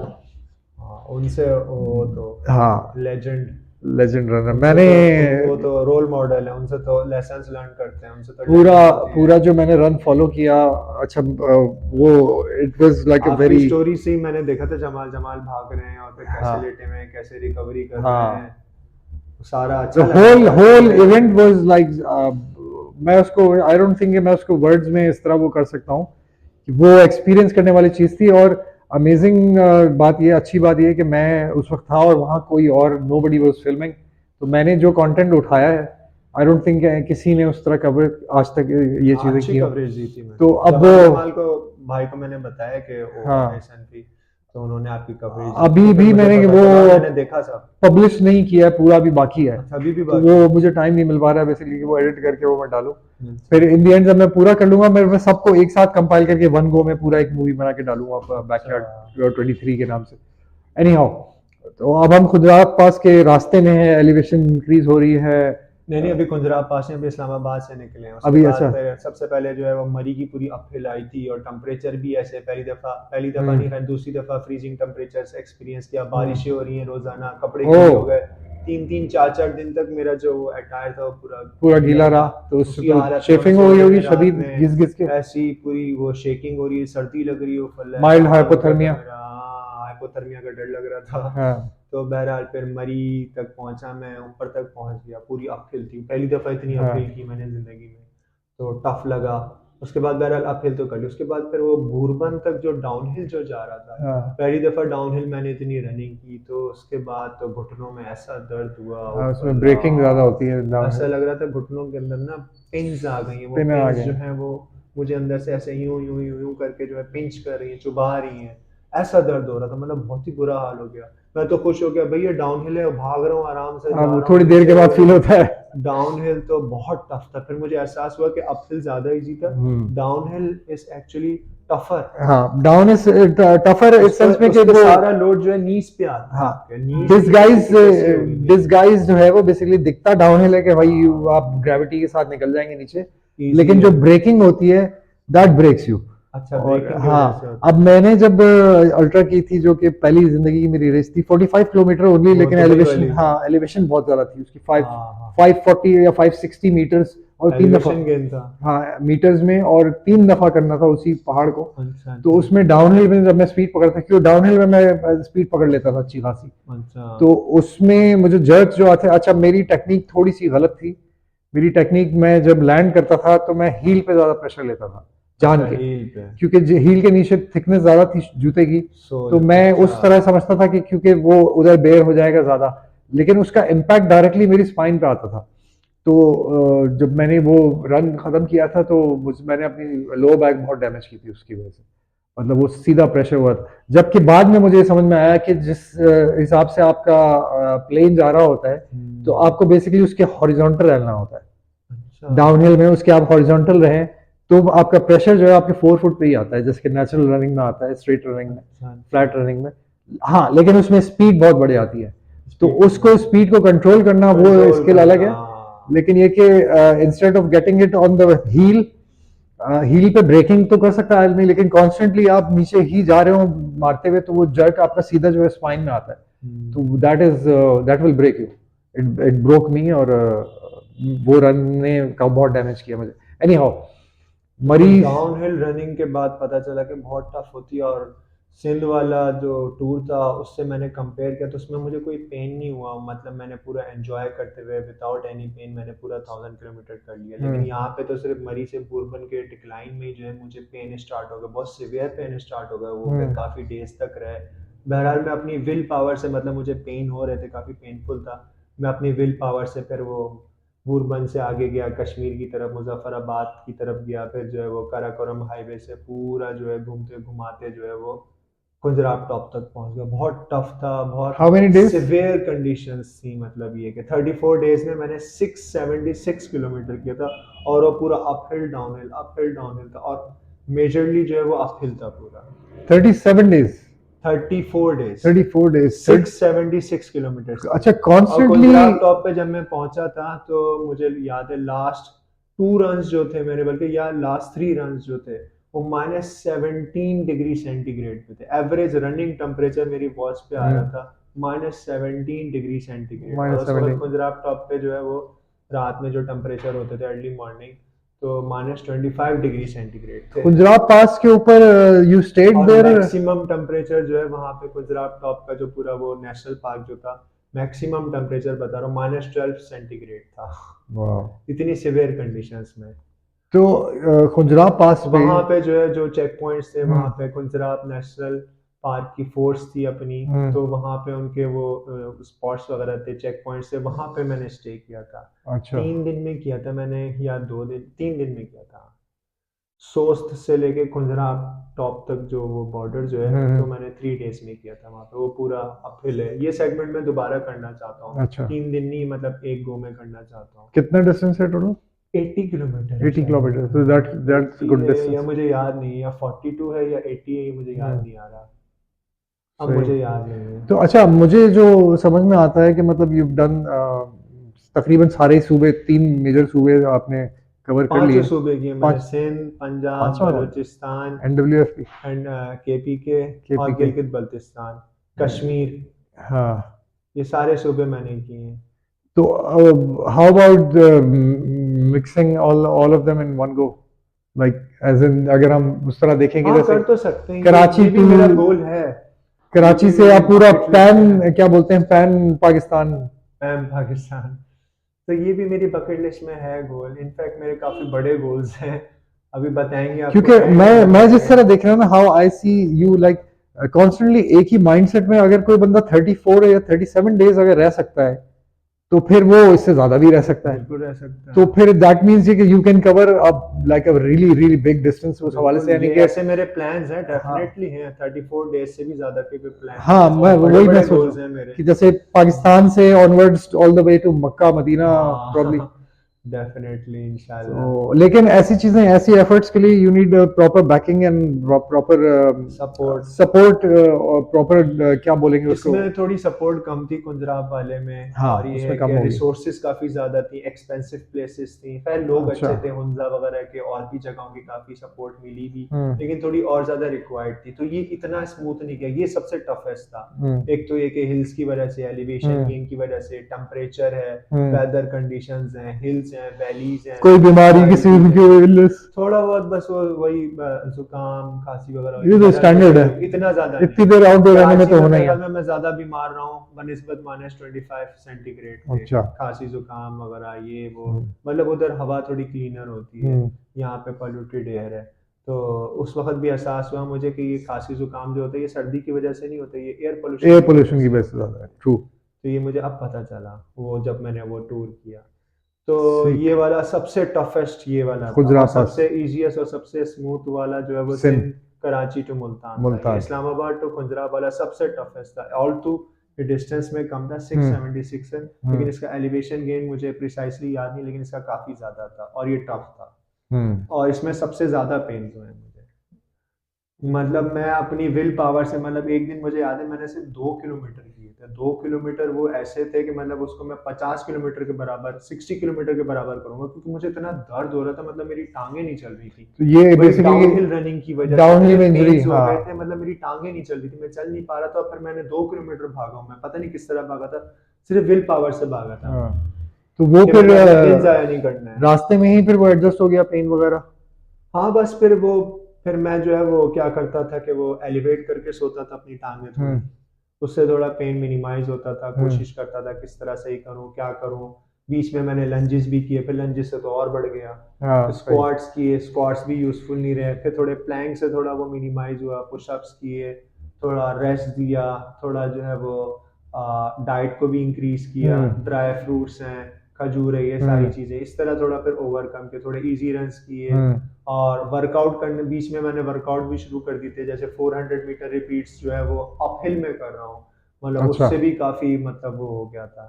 हाँ उनसे वो तो हाँ, लेजेंड, लेजेंड रनर। उनसे मैंने तो वो तो रोल मॉडल है, उनसे तो लेसन्स लर्न करते हैं, उनसे तो पूरा लर्निंग होती है। पूरा जो मैंने रन फॉलो किया, अच्छा वो इट वाज लाइक अ आपकी वेरी, स्टोरी से ही मैंने देखा था, जमाल जमाल भाग रहे हैं और फिर कैसे हाँ लेटे हुए हैं, कैसे रिकवरी कर रहे हाँ, हैं, सारा द अच्छा लगा होल था होल मैं। इवेंट वाज लाइक, मैं उसको, आई डोंट थिंक मैं उसको वर्ड्स में इस तरह वो कर सकता हूँ कि वो एक्सपीरियंस करने वाली चीज थी। और अमेजिंग बात ये, अच्छी बात ये कि मैं उस वक्त था और वहाँ कोई और नो बडी वॉज फिल्मिंग, तो मैंने जो कंटेंट उठाया है आई डोंट थिंक किसी ने उस तरह कवर आज तक ये हाँ, चीजें अच्छी की हो। कवरेज दी थी मैंने, तो अब जमाल वो, जमाल को भाई को मैंने बताया कि वो हाँ है सनफी, तो उन्होंने आपकी कवरेज अभी फिर भी मुझे मैंने पता वो चला, मैंने देखा सब। पब्लिश नहीं किया है, पूरा अभी बाकी है। अच्छा, अभी भी तो बाकी वो है। मुझे टाइम नहीं मिल पा रहा है बेसिकली कि वो एडिट करके वो मैं डालूं। अच्छा। फिर इन द एंड जब मैं पूरा कर लूंगा, मैं सबको एक साथ कंपाइल करके वन गो में पूरा एक मूवी बना के डालूंगा अच्छा। बैकयार्ड 23 के नाम से। एनी हाउ, तो अब हम खुजरात पास के रास्ते में है, एलिवेशन इंक्रीज हो रही है। नहीं नहीं, अभी कुंजराब पास में, अभी इस्लामाबाद से निकले हैं। उसके अभी बाद अच्छा। फिर सबसे पहले जो है वो मरी की पूरी अपहिल आई थी, और टेम्परेचर भी ऐसे पहली दफ़ा नहीं, हम्म। खैर दूसरी दफ़ा फ्रीजिंग टेम्परेचर एक्सपीरियंस किया। बारिशें हम्म। हो रही हैं रोज़ाना, कपड़े ओ, गीले हो गए। 3-3 4-4 दिन तक मेरा जो वो अटायर था वो पूरा पूरा गीला गीला था। रहा तो उससे उसकी तो हालत नहीं, और शेफिंग हो गई सऊदी होगी अमीरात शदीद, में घिस घिस के। ऐसी पूरी वो शेकिंग हो रही है, सर्दी लग रही है, फुल ऐसा माइल्ड हाल हो गया था हाइपोथर्मिया। मेरा। हाँ, हाइपोथर्मिया का डर लग रहा था। हाँ। तो बहरहाल फिर मरी तक पहुंचा, मैं ऊपर तक पहुंच गया। पूरी अपहिल थी, पहली दफ़ा इतनी हाँ। अपहिल की मैंने ज़िंदगी में, तो टफ लगा। उसके बाद बहरहाल अपहिल तो कर ली। उसके बाद फिर वो बूरबन तक जो डाउनहिल जो जा रहा था, हाँ। पहली दफ़ा डाउनहिल मैंने इतनी रनिंग की, तो उसके बाद तो घुटनों में ऐसा दर्द हुआ, हाँ, उफ उसमें ब्रेकिंग ज्यादा होती है अल्लाह, ऐसा डाउनहिल। लग रहा था घुटनों के अंदर ना पिंस आ गई हैं। वो पिन आ पिंस गए। जो हैं वो मुझे अंदर से ऐसे यूं यूं यूं यूं करके जो है पिंच कर रही हैं, चुभा रही हैं। ऐसा दर्द हो रहा था, मतलब बहुत ही बुरा हाल हो गया। मैं तो खुश हो गया, भैया डाउनहिल है, भाग रहा हूँ, आराम से जा अब रहा हूँ, थोड़ी देर नीचे के हो बाद रही फील है। होता है। डाउनहिल तो बहुत टफ था। फिर मुझे एहसास हुआ कि अपहिल ज्यादा इजी था, hmm. Downhill is actually tougher. हाँ, डाउन इज टफर इस उस सेंस पर में उस कि पे वो। सारा लोड जो है नीज पे आता है, हाँ, आपके नीज की डिसगाइज कैपेसिटी होगी मेरी। डिसगाइज जो है वो बेसिकली दिखता डाउनहिल है कि भाई आप ग्रेविटी के साथ निकल जाएंगे नीचे, इजी लेकिन जो है। ब्रेकिंग होती है दैट ब्रेक्स यू। अच्छा, और ब्रेकिंग की हाँ, वजह से होता अब है। मैंने जब अल्ट्रा की थी, जो कि पहली जिंदगी की मेरी रेस थी, 45 किलोमीटर ओनली, वो लेकिन दुबई एलिवेशन, वाली। हाँ एलिवेशन बहुत ज्यादा थी उसकी, फाइव हाँ हाँ। 540 या 560 मीटर्स, और 3 दफा। एलिवेशन गेन था। हाँ, मीटर्स में, और 3 दफा करना था उसी पहाड़ को। अच्छा तो अच्छा। उसमें डाउनहिल में जब मैं स्पीड पकड़ता, क्यों डाउनहिल में मैं स्पीड पकड़ लेता था अच्छी खासी। अच्छा तो उसमें मुझे जर्क जो आते, अच्छा मेरी टेक्निक थोड़ी सी गलत थी। मेरी टेक्निक, मैं जब लैंड करता था तो मैं हील पे ज्यादा प्रेशर लेता था जान अच्छा, के, हील पे। क्योंकि हील के नीचे थिकनेस ज्यादा थी जूते की। तो सोल, मैं अच्छा। उस तरह समझता था कि क्योंकि वो उधर बेयर हो जाएगा ज्यादा, लेकिन उसका इम्पैक्ट डायरेक्टली मेरी स्पाइन पे आता था। तो जब मैंने वो रन खत्म किया था, तो मैंने अपनी लो बैक बहुत डैमेज की थी उसकी वजह से। मतलब वो सीधा प्रेशर हुआ था, जबकि बाद में मुझे समझ में आया कि जिस हिसाब से आपका प्लेन जा रहा होता है, तो हम्म। आपको बेसिकली उसके हॉरिजॉन्टल रहना होता अच्छा है। डाउनहिल में उसके आप हॉरिजॉन्टल रहें, तो आपका प्रेशर जो है आपके 4 फुट पे ही आता है, जैसे नेचुरल रनिंग में आता है, स्ट्रेट रनिंग में, अच्छा। अच्छा, फ्लैट रनिंग में। हाँ, लेकिन उसमें स्पीड बहुत बढ़ जाती है, तो स्पीड बहुत उसको बढ़ स्पीड को कंट्रोल करना वो कंट्रोल स्किल अलग करना, है। हाँ। लेकिन ये कि instead of getting it on the heel, heel पे ब्रेकिंग तो कर सकता है आदमी, लेकिन कॉन्स्टेंटली आप नीचे ही जा रहे हो मारते हुए, तो वो जर्क आपका सीधा जो है स्पाइन में आता है। तो hmm. That will break you. It broke me, और वो रन ने का बहुत डैमेज किया मुझे। एनी हाउ, मुझे मरीज। डाउनहिल रनिंग के बाद पता चला कि बहुत टफ होती है। और सिंध वाला जो टूर था उससे मैंने कंपेयर किया, तो उसमें मुझे कोई पेन नहीं हुआ। मतलब मैंने पूरा एंजॉय करते हुए विदाउट एनी पेन मैंने पूरा 1000 किलोमीटर कर लिया। लेकिन यहाँ पे तो सिर्फ मरी से बूरबन के डिक्लाइन में ही जो है मुझे पेन स्टार्ट हो गया, बहुत सिवियर पेन स्टार्ट हो गया। वो फिर काफ़ी डेज तक रहे। बहरहाल मैं अपनी विल पावर से, मतलब मुझे पेन हो रहे थे, काफ़ी पेनफुल था, मैं अपनी विल पावर से फिर वो बूरबन से आगे गया, कश्मीर की तरफ, मुजफ्फराबाद की तरफ गया। फिर जो है वो काराकोरम हाईवे से पूरा जो है घूमते घुमाते जो है वो कुंजराब टॉप तक पहुंच गया। बहुत टफ था, बहुत how many days? Severe conditions थी। मतलब ये कि 34 डेज में मैंने 676 किलोमीटर किया था, और वो पूरा अपहिल डाउनहिल था, और मेजरली जो है वो अपहिल था पूरा। 37 डेज? 34 days, 34 days? 676 किलोमीटर की। अच्छा, और कॉन्स्टेंटली? कुंजराब टॉप पे जब मैं पहुंचा था, तो मुझे याद है लास्ट 2 रन्स जो थे मेरे, बल्कि या लास्ट 3 रन्स जो थे, वो -17 डिग्री सेंटीग्रेड पे थे। एवरेज रनिंग टेम्परेचर मेरी वॉच पे आ रहा था -17 डिग्री सेंटीग्रेड। और माइनस उस वक्त 17? कुंजराब टॉप पे जो है वो रात में जो टेम्परेचर होते थे अर्ली मॉर्निंग, तो -25 डिग्री सेंटीग्रेड थे। कुंजराब पास के ऊपर यू स्टेड और देयर? मैक्सिमम टेम्परेचर जो है वहाँ पे गुजरात टॉप का जो पूरा वो नेशनल पार्क जो था, मैक्सिमम टेम्परेचर बता रहा हूँ -12 सेंटीग्रेड था। वाह। इतनी सिवियर कंडीशंस में। तो खुजराब पास पे। वहाँ पे जो है जो चेक पॉइंट्स थे, वहाँ हम्म। पे कुंजराब नेशनल पार्क की फोर्स थी अपनी, हम्म। तो वहाँ पे उनके वो स्पॉट्स वगैरह थे, चेक पॉइंट्स थे, वहाँ पे मैंने स्टे किया था। अच्छा। 3 दिन में किया था मैंने, या 2 दिन, 3 दिन में किया था। सोस्त से लेके कुंजरा टॉप तक जो वो बॉर्डर जो है, तो मैंने 3 डेज में किया था वहाँ पे। वो पूरा अपहिल है। ये सेगमेंट मैं दोबारा करना चाहता हूँ, अच्छा 3 दिन नहीं, मतलब एक गो में करना चाहता हूँ। कितना डिस्टेंस है टोटल? 80 किलोमीटर है 80 शायद। किलोमीटर, तो दैट्स 80 गुड है या डिस्टेंस। मुझे याद नहीं, या 42 है या 80 है, ये मुझे याद नहीं आ रहा। अब सही। मुझे याद नहीं है। तो अच्छा, मुझे जो समझ में आता है कि मतलब यू डन तकरीबन सारे सूबे, 3 मेजर सूबे आपने कवर कर 5 लिए। सूबे किए मैंने, 5, सिंध, पंजाब, 5वां कौन? बलूचिस्तान NWFP, एंड KPK और KPK। गिलगित बल्तिस्तान, कश्मीर। हाँ। ये सारे सूबे मैंने किए हैं। तो how about mixing all of them in one go, like as in, अगर हम उस तरह देखेंगे हाँ, जैसे कर तो सकते हैं। कराची ये भी टू, मेरा गोल है। ये कराची भी से मेरी आप पूरा बकेट लिस्ट में है। पैन, क्या बोलते हैं, पैन पाकिस्तान। पैम पाकिस्तान। तो ये भी मेरी बकेट लिस्ट में है गोल। इनफैक्ट मेरे काफी बड़े गोल्स हैं, अभी बताएंगे आपको क्योंकि एंड में मैं जिस बताएंगे। तरह देख रहा हूँ ना, how I see you like constantly एक ही माइंडसेट में, अगर कोई बंदा 34 या 37 डेज अगर रह सकता है, तो फिर वो इससे ज्यादा भी रह सकता है। बिल्कुल रह सकता तो है। फिर दैट मीन्स कि you can cover up like a really really big distance उस हवाले बिल्कुल, से, यानी ये कि ऐसे मेरे प्लान्स हैं, हाँ। डेफिनेटली हैं। 34 डेज से भी ज्यादा के भी प्लान्स हाँ, हैं, मैं और बड़े वही मैं बड़े सोच रहा गोल्स हूँ हैं मेरे। कि जैसे पाकिस्तान से onwards all the way to Makkah Madinah probably. हाँ डेफिनेटली, इंशाल्लाह। तो लेकिन ऐसी चीजें, ऐसी एफर्ट्स के लिए you need proper backing and proper support. Support, और प्रॉपर क्या बोलेंगे उसको। इसमें थोड़ी सपोर्ट कम थी कुंजराब वाले में, हाँ, और ये है उसमें कम कि होगी। रिसोर्सेज काफ़ी ज़्यादा थी, एक्सपेंसिव प्लेसेस थी। खैर लोग अच्छा। अच्छे थे, हुंजा वगैरह के, और भी जगहों की काफ़ी सपोर्ट मिली भी, हम्म। लेकिन थोड़ी और ज़्यादा रिक्वायर्ड थी। तो ये इतना स्मूथ नहीं गया, ये सबसे टफेस्ट था। हम्म। एक तो ये कि हिल्स की वजह से, एलिवेशन हम्म। गेन की वजह से, टेम्परेचर है, हम्म। वेदर कंडीशंस हैं, हिल्स हैं, वैलीज हैं, कोई बीमारी, सारी किसी चीज़ें। की इलनेस, थोड़ा बहुत बस वो वही जुकाम खांसी वगैरह, ये तो जनरल में स्टैंडर्ड तो है। इतना ज्यादा इतनी नहीं। देर आउटडोर रहने में कराची तो में होना ही मेरे है। ख्याल में मैं ज्यादा बीमार रहा हूँ बनस्बत -25 सेंटीग्रेड के, अच्छा। खांसी जुकाम वगैरह ये वो। हम्म। मतलब उधर हवा थोड़ी क्लीनर होती है, हम्म। यहाँ पे पोल्यूटेड एयर है। तो उस वक्त भी एहसास हुआ मुझे कि ये खांसी जुकाम जो होता है, ये सर्दी की वजह से नहीं होता, ये एयर पोल्यूशन एयर की वजह पोल्यूशन की से वजह से होता है। ज्यादा है, ट्रू। तो ये मुझे अब पता चला, वो जब मैंने वो टूर किया। तो सीख। ये वाला सबसे टफेस्ट ये वाला था, और खुजरा पास, सबसे इजीएस्ट और सबसे स्मूथ वाला जो है वो सिंध, सिंध कराची टू मुल्तान था। ये मुल्तान। इस्लामाबाद टू पंजाब वाला सबसे टफेस्ट था। ऑल टू ये डिस्टेंस में कम था, हम्म। 676 है, लेकिन हम्म। इसका एलिवेशन गेन मुझे प्रिसाइसली याद नहीं, लेकिन इसका काफ़ी ज़्यादा था और ये टफ था। हम्म। और इसमें सबसे ज़्यादा पेन हुए हैं मुझे। मतलब मैं अपनी विल पावर से, मतलब एक दिन मुझे याद है मैंने सिर्फ 2 किलोमीटर किए थे। 2 किलोमीटर वो ऐसे थे कि मतलब उसको मैं 50 किलोमीटर के बराबर, 60 किलोमीटर के बराबर करूंगा, क्योंकि मुझे इतना दर्द हो रहा था, मतलब मेरी टांगे नहीं चल रही थी। तो ये वही बेसिकली डाउनहिल रनिंग की वजह से डाउनहिल इतने में इंजरी, पेन्स हो हाँ। गए थे, मतलब मेरी टांगे नहीं चल रही थी, मैं चल नहीं पा रहा था। फिर मैंने 2 किलोमीटर भागा हूं, मैं पता नहीं किस तरह भागा था, सिर्फ विल पावर से भागा था मैं, हाँ। तो वो कि फिर मैंने अपना दिन जाया नहीं करना है। रास्ते में ही फिर वो एडजस्ट हो गया, पेन वगैरह। हाँ बस फिर वो, फिर मैं जो है वो क्या करता था कि वो एलिवेट करके सोता था अपनी टांगें थोड़ी, हम्म। उससे थोड़ा पेन मिनिमाइज होता था। हम्म। कोशिश करता था किस तरह सही करूं, क्या करूं। बीच में मैंने लंजेस भी किए, फिर लंजेस से तो और बढ़ गया। हाँ, सही। स्क्वाट्स किए, स्क्वाट्स भी यूजफुल नहीं रहे। फिर थोड़े प्लैंक से थोड़ा वो मिनिमाइज हुआ, पुशअप्स किए, थोड़ा रेस्ट दिया, थोड़ा जो है वो डाइट को भी इंक्रीज किया। हम्म। ड्राई फ्रूट्स हैं, खजूर है, ये सारी हम्म। चीज़ें इस तरह थोड़ा फिर ओवरकम के, थोड़े इजी रन्स किए। हम्म। और वर्कआउट करने बीच में मैंने वर्कआउट भी शुरू कर दी थी, जैसे 400 मीटर रिपीट्स जो है वो अपहिल में कर रहा हूँ, मतलब अच्छा। उससे भी काफ़ी मतलब वो हो गया था।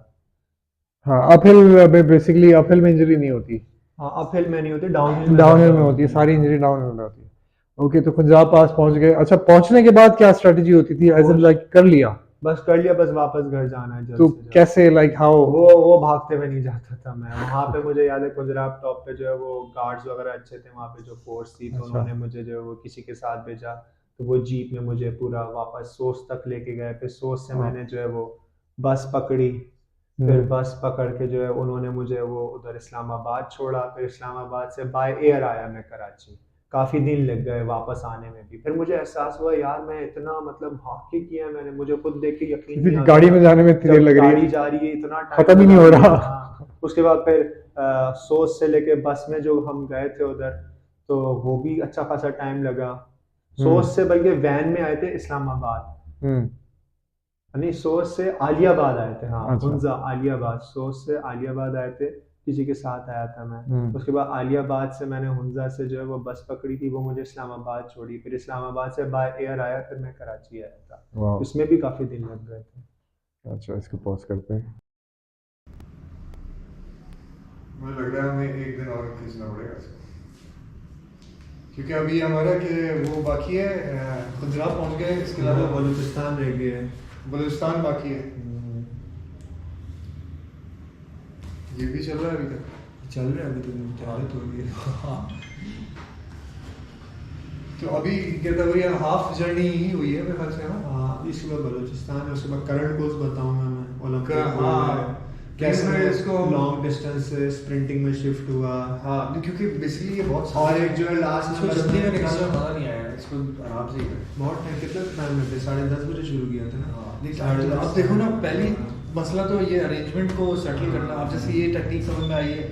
हाँ, अपहिल में बेसिकली, अपहिल में इंजरी नहीं होती, हाँ अपहिल में नहीं होती, डाउनहिल में डाउनहिल ज़्यादा में होती है, होती है। सारी हाँ इंजरी डाउनहिल में होती है। ओके, तो खुंजाब पास पहुंच गए। अच्छा, पहुंचने के बाद क्या स्ट्रेटजी होती थी, एज इन पहुँच लाइक कर लिया बस कर लिया, बस वापस घर जाना है जल्द तो से जल्द। कैसे, लाइक हाउ? वो भागते हुए नहीं जाता था मैं वहां पे। मुझे याद है कुजराब टॉप पे जो है वो गार्ड्स वगैरह अच्छे थे वहां पे, जो फोर्स थी, तो अच्छा। उन्होंने मुझे जो है वो किसी के साथ भेजा। तो वो जीप में मुझे पूरा वापस सोस तक लेके गए। फिर सोस से हाँ। मैंने जो है वो बस पकड़ी। फिर हम्म। बस पकड़ के जो है उन्होंने मुझे वो उधर इस्लामाबाद छोड़ा। फिर इस्लामाबाद से बाय एयर आया मैं कराची। काफ़ी दिन लग गए वापस आने में भी। फिर मुझे एहसास हुआ यार मैं इतना मतलब भाग के किया है मैंने, मुझे खुद देख के यकीन किसी नहीं की आता गाड़ी था। में जाने में इतनी देर जब लग रही गाड़ी है, जा रही है इतना टाइम खत्म ही नहीं लगा हो दिया। रहा। हाँ उसके बाद फिर सोच से लेके बस में जो हम गए थे उधर, तो वो भी अच्छा खासा टाइम लगा। सोच हम्म। से बल्कि वैन में आए थे इस्लामाबाद, हम्म। नहीं सोच से आलियाबाद आए थे। हाँ अच्छा। हुंजा आलियाबाद, सोच से आलियाबाद आए थे। किसी के साथ आया था मैं। उसके बाद आलियाबाद से मैंने हुंजा से जो है वो बस पकड़ी थी, वो मुझे इस्लामाबाद छोड़ी, फिर इस्लामाबाद से बाय एयर आया, फिर मैं कराची आया था। वाह। उसमें भी काफ़ी दिन लग गए थे। अच्छा, इसको पॉज करते हैं। मुझे लग रहा है हमें एक दिन और खींचना पड़ेगा इसको, क्योंकि अभी हमारा कि वो बाकी है, खुजरा पहुंच गए, इसके अलावा बलूचिस्तान रह गए है। बलूचिस्तान बाकी है। ये भी चल रहा है अभी तक? चल रहा है अभी तक, तैयारी हो गई। तो अभी क्या था, वही हाफ जर्नी ही हुई है मेरे ख्याल से, है ना? हाँ, इसके बाद बलूचिस्तान है, उसके बाद करंट कोर्स बताऊंगा मैं ओलंपिक। हाँ, कैसे मैं मैं इसको लॉन्ग डिस्टेंस से स्प्रिंटिंग में शिफ्ट हुआ। हाँ, क्योंकि बेसिकली ये बहुत और एक जो है लास्ट इसको जल्दी में निकालना मजा नहीं आया, इसको आराम से ही कर। बहुत टाइम, कितना टाइम लगता है, 10:30 बजे शुरू किया था ना। लेकिन आप देखो ना, पहली मसला तो ये अरेंजमेंट को सेटल करना। आप जैसे ये टेक्निक समझ में आई है,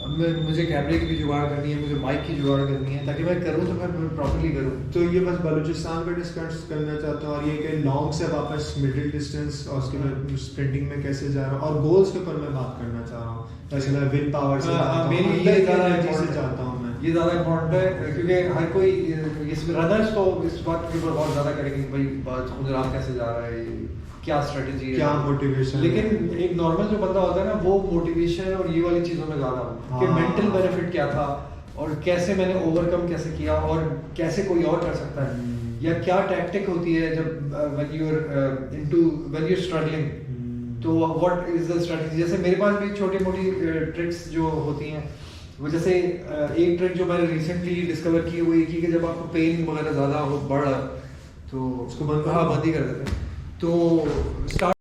अब मुझे कैमरे की भी जुगाड़ करनी है, मुझे माइक की जुगाड़ करनी है, ताकि मैं करूँ तो मैं प्रॉपर्ली करूँ। तो ये बस बलूचिस्तान पे डिस्कस करना चाहता हूँ, और ये कि लॉन्ग से वापस मिडिल डिस्टेंस और उसके बाद स्प्रिंटिंग में कैसे जा रहा हूँ, और गोल्स के ऊपर मैं बात करना चाह रहा हूँ। जैसे मैं विल पावर से मेरी ये ज़्यादा एनर्जी से चाहता हूँ मैं। ये ज़्यादा इम्पोर्टेंट है, क्योंकि हर कोई इस रनर्स तो इस बात के ऊपर बहुत ज़्यादा करेंगे, भाई बात खुद आप कैसे जा रहा है, क्या स्ट्रेटजी है, क्या मोटिवेशन। लेकिन एक नॉर्मल जो बंदा होता है ना, वो मोटिवेशन और ये वाली चीज़ों में ज़्यादा हो कि मेंटल बेनिफिट क्या था, और कैसे मैंने ओवरकम कैसे किया, और कैसे कोई और कर सकता है, या क्या टैक्टिक होती है जब व्हेन यू स्ट्रगलिंग, तो व्हाट इज द स्ट्रेटजी। जैसे मेरे पास भी छोटी मोटी ट्रिक्स जो होती हैं, वो जैसे एक ट्रिक जो मैंने रिसेंटली डिस्कवर की वो ये कि जब आपको पेन वगैरह ज़्यादा हो बढ़ रहा तो उसको बंद हाँ बंद ही कर देते हैं। तो स्टार्ट